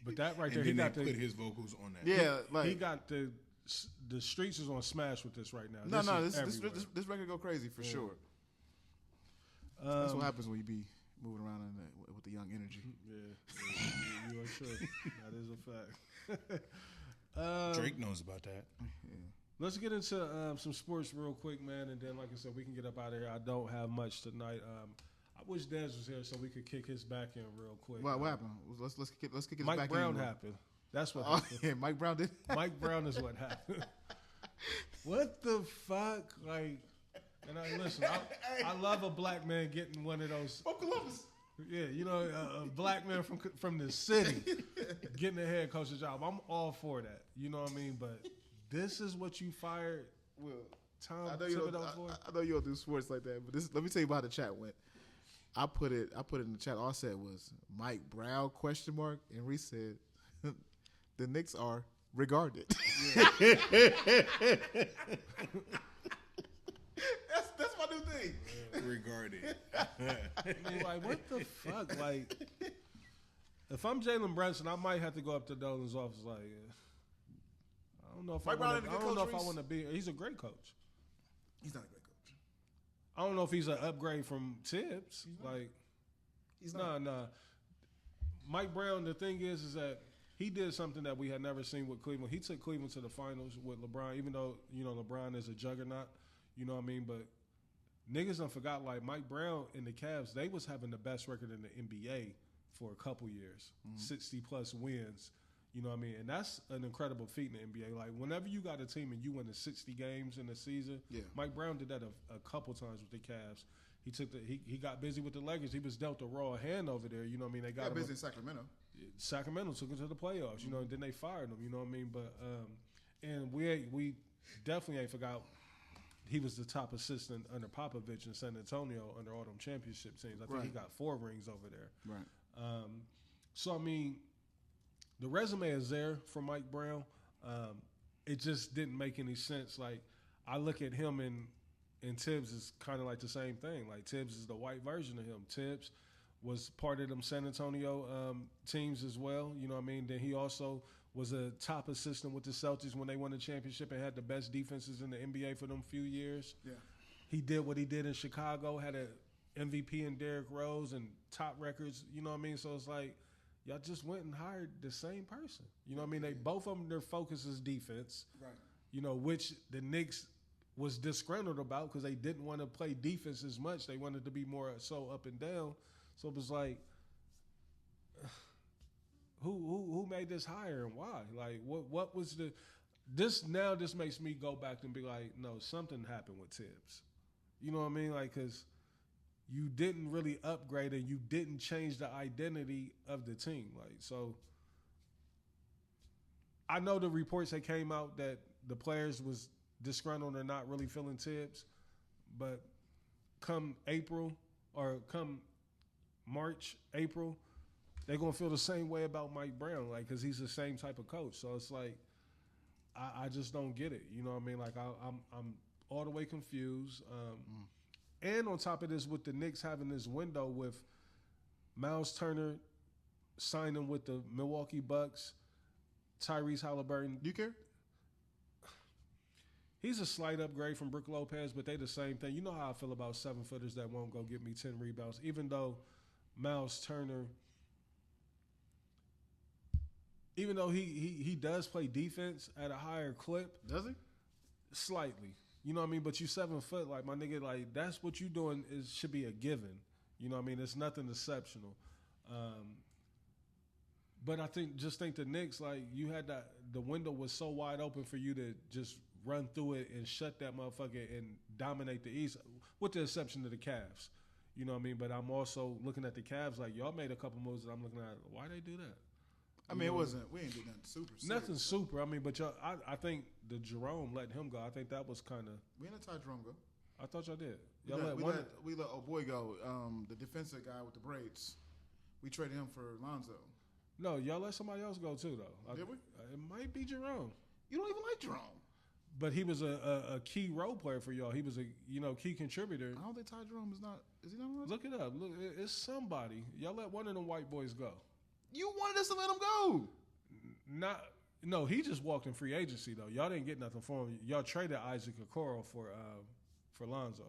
But that right And there, then he got put his vocals on that. Yeah, like he got the streets is on Smash with this right now. This record go crazy for sure. That's what happens when you be moving around with the young energy. Yeah, you are true. That is a fact. Drake knows about that. Yeah. Let's get into some sports real quick, man, and then, like I said, we can get up out of here. I don't have much tonight. I wish Dez was here so we could kick his back in real quick. What happened? Let's kick his Mike back Brown in. happened. That's what Oh, happened. yeah, Mike Brown did. Mike Brown is what happened. What the fuck? Like, and I love a black man getting one of those. From Columbus. Yeah, you know, a black man from the city getting a head coach's job. I'm all for that. You know what I mean? But this is what you fired Tom Thibodeau for? I know you don't do sports like that, but let me tell you about how the chat went. I put it in the chat. All I said was Mike Brown ? And Reese said the Knicks are regarded. Yeah. that's my new thing. Regarded. I mean, like, what the fuck? Like, if I'm Jalen Brunson, I might have to go up to Dolan's office. Like, I don't know if I want to be. He's a great coach. He's not a great coach. I don't know if he's an upgrade from Tibbs. He's not. Nah. Mike Brown. The thing is that he did something that we had never seen with Cleveland. He took Cleveland to the finals with LeBron, even though, you know, LeBron is a juggernaut. You know what I mean? But niggas done forgot, like, Mike Brown and the Cavs, they was having the best record in the NBA for a couple years, 60-plus wins. You know what I mean? And that's an incredible feat in the NBA. Like, whenever you got a team and you win the 60 games in a season, Mike Brown did that a couple times with the Cavs. He got busy with the Lakers. He was dealt a raw hand over there. You know what I mean? They got busy in Sacramento. Sacramento took him to the playoffs. You know, and then they fired him. You know what I mean? But and we definitely ain't forgot he was the top assistant under Popovich in San Antonio under all them championship teams. I think he got 4 rings over there. Right. So I mean, the resume is there for Mike Brown. It just didn't make any sense. Like, I look at him and Tibbs is kind of like the same thing. Like, Tibbs is the white version of him. Tibbs was part of them San Antonio teams as well. You know what I mean? Then he also was a top assistant with the Celtics when they won the championship and had the best defenses in the NBA for them few years. Yeah. He did what he did in Chicago, had an MVP in Derrick Rose and top records. You know what I mean? So it's like, y'all just went and hired the same person. You know what I mean? They both of them, their focus is defense. Right. You know, which the Knicks was disgruntled about because they didn't want to play defense as much. They wanted to be more so up and down. So it was like, who made this hire and why? Like, what was this makes me go back and be like, no, something happened with Tibbs. You know what I mean? Like, because you didn't really upgrade and you didn't change the identity of the team. Like, so I know the reports that came out that the players was disgruntled and not really feeling Tibbs, but come March, April, they're going to feel the same way about Mike Brown, like, because he's the same type of coach. So it's like, I just don't get it. You know what I mean? Like, I'm all the way confused. And on top of this, with the Knicks having this window with Miles Turner signing with the Milwaukee Bucks, Tyrese Halliburton. Do you care? He's a slight upgrade from Brook Lopez, but they the same thing. You know how I feel about 7-footers that won't go get me 10 rebounds, even though Miles Turner even though he does play defense at a higher clip, Does he? slightly. You know what I mean? But you 7 foot, like my nigga, like that's what you doing should be a given. You know what I mean? It's nothing exceptional. But I think the Knicks, like you had the window was so wide open for you to just run through it and shut that motherfucker and dominate the East, with the exception of the Cavs. You know what I mean? But I'm also looking at the Cavs like y'all made a couple moves that I'm looking at. Why they do that? I mean, it wasn't. We ain't do nothing super. Nothing serious, super. I mean, but y'all, I think the Jerome letting him go. I think that was kind of. We ain't let Ty Jerome go. I thought y'all did. We Y'all let, let one. we let oh boy go. The defensive guy with the braids. We traded him for Lonzo. No, y'all let somebody else go too, though. Did we? It might be Jerome, You don't even like Jerome. but he was a key role player for y'all. He was a key contributor. I don't think Ty Jerome is not. Is he not? Right? Look it up. Look, it's somebody. Y'all let one of them white boys go. You wanted us to let him go. No, he just walked in free agency though. Y'all didn't get nothing for him. Y'all traded Isaac Okoro for Lonzo.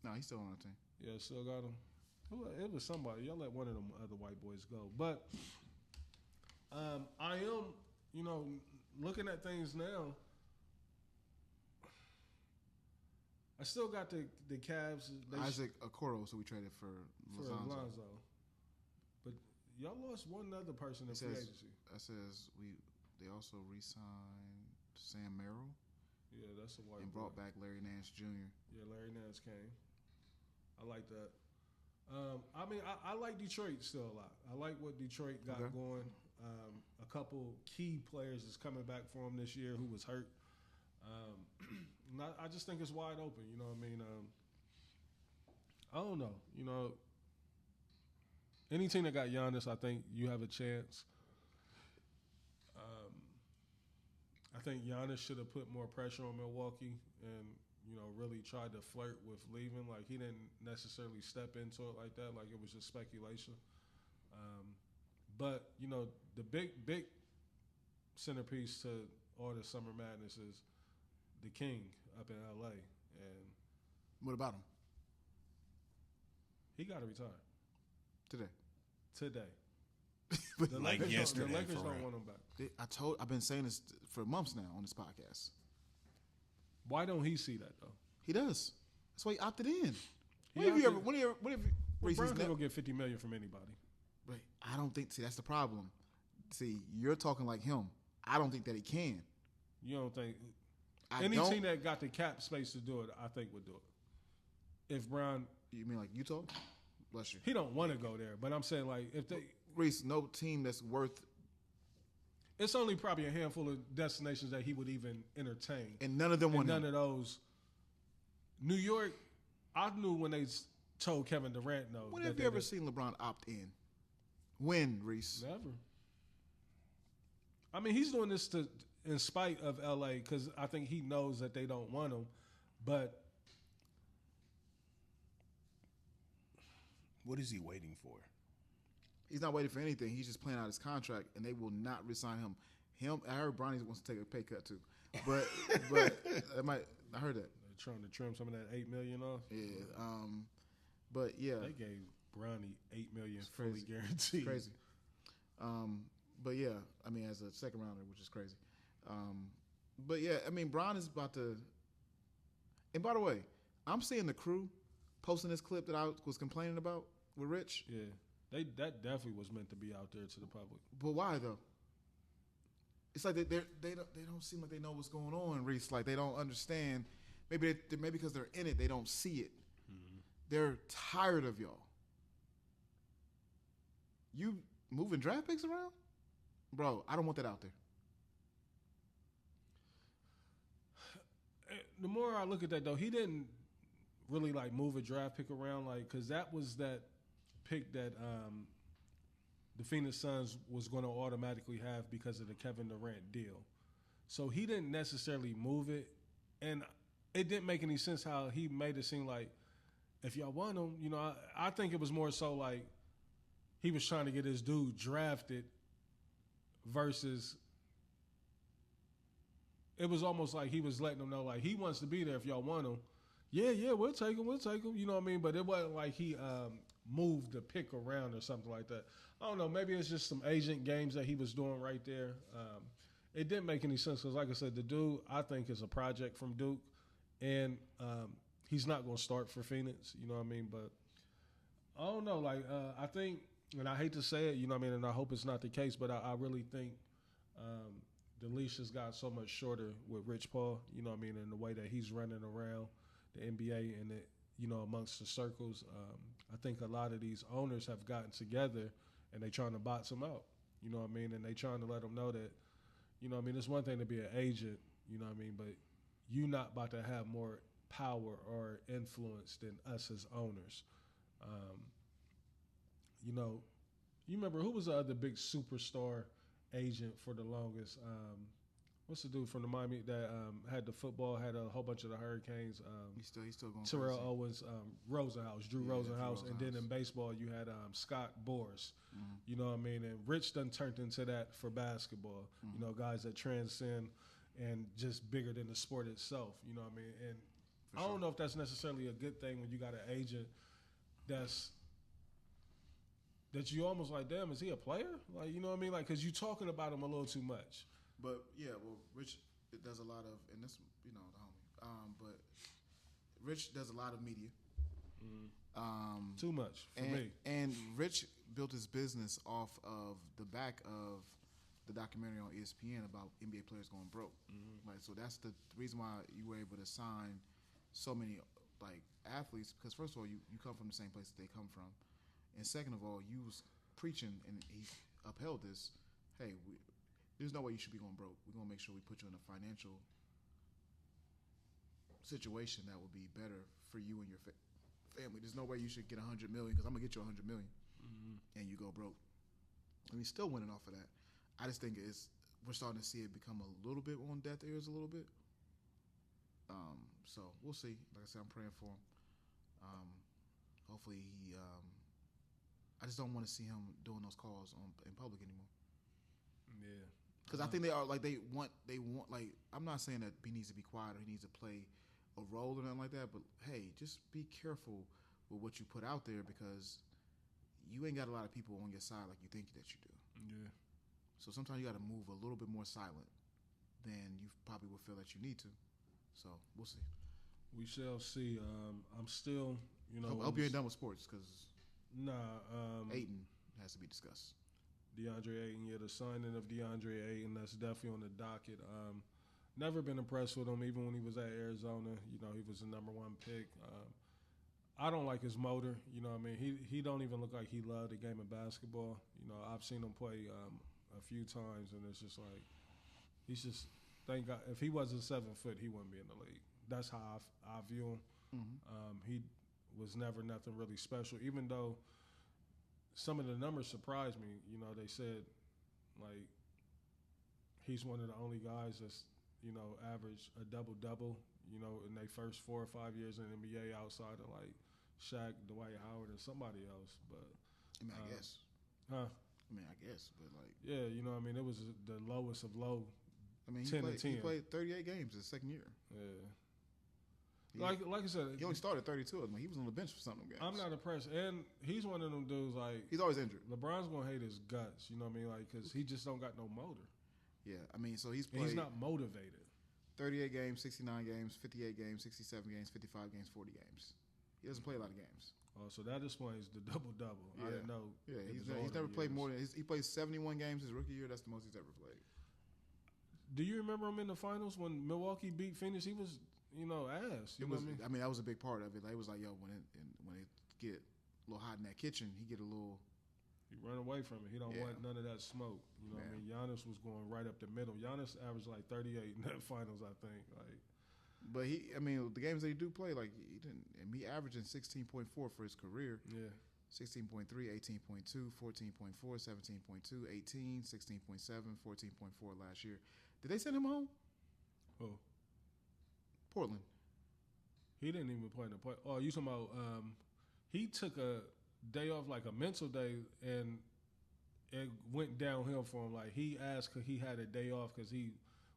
No, he's still on our team. Yeah, still got him. It was somebody. Y'all let one of them other white boys go. But I am, looking at things now. I still got the Cavs. Isaac Okoro, so we traded for Lonzo. But y'all lost one other person in free agency. That says they also re-signed Sam Merrill. Yeah, that's a white and boy. brought back Larry Nance Jr. Yeah, Larry Nance came. I like that. I like Detroit still a lot. I like what Detroit got going. A couple key players is coming back for him this year who was hurt. I just think it's wide open. You know what I mean? I don't know. Any team that got Giannis, I think you have a chance. I think Giannis should have put more pressure on Milwaukee and really tried to flirt with leaving. Like he didn't necessarily step into it like that. Like it was just speculation. But the big centerpiece to all the Summer Madness is the King up in LA, and What about him he got to retire today? The Like Lakers yesterday, the Lakers for don't real. want him back. I've been saying this for months now on this podcast. Why don't he see that though? He does. That's why he opted in. He When have you opted- ever? When have you? Reese, Brown he's can never- go get $50 million from anybody. Wait, I don't think. See, that's the problem. See, you're talking like him. I don't think that he can. You don't think I any don't. team that got the cap space to do it, I think would do it. If Brown, You mean like Utah? Bless you, he don't want to go there, but I'm saying like if they, Reese. No team that's worth. it's only probably a handful of destinations that he would even entertain. And none of them And want none him. of those. New York, I knew when they told Kevin Durant no. When that have they you ever did- seen LeBron opt in? When, Reese? Never. I mean, he's doing this in spite of LA because I think he knows that they don't want him. But What is he waiting for? He's not waiting for anything. He's just playing out his contract, and they will not resign him. I heard Bronny wants to take a pay cut too, but I heard that. they're trying to trim some of that $8 million off. Yeah. But yeah, They gave Bronny $8 million It's fully crazy. guaranteed. crazy. But yeah, I mean, as a second rounder, which is crazy. But yeah, I mean, Bron is about to. And by the way, I'm seeing the crew posting this clip that I was complaining about with Rich. Yeah, that definitely was meant to be out there to the public. But why though? It's like they don't seem like they know what's going on, Reese. Like they don't understand. Maybe because they're in it, they don't see it. They're tired of y'all. You moving draft picks around, bro? I don't want that out there. The more I look at that though, he didn't really like move a draft pick around, like because that was that pick that the Phoenix Suns was going to automatically have because of the Kevin Durant deal. So he didn't necessarily move it, and it didn't make any sense how he made it seem like if y'all want him, I think it was more so like he was trying to get his dude drafted versus it was almost like he was letting them know like he wants to be there if y'all want him. Yeah, we'll take him. You know what I mean? But it wasn't like he move the pick around or something like that. I don't know. Maybe it's just some agent games that he was doing right there. It didn't make any sense because, like I said, the dude I think is a project from Duke, and he's not going to start for Phoenix. You know what I mean? But I don't know. Like I think, and I hate to say it, you know what I mean, and I hope it's not the case, but I really think the leash has got so much shorter with Rich Paul. You know what I mean, and the way that he's running around the NBA and amongst the circles. I think a lot of these owners have gotten together and they trying to box him out. You know what I mean, and they trying to let him know that. You know what I mean? It's one thing to be an agent, you know what I mean, but you not about to have more power or influence than us as owners. You remember who was the other big superstar agent for the longest? What's the dude from the Miami that had the football, had a whole bunch of the Hurricanes? He's still going Terrell crazy. Owens, Rosenhaus, Drew Rosenhaus, and then in baseball you had Scott Boras. Mm-hmm. You know what I mean? And Rich done turned into that for basketball. Mm-hmm. You know, guys that transcend and just bigger than the sport itself. You know what I mean? And I don't know if that's necessarily a good thing when you got an agent that you almost like, damn, is he a player? Like, you know what I mean? Like, because you talking about him a little too much. But yeah, well, Rich does a lot of, and this, the homie. But Rich does a lot of media. Too much for me. And Rich built his business off of the back of the documentary on ESPN about NBA players going broke. Mm-hmm. Like, so that's the reason why you were able to sign so many like athletes, because first of all, you come from the same place that they come from, and second of all, you was preaching and he upheld this. Hey, there's no way you should be going broke. We're gonna make sure we put you in a financial situation that will be better for you and your family. There's no way you should get $100 million because I'm gonna get you $100 million, and you go broke. And he's still winning off of that. I just think we're starting to see it become a little bit on deaf ears a little bit. So we'll see. Like I said, I'm praying for him. Hopefully he. I just don't want to see him doing those calls in public anymore. Yeah. Because I think they are like they want like, I'm not saying that he needs to be quiet or he needs to play a role or nothing like that, but hey, just be careful with what you put out there because you ain't got a lot of people on your side like you think that you do. Yeah. So sometimes you got to move a little bit more silent than you probably would feel that you need to. So we'll see. We shall see. I'm still, I hope you ain't done with sports because Ayton has to be discussed. DeAndre Ayton, the signing of DeAndre Ayton, that's definitely on the docket. Never been impressed with him, even when he was at Arizona. He was the number one pick. I don't like his motor. You know what I mean? He don't even look like he loved the game of basketball. I've seen him play a few times, and it's just like he's just, thank God. If he wasn't 7 foot, he wouldn't be in the league. That's how I view him. Mm-hmm. He was never nothing really special, even though some of the numbers surprised me. They said, like, he's one of the only guys that's, averaged a double-double, in their first 4 or 5 years in the NBA outside of, like, Shaq, Dwight Howard, and somebody else. But I guess. Huh? I guess, but like. Yeah, it was the lowest of low. He 10 and 10. He played 38 games his second year. Yeah. Like I said, he only started 32 of them. He was on the bench for some of them games. I'm not impressed, and he's one of them dudes. Like, he's always injured. LeBron's gonna hate his guts. You know what I mean? Like, because he just don't got no motor. Yeah, so he's played. And he's not motivated. 38 games, 69 games, 58 games, 67 games, 55 games, 40 games. He doesn't play a lot of games. Oh, so that explains the double-double. Yeah. I didn't know. Yeah, he's never played more than he played 71 games his rookie year. That's the most he's ever played. Do you remember him in the finals when Milwaukee beat Phoenix? He was, ass. You know what I mean? That was a big part of it. Like, it was like, yo, when it get a little hot in that kitchen, he get a little. He run away from it. He don't want none of that smoke. You know what I mean? Giannis was going right up the middle. Giannis averaged like 38 in that finals, I think. Like, but the games that he do play, like, he didn't. He averaging 16.4 for his career. Yeah. 16.3, 18.2, 14.4, 17.2, 18, 16.7, 14.4 last year. Did they send him home? Who? Portland. He didn't even play in the play. Oh, you talking about? He took a day off, like a mental day, and it went downhill for him. Like, he asked if he had a day off because he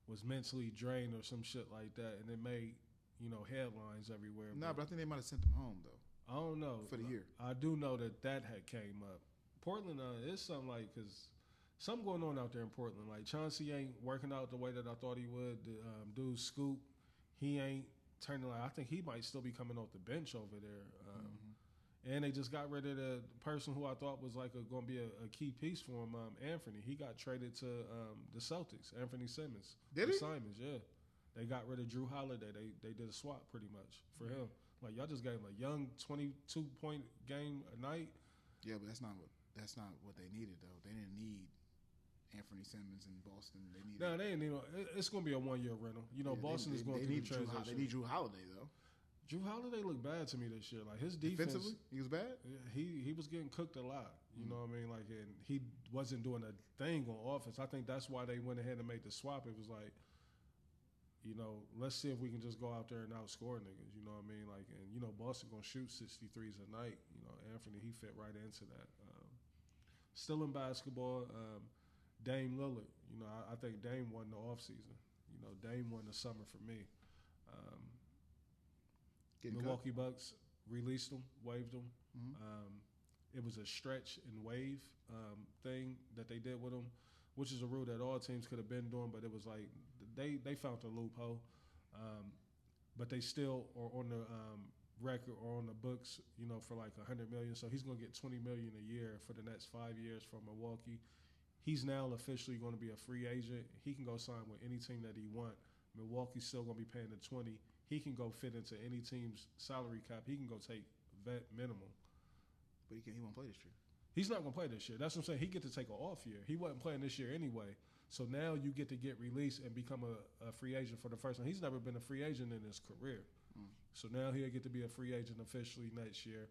was mentally drained or some shit like that, and it made headlines everywhere. Nah, but I think they might have sent him home though. I don't know. For the year. I do know that had came up. Portland is something like, because something going on out there in Portland. Like, Chauncey ain't working out the way that I thought he would. The dude, Scoop, he ain't turning like, I think he might still be coming off the bench over there. And they just got rid of the person who I thought was like going to be a key piece for him, Anthony. He got traded to the Celtics, Anthony Simmons. Did he? Simons, yeah. They got rid of Drew Holiday. They did a swap pretty much for him. Like, y'all just gave him a young 22-point game a night. Yeah, but that's not what they needed though. They didn't need Anthony Simmons in Boston. They needed. No, they didn't need. It's going to be a 1-year rental. You know, Boston is going through the transition. They need Drew Holiday though. Drew Holiday looked bad to me this year. Like, his defense, defensively, he was bad. He was getting cooked a lot. You know what I mean? Like, and he wasn't doing a thing on offense. I think that's why they went ahead and made the swap. It was like, you know, let's see if we can just go out there and outscore niggas. You know what I mean? Like, and you know, Boston gonna shoot 63s a night. You know, Anthony, he fit right into that. Still in basketball, Dame Lillard. You know, I think Dame won the offseason. You know, Dame won the summer for me. Milwaukee Bucks released him, waived him. It was a stretch and waive thing that they did with him, which is a rule that all teams could have been doing, but it was like they found the loophole. But they still are on the record or on the books, you know, for like $100 million. So he's going to get $20 million a year for the next 5 years from Milwaukee. He's now officially going to be a free agent. He can go sign with any team that he want. Milwaukee's still going to be paying the 20. He can go fit into any team's salary cap. He can go take vet minimum. But he won't play this year. He's not going to play this year. That's what I'm saying. He get to take an off year. He wasn't playing this year anyway. So now you get to get released and become a free agent for the first time. He's never been a free agent in his career. So now he'll get to be a free agent officially next year.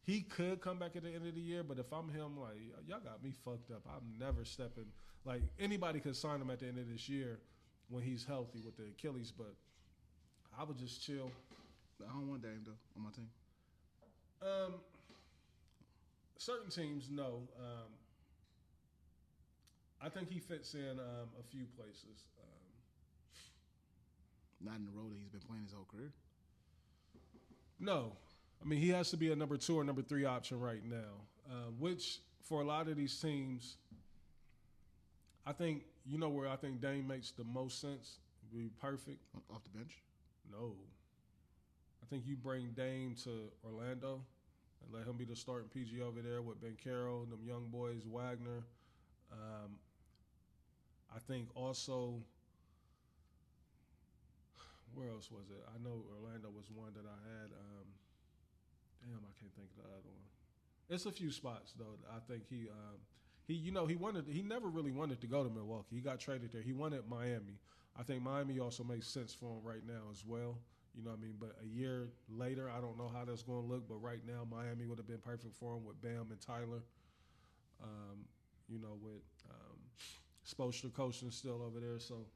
He could come back at the end of the year, but if I'm him, like, y'all got me fucked up. I'm never stepping. Like, anybody could sign him at the end of this year when he's healthy with the Achilles, but I would just chill. I don't want Dame though on my team. Certain teams, no. I think he fits in a few places. Not in the role that he's been playing his whole career. No. I mean, he has to be a number 2 or number 3 option right now, which for a lot of these teams, I think, you know where I think Dame makes the most sense, be perfect. Off the bench? No. I think you bring Dame to Orlando and let him be the starting PG over there with Ben Carroll, them young boys, Wagner. I think also, where else was it? I know Orlando was one that I had. Damn, I can't think of the other one. It's a few spots though. I think he never really wanted to go to Milwaukee. He got traded there. He wanted Miami. I think Miami also makes sense for him right now as well. You know what I mean? But a year later, I don't know how that's going to look. But right now, Miami would have been perfect for him with Bam and Tyler. You know, with Spoelstra coaching still over there. So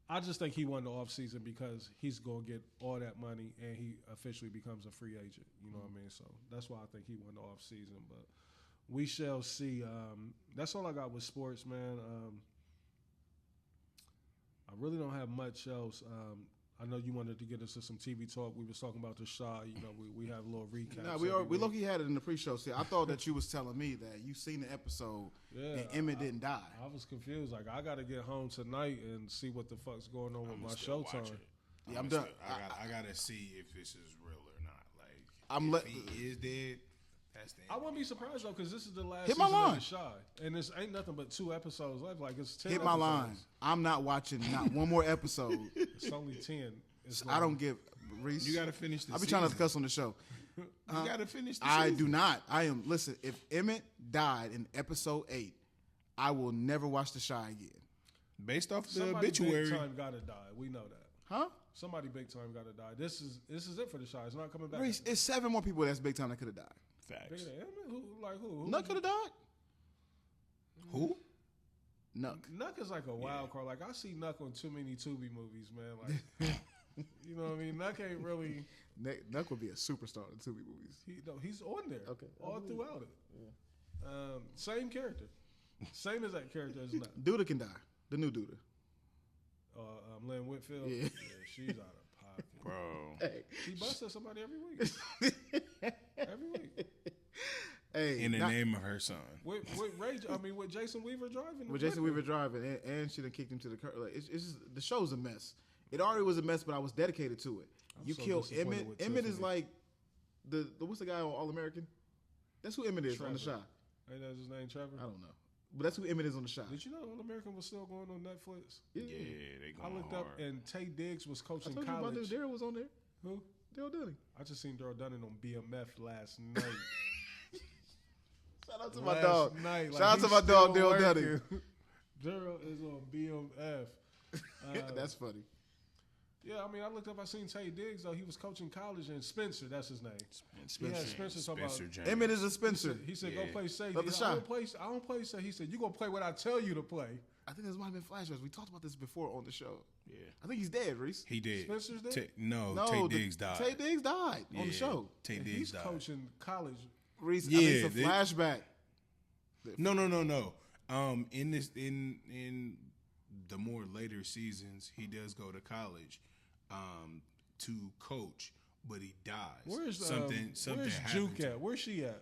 I just think he won the offseason because he's going to get all that money and he officially becomes a free agent. You know what I mean? So that's why I think he won the offseason. But we shall see. That's all I got with sports, man. I really don't have much else. I know you wanted to get into some TV talk. We was talking about the Shaw. You know, we have a little recap. No, we low-key had it in the pre-show. See, I thought that you was telling me that you seen the episode and Emmett didn't die. I was confused. Like, I got to get home tonight and see what the fuck's going on with my Showtime. Yeah, I'm done. I got to see if this is real or not. Like, if he is dead, that's the end. I wouldn't be surprised, though, because this is the last Hit season my line. of the Shy. And this ain't nothing but 2 episodes left. Like, it's 10 Hit my episodes. line. I'm not watching not one more episode. It's only 10. I don't give Reese. You got to finish the I be trying not to cuss on the show. You got to finish the I season. do not. Listen, if Emmett died in episode 8, I will never watch The Shy again. Based off the Somebody obituary. big time got to die. We know that. Huh? Somebody big time got to die. This is it for the Shy. It's not coming back. Reese, it's 7 more people that's big time that could have died. Facts. Bigger than Emmett? Who? Nuck could have died? Who? Nuck. Nuck is like a wild card. Like, I see Nuck on too many Tubi movies, man. Like, you know what I mean? Nuck ain't really. Nuck would be a superstar in Tubi movies. He's on there. Okay. All throughout it. Yeah. Same character. Same as that character as Nuck. Duda can die. The new Duda. Lynn Whitfield. Yeah. She's out of pocket. Bro. Hey, She busted somebody every week. Every week. hey, In the name of her son. With Jason Weaver driving. with Jason Weaver driving, and she done kicked him to the curb. Like, it's just the show's a mess. It already was a mess, but I was dedicated to it. You so kill disappointed Emmett. with Emmett is Tiffany. like the what's the guy on All American? That's who Emmett is on the Trevor. shot. Ain't that his name, Trevor? I don't know, but that's who Emmett is on the shot. Did you know All American was still going on Netflix? Yeah, they I going looked hard. up and Tay Diggs was I coaching told you about college. Daryl was on there. Who? Daryl Dunning. I just seen Daryl Dunning on BMF last night. Shout out to my dog. Night, Shout out to my dog, Daryl Dunning. Daryl is on BMF. That's funny. Yeah, I mean, I looked up. I seen Tay Diggs though. He was coaching college, and Spencer, that's his name. Spencer talking about- James. Emmett is a Spencer. He said, "Go play safety." Of the shot. I don't play safety. He said, "You gonna play what I tell you to play." I think this might have been flashbacks. We talked about this before on the show. Yeah. I think he's dead, Reese. He did. Spencer's dead? No, No, Tay the- Diggs died. Tay Diggs died on the show. Tay And Diggs he's died. coaching college. Reese, Yeah, I think it's a they- flashback. No. In the more later seasons, he does go to college to coach, but he dies. Where's something Where's happened Juke to at? Where's she at?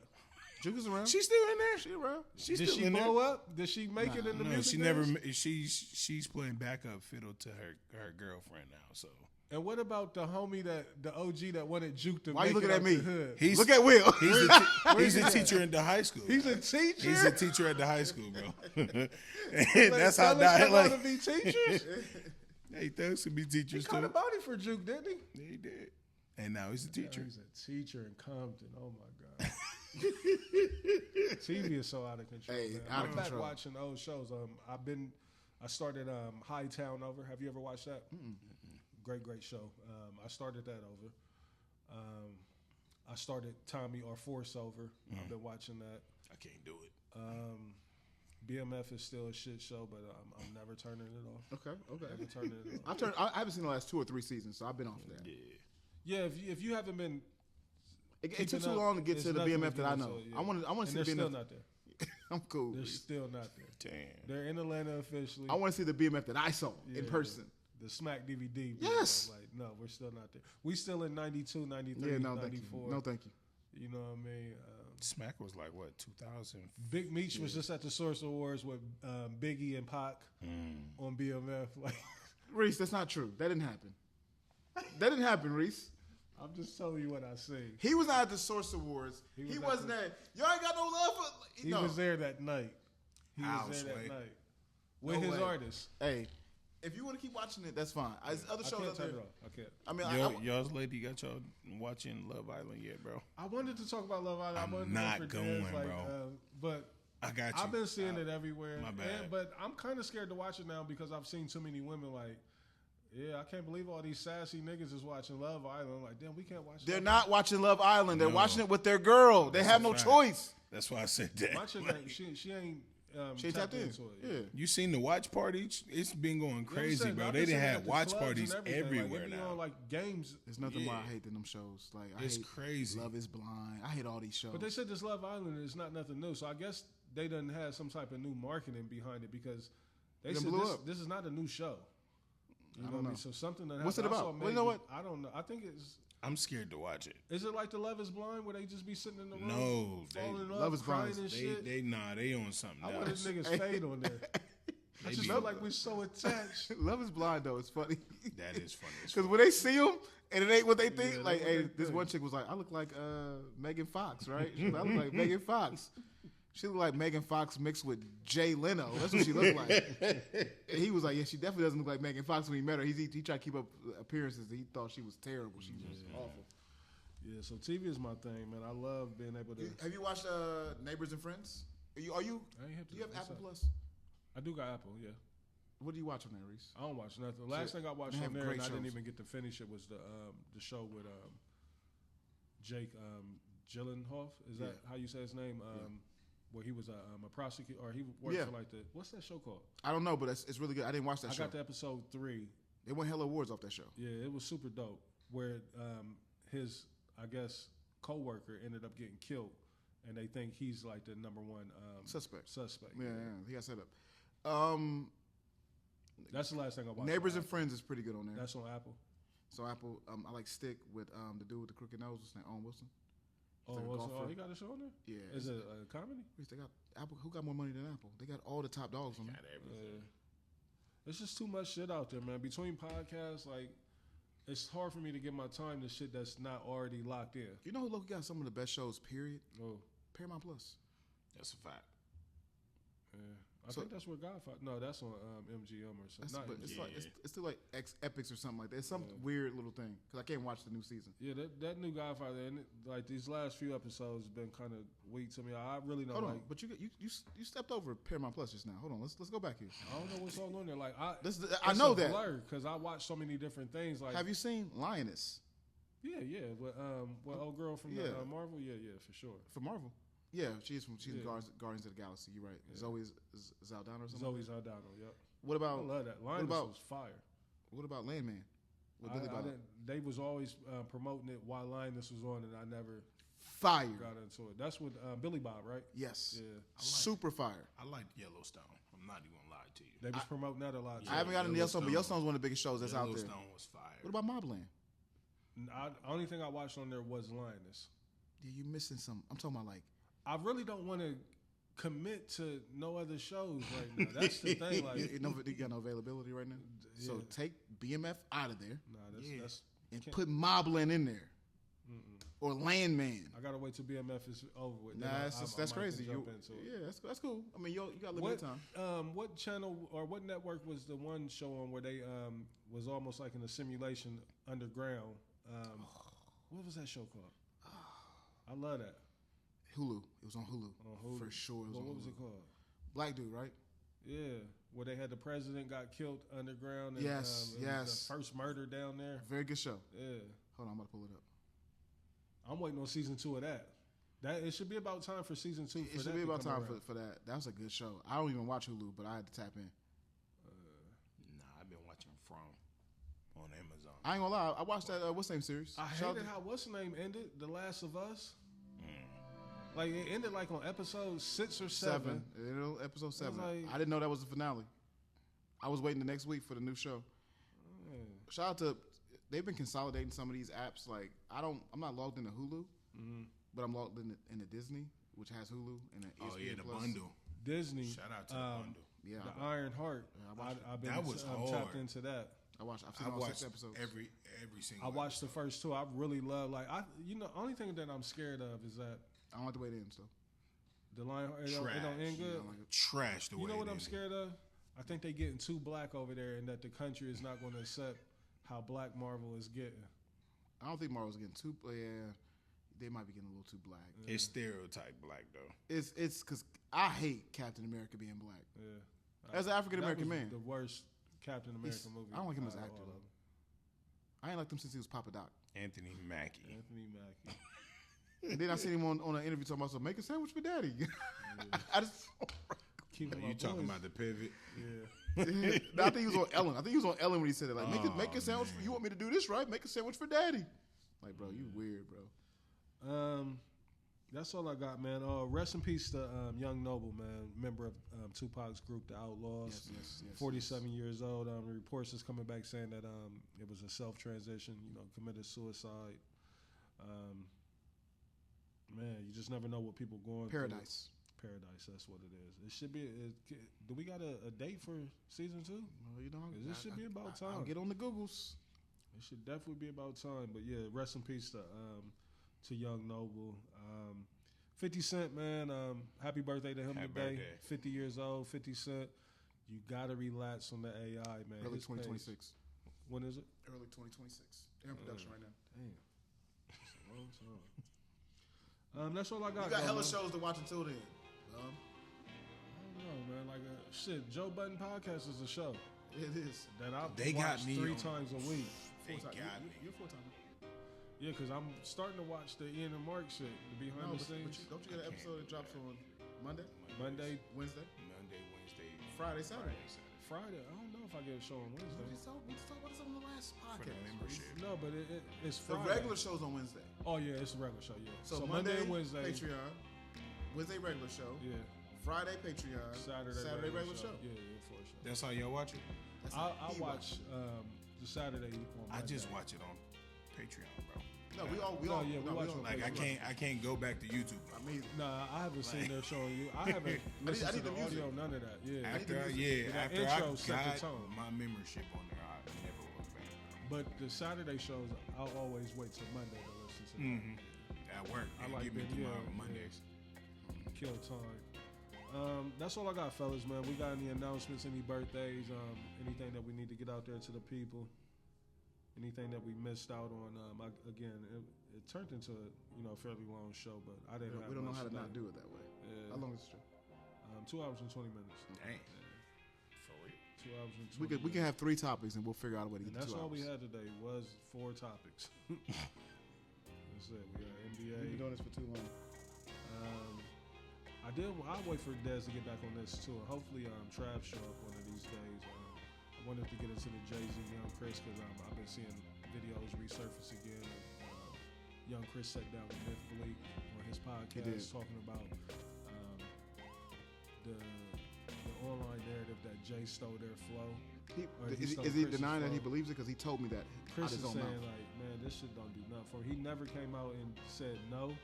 Juke is around. She's still in there. She around. She's Did still she in there. blow up? Did she make it in the No, music she never. business? She's playing backup fiddle to her girlfriend now. So And what about the homie the OG that wanted Juke to Why make you looking it at out me? the hood? Look at Will. he's a teacher at the high school. He's a teacher. He's a teacher at the high school, bro. Like, That's how fellas that come like. out to be teachers. Hey, thugs can be He teachers caught a too. body for Juke, didn't he? Yeah, he did, and now he's a teacher. He's a teacher in Compton. Oh my god. TV is so out of control. Hey, man. out of I'm back control. watching old shows. I started Hightown Over. Have you ever watched that? Great show. I started that over. I started Tommy or Force Over. I've been watching that. I can't do it. BMF is still a shit show, but I'm never turning it off. Okay. Never turning it off. I haven't seen the last 2 or 3 seasons, so I've been off that. Yeah. Yeah, if you haven't been, It took keeping too up, long to get it's to the nothing BMF that I do, know. so, yeah. I want to and see they're the still BMF. not there. I'm cool. They're Reese. still not there. Damn. They're in Atlanta officially. I want to see the BMF that I saw in Yeah. person. The Smack DVD. Yes. Like, no, we're still not there. We still in 92, 93, Yeah, no, thank you. 94. No, thank you. You know what I mean? Smack was like what 2000. Big Meech was just at the Source Awards with Biggie and Pac on BMF. Like, Reese, that's not true. That didn't happen. That didn't happen, Reese. I'm just telling you what I see. He was not at the Source Awards. He He was wasn't at there. Y'all ain't got no love for. He No. was there that night. He Ouch, was there that Sway. night with No his way. artists. Hey, if you want to keep watching it, that's fine. There's other I shows can't out there. turn it off. I can't. I mean, Y'all's lady got y'all watching Love Island yet, bro? I wanted to talk about Love Island. I'm I wanted not to go for going, dance, bro. But I got you. I've been seeing it everywhere. My bad. But I'm kind of scared to watch it now because I've seen too many women like, yeah, I can't believe all these sassy niggas is watching Love Island. Like, damn, we can't watch they're that. not watching Love Island. They're No. watching it with their girl. They have no fact. choice. That's why I said that. My chick, ain't- she ain't She ain't tapped tapped in. into it. Yeah. You seen the watch party? It's been going You know what I'm crazy, saying? bro. I've They been didn't seeing it have at the watch clubs and parties everything. everywhere like, they be now. on, like games. There's nothing more I Yeah. hate than them shows. Like I It's hate crazy. Love is Blind. I hate all these shows. But they said this Love Island is not nothing new. So I guess they done had some type of new marketing behind it because they It said blew this, up. this is not a new show. You know what I mean? So something that What's it happened. I about? saw Well, you know maybe- what? I don't know. I think it's. I'm scared to watch it. Is it like the Love is Blind where they just be sitting in the room? No, falling in love, Love is crying Blind. and shit? They on something I want else. this niggas fade on there. I They just be- feel like we're so attached. Love is Blind though. It's funny That is funny. as because fuck. when they see them and it ain't what they think. Yeah, like, that's what hey, they this think. one chick was like, I look like Megan Fox, right? She was like, I look like Megan Fox. She looked like Megan Fox mixed with Jay Leno. That's what she looked like. And he was like, yeah, she definitely doesn't look like Megan Fox when he met her. He tried to keep up appearances. He thought she was terrible. She was awful. Yeah, so TV is my thing, man. I love being able to. Have you watched Neighbors and Friends? Are you? I ain't hip to Do you have that. What's Apple up? Plus? I do got Apple, yeah. What do you watch on there, Reese? I don't watch nothing. The last thing I watched they on have there, great and I didn't shows. even get to finish it, was the show with Jake Gyllenhaal. Is that how you say his name? Where he was a prosecutor, or he worked Yeah. for like the what's that show called? I don't know, but it's really good. I didn't watch that I show. got to episode 3. They won hella awards off that show. Yeah, it was super dope. Where his, I guess, co-worker ended up getting killed, and they think he's like the number one Suspect. Suspect. Yeah, he got set up. That's the last thing I watched. Neighbors on and Apple. Friends is pretty good on there. That's on Apple. So Apple, I like Stick with the dude with the crooked nose. What's his name? Owen Wilson. Oh, like a golfer. he got a show on there? Yeah. Is it a comedy? They got Apple. Who got more money than Apple? They got all the top dogs on there. Got everything. It's just too much shit out there, man. Between podcasts, like, it's hard for me to give my time to shit that's not already locked in. You know who got some of the best shows? Period. Oh, Paramount Plus. That's a fact. yeah. I think that's where Godfather. No, that's on MGM or something. Not It's MGM. like it's still like Epics or something like that. It's some weird little thing because I can't watch the new season. Yeah, that new Godfather, and like these last few episodes been kind of weak to me. I really don't Hold like. on, but you stepped over Paramount Plus just now. Hold on, let's go back here. I don't know what's all on there. Like I know that because I watch so many different things. Like, have you seen Lioness? Yeah, with old girl from Marvel. Yeah, for sure. For Marvel? Yeah, she's in Guardians of the Galaxy. You're right. Yeah. Zoe Saldana or something. Zoe Saldana. Yep. What about? I love that. Linus was fire. What about Landman? With Billy Bob? They was always promoting it while Linus was on, and I never fire got into it. That's with Billy Bob, right? Yes. Yeah. Super fire. I like Yellowstone. I'm not even gonna lie to you. They was promoting that a lot. I haven't gotten Yellowstone, but Yellowstone's one of the biggest shows that's out there. Yellowstone was fire. What about Mobland? Only thing I watched on there was Linus. Yeah, you're missing some. I'm talking about like. I really don't want to commit to no other shows right now. That's the thing. Like, you got no availability right now. Yeah. So take BMF out of there. Nah, that's and put Mobland in there. Or Landman. I gotta wait till BMF is over with. Nah, that's crazy. Jump into it. Yeah, that's cool. I mean, you got limited time. What channel or what network was the one show on where they was almost like in a simulation underground? What was that show called? I love that. Hulu. It was on Hulu. For sure. What was it called? Black dude, right? Yeah, where they had the president got killed underground. And, yes. it was the first murder down there. Very good show. Yeah. Hold on, I'm about to pull it up. I'm waiting on season 2 of that. It should be about time for season 2. It should be about time for that. That was a good show. I don't even watch Hulu, but I had to tap in. I've been watching From on Amazon. I ain't gonna lie. I watched that what's the name series. I hated how what's the name ended. The Last of Us. Like it ended like on episode 6 or 7. Episode 7. Like, I didn't know that was the finale. I was waiting the next week for the new show. Shout out to. They've been consolidating some of these apps. Like I'm not logged into Hulu, but I'm logged in the Disney, which has Hulu and the ESPN the Plus. bundle. Disney. Shout out to the bundle. Yeah, the Iron Heart. I've been tapped into that. I've seen all 6 episodes. Every single. I watched the first 2. I really love only thing that I'm scared of is that I don't have to wait in. So the line it don't end good. Trash the way. You know what I'm scared of? I think they getting too black over there, and that the country is not going to accept how black Marvel is getting. I don't think Marvel's getting too. Yeah, they might be getting a little too black. It's stereotype black though. It's because I hate Captain America being black. Yeah, as an African American man, the worst Captain America movie. I don't like him as an actor though. I ain't liked him since he was Papa Doc. Anthony Mackie. And then I seen him on an interview talking about, so make a sandwich for daddy. Yeah. I just you talking about the pivot? Yeah. No, I think he was on Ellen. I think he was on Ellen when he said it. Like, make a sandwich. You want me to do this, right? Make a sandwich for daddy. Like, bro, you weird, bro. That's all I got, man. Rest in peace to Young Noble, man, member of Tupac's group, The Outlaws. Yes, 47 years old. Reports is coming back saying that it was a self-transition, committed suicide. Man, you just never know what people going Paradise. through. Paradise, that's what it is. It should be. Do we got a date for season 2? Well, This should be about time. I'll get on the Googles. It should definitely be about time. But yeah, rest in peace to Young Noble. 50 Cent, man. Happy birthday to him today. Birthday. 50 years old. 50 Cent. You gotta relax on the AI, man. Early His 2026. pace. When is it? Early 2026. They're in production right now. Damn. That's a long time. That's all I got. You got hella man. shows to watch until then. I don't know, man. Like shit, Joe Budden podcast is a show It is. that I They got watch me 3 on- times a week. They got me. You're full-time. Yeah, because I'm starting to watch the Ian and Mark shit, the behind the scenes. Don't you get an episode that drops on Monday, Monday, Wednesday, Monday, Wednesday, Friday, Saturday? Friday. I don't know if I get a show on We Wednesday. just talked about this on the last for the podcast. membership. No, but it's The Friday. regular show's on Wednesday. Oh yeah, it's a regular show. Yeah. So Monday, Monday, Wednesday, Patreon. Wednesday, regular show. Yeah. Friday, Patreon. Saturday regular show. Yeah, for sure. That's how y'all watch it. That's how I he watch the Saturday on I Monday. just watch it on Patreon, bro. No, we all we watch on Like I can't go back to YouTube. I mean, Nah, I haven't seen their show. I haven't listened I to need the the music. audio, none of that. Yeah. After That I intro set the got tone. my membership on there, I never looked back. But the Saturday shows, I'll always wait till Monday to listen to them. Mm-hmm. At work, I they like give me that, through yeah, my Mondays. Kill time. That's all I got, fellas, man. We got any announcements, any birthdays, anything that we need to get out there to the people, anything that we missed out on. It turned into a fairly long show, but I didn't. we don't know how to today. not do it that way. Yeah. How long is the show? 2 hours and 20 minutes. Dang. For real. 2 hours and 20 minutes. We can have 3 topics and we'll figure out a way to And get that's 2 hours. all we had today was 4 topics. That's it. We got NBA. We've been doing this for too long. I'll wait for Dez to get back on this too. Hopefully, Trav show up one of these days. I wanted to get into the Jay-Z Young Chris because I've been seeing videos resurface again. And, Young Chris sat down with Myth Bleak on his podcast talking about the online narrative that Jay stole their flow. Is he denying that he believes it? Because he told me that Chris out his is own saying mouth. like, man, this shit don't do nothing for him. He never came out and said no,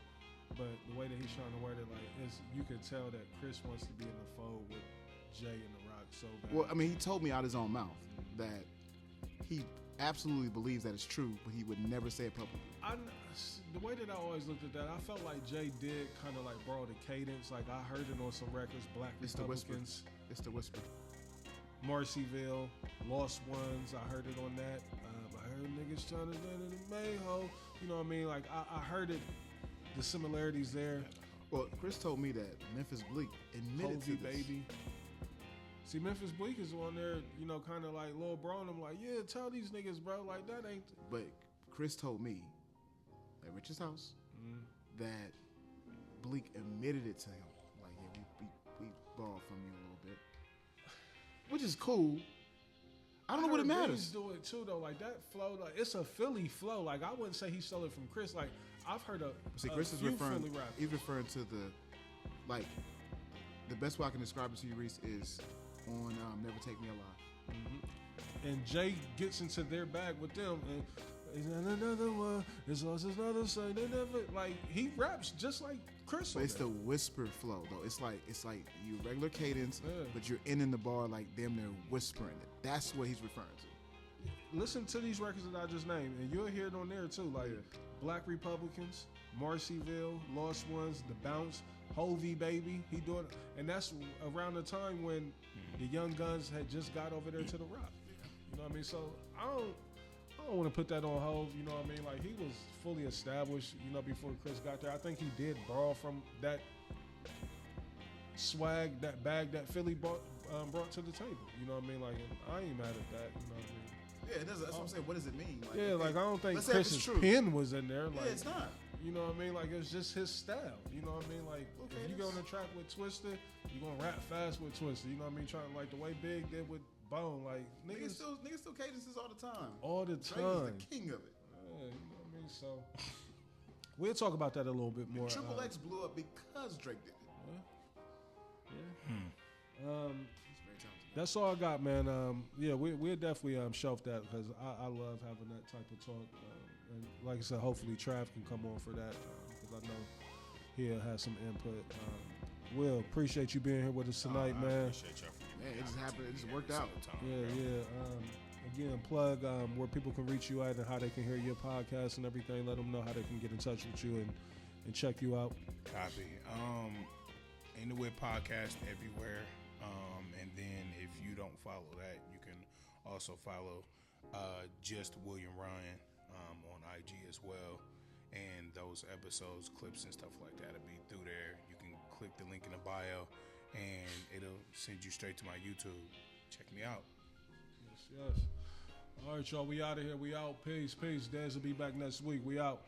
but the way that he's trying to word it, like, is you could tell that Chris wants to be in the fold with Jay and The Rock so bad. Well, I mean, he told me out his own mouth that he absolutely believes that it's true, but he would never say it publicly. The way that I always looked at that, I felt like Jay did kind of like borrow the cadence. Like I heard it on some records, Black It's the whisper. Republicans, It's the whisper. Marcyville, Lost Ones. I heard it on that. I heard niggas trying to get in the Mayho. You know what I mean? Like I heard it. The similarities there. Well, Chris told me that Memphis Bleak admitted to Hovey, this. baby. See, Memphis Bleak is on there, kind of like Lil Bro, and I'm like, yeah, tell these niggas, bro, like that ain't. But Chris told me at Rich's house that Bleak admitted it to him. Like, yeah, we borrowed from you a little bit, which is cool. I don't know what it matters. Do it too though, like that flow, like it's a Philly flow. Like I wouldn't say he stole it from Chris. Like I've heard Chris is few referring. Philly rappers. He's referring to the best way I can describe it to you, Reese, is on "Never Take Me Alive." And Jay gets into their bag with them, and is another one? There's also another song. They never like he raps just like Chris. But it's the whisper flow though. It's like you regular cadence, Yeah. but you're in the bar like them. They're whispering it. That's what he's referring to. Listen to these records that I just named, and you'll hear it on there too. Like Black Republicans, Marcyville, Lost Ones, The Bounce, Hovey, baby. He doing, and that's around the time when the Young Guns had just got over there to the Rock. You know what I mean? So I don't want to put that on Hov. You know what I mean? Like he was fully established. Before Chris got there, I think he did borrow from that swag, that bag that Philly brought to the table. You know what I mean? Like I ain't mad at that. You know what I mean? Yeah, that's what I'm saying. What does it mean? Like, Yeah, like I don't think let's say if it's Chris's true. pen was in there. Like Yeah, it's not. You know what I mean? Like it's just his style. You know what I mean? Like Okay, if you go on the track with Twister, you gonna rap fast with Twister. You know what I mean? Trying like the way Big did with Bone. Like Niggas niggas still cadences all the time. all the Drake time. is the king of it. Yeah, you know what I mean? So we'll talk about that a little bit more. Triple X blew up because Drake did it. Yeah. He's very talented. That's all I got, man. We'll definitely shelf that because I love having that type of talk. And like I said, hopefully Trav can come on for that because I know he'll have some input. Will, appreciate you being here with us tonight, I man. appreciate y'all for giving Man, me it just the happened. It just opportunity worked every out. single time, Yeah, bro. yeah. Again, plug where people can reach you at and how they can hear your podcast and everything. Let them know how they can get in touch with you and check you out. Copy. In the Whip podcast everywhere. And then if you don't follow that, you can also follow just William Ryan on IG as well. And those episodes, clips, and stuff like that will be through there. You can click the link in the bio, and it'll send you straight to my YouTube. Check me out. Yes. All right, y'all. We out of here. We out. Peace. Dez will be back next week. We out.